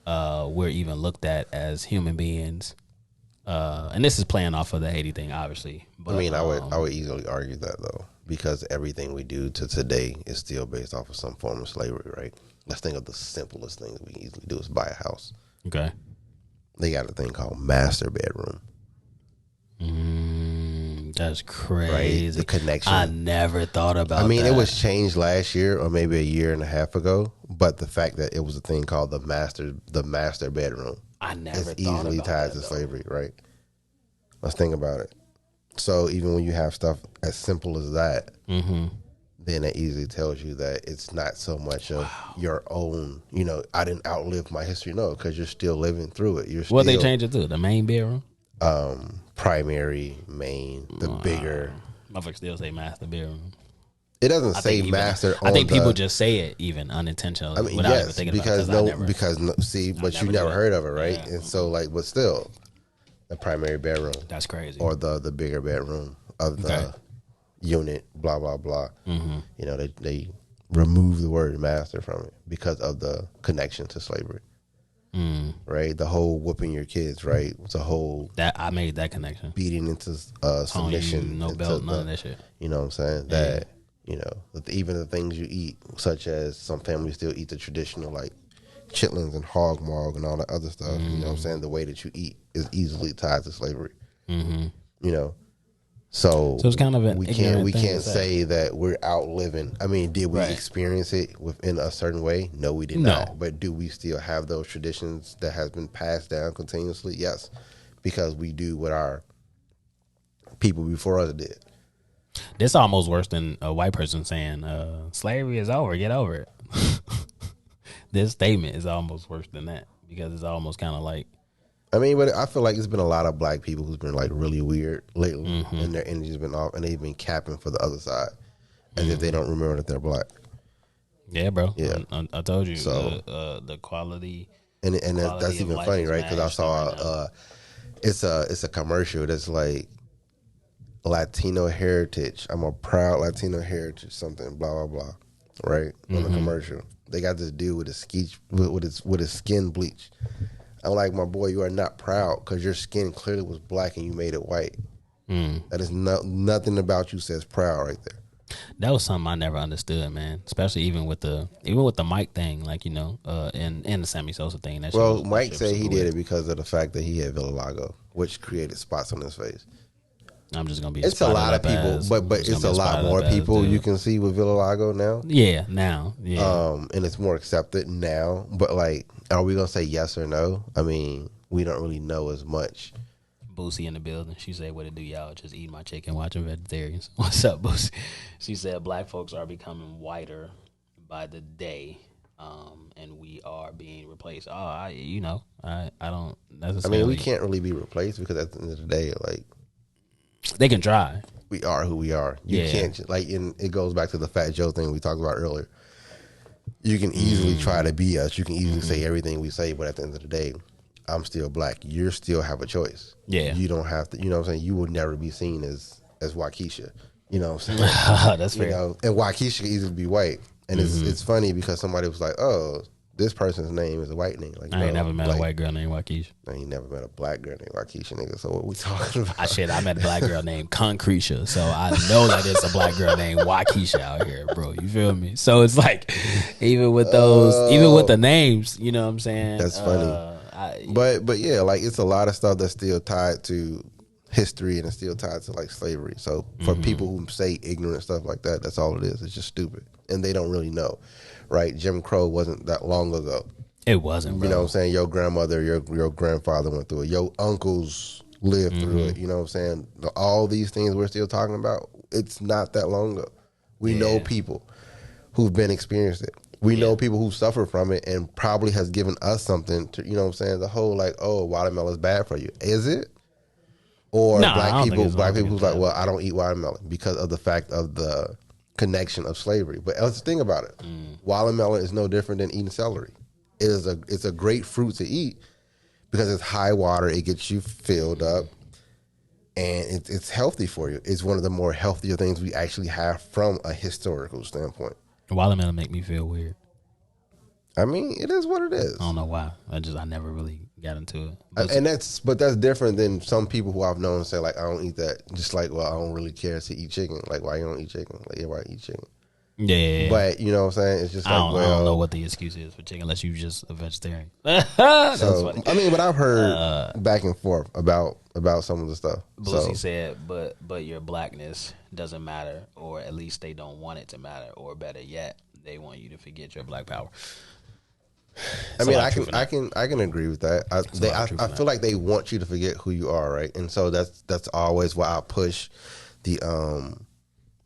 we're even looked at as human beings. And this is playing off of the Haiti thing, obviously. But, I mean, I would easily argue that, though, because everything we do to today is still based off of some form of slavery, right? Let's think of the simplest thing that we can easily do is buy a house. Okay. They got a thing called master bedroom. That's crazy. Right? The connection. I never thought about that. I mean, it was changed last year or maybe a year and a half ago, but the fact that it was a thing called the master bedroom. I never thought easily about tied that, to though. slavery, right? Let's think about it. So even when you have stuff as simple as that, then it easily tells you that it's not so much of your own, I didn't outlive my history. No, because you're still living through it. You're What they changed it to? The main bedroom? Primary, main, the bigger. Motherfuckers still say master bedroom. It doesn't say master. I think people just say it even unintentionally. I mean, without yes, even thinking because about it, but you never heard of it, right? Yeah. And so, like, but still, the primary bedroom. That's crazy. Or the bigger bedroom of the unit, blah blah blah. They remove the word master from it because of the connection to slavery. right? The whole whooping your kids, right? It's a whole that I made that connection. Beating into submission, no belt, none of that shit. You know what I'm saying? That even the things you eat, such as some families still eat the traditional like chitlins and hog maw and all that other stuff. You know what I'm saying? The way that you eat is easily tied to slavery. You know, so it's kind of we can't say that we're outliving. I mean, did we experience it within a certain way? No, we did not. But do we still have those traditions that has been passed down continuously? Yes, because we do what our people before us did. This almost worse than a white person saying slavery is over, get over it. This statement is almost worse than that because it's almost kind of like, I mean, but I feel like it's been a lot of black people who's been like really weird lately, and their energy's been off, and they've been capping for the other side as if they don't remember that they're black. Yeah, bro. Yeah, I told you. So the quality, and that's even funny, right? Because I saw it's a commercial that's like Latino heritage. I'm a proud Latino heritage, something blah blah blah, right? On the commercial, they got this dude with his skin bleach. I'm like, my boy, you are not proud because your skin clearly was black and you made it white. That is nothing about you says proud right there. That was something I never understood, man. Especially even with the Mike thing, like and the Sammy Sosa thing. Mike said he did it because of the fact that he had vitiligo, which created spots on his face. I'm just gonna be. It's a lot of people, but it's a lot more people you can see with vitiligo now. Yeah, now. Yeah. And it's more accepted now. But like, are we gonna say yes or no? I mean, we don't really know as much. Boosie in the building. She said, "What it do, y'all? Just eat my chicken, watching vegetarians." What's up, Boosie? She said, "Black folks are becoming whiter by the day, and we are being replaced." Oh, I don't. I mean, we can't really be replaced because at the end of the day, like. They can try. We are who we are. You can't and it goes back to the Fat Joe thing we talked about earlier. You can easily try to be us. You can easily say everything we say, but at the end of the day, I'm still black. You still have a choice. Yeah. You don't have to. You know what I'm saying? You will never be seen as Waukesha. You know what I'm saying? That's fair. And Waukesha can easily be white. And it's funny because somebody was like, "Oh, this person's name is a white name." Like, I ain't never met a white girl named Waukesha. I ain't never met a black girl named Waukesha, nigga. So what we talking about? I met a black girl named Concretia. So I know that it's a black girl named Waukesha out here, bro. You feel me? So it's like, even with the names, you know what I'm saying? That's funny. But yeah, like it's a lot of stuff that's still tied to history and it's still tied to like slavery. So for people who say ignorant stuff like that, that's all it is. It's just stupid. And they don't really know. Right, Jim Crow wasn't that long ago. It wasn't, bro. You know what I'm saying? Your grandmother, your grandfather went through it. Your uncles lived through it. You know what I'm saying? All these things we're still talking about, it's not that long ago. We know people who've been experienced it. We know people who suffer from it and probably has given us something to, you know what I'm saying? The whole like, oh, watermelon is bad for you. Is it? Or black people who's like, well, I don't eat watermelon because of the fact of the connection of slavery. But let's think about it. Watermelon is no different than eating celery. It's a great fruit to eat because it's high water. It gets you filled up, and it's healthy for you. It's one of the more healthier things we actually have from a historical standpoint. Watermelon make me feel weird. I mean, it is what it is. I don't know why. I never really got into it. And that's different than some people who I've known say like, I don't eat that. Just like, well, I don't really care to eat chicken. Like, why you don't eat chicken? Like, everybody eat chicken. Yeah. But you know what I'm saying? It's just like, I don't know what the excuse is for chicken unless you're just a vegetarian. That's funny. I mean, but I've heard back and forth about some of the stuff. Boosie said, but your blackness doesn't matter, or at least they don't want it to matter, or better yet, they want you to forget your black power. I mean, I can agree with that. I feel like they want you to forget who you are, right? And so that's always why I push the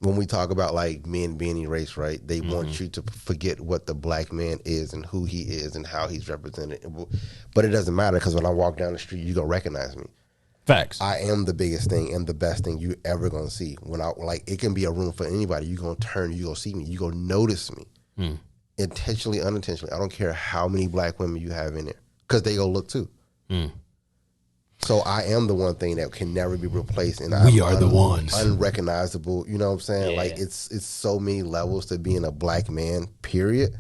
when we talk about like men being erased, right? They want you to forget what the black man is and who he is and how he's represented. But it doesn't matter because when I walk down the street, you gonna recognize me. Facts. I am the biggest thing and the best thing you ever gonna see. When I it can be a room for anybody. You gonna turn, you gonna see me, you gonna notice me. Intentionally, unintentionally. I don't care how many black women you have in there because they go look too. So I am the one thing that can never be replaced, and we are the ones unrecognizable. You know what I'm saying? Yeah. Like it's so many levels to being a black man. Period.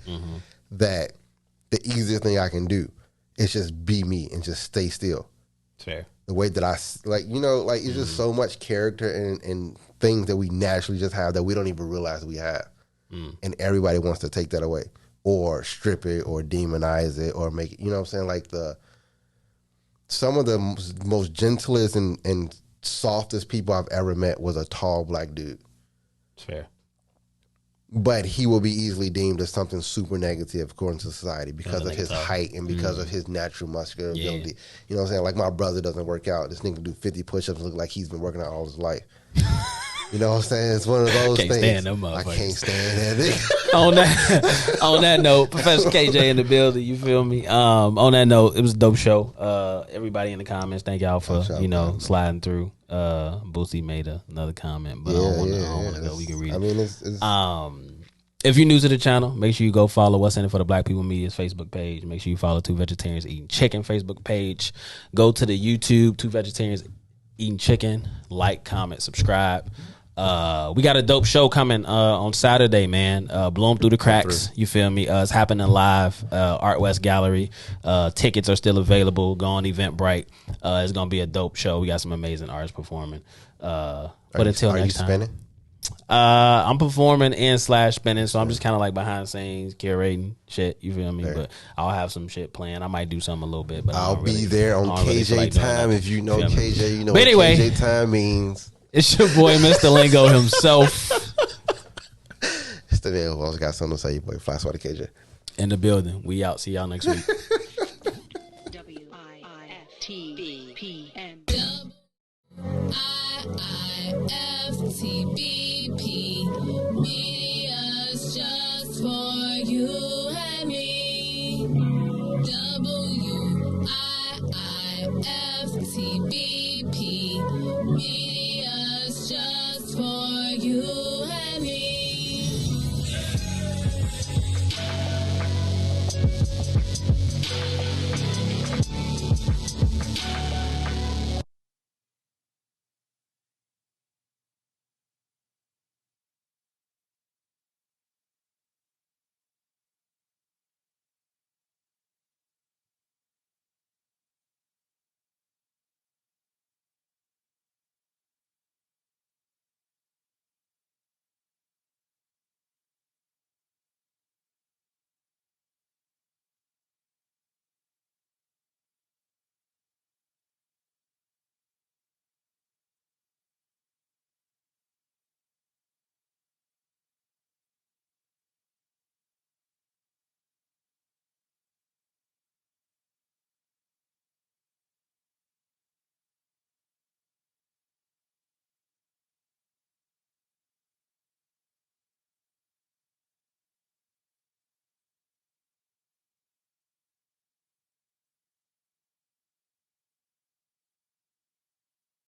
That the easiest thing I can do It's just be me and just stay still. Fair. The way that I like, you know, like it's just so much character and things that we naturally just have that we don't even realize we have, and everybody wants to take that away or strip it or demonize it or make it. You know what I'm saying? Like some of the most gentlest and softest people I've ever met was a tall black dude. Fair. But he will be easily deemed as something super negative according to society because of his height and because of his natural muscular ability. You know what I'm saying? Like my brother doesn't work out. This nigga do 50 push-ups and look like he's been working out all his life. You know what I'm saying? It's one of those things. Stand them motherfuckers. I can't stand that nigga. on that note, Professor KJ in the building, you feel me? On that note, it was a dope show. Everybody in the comments, thank y'all for, sliding through. Boosie made another comment, but I don't want to go. We can read it. I mean, it's if you're new to the channel, make sure you go follow What's In It for the Black People Media's Facebook page. Make sure you follow Two Vegetarians Eating Chicken Facebook page. Go to the YouTube, Two Vegetarians Eating Chicken. Like, comment, subscribe. We got a dope show coming on Saturday, man. Blow 'em through the cracks. You feel me? It's happening live. Art West Gallery. Tickets are still available. Go on Eventbrite. It's gonna be a dope show. We got some amazing artists performing. But until next time, spinning? I'm performing and / spinning, so I'm just kind of like behind the scenes curating shit. You feel me? But I'll have some shit planned. I might do something a little bit, but I'll be there on KJ time. If you know KJ, you know what KJ time means. It's your boy, Mr. Lingo himself. It's the man who always got something to say. Your boy, Fly Sweater KJ. In the building. We out. See y'all next week. WIIFTBPM. IIFTBP. Media's just for you.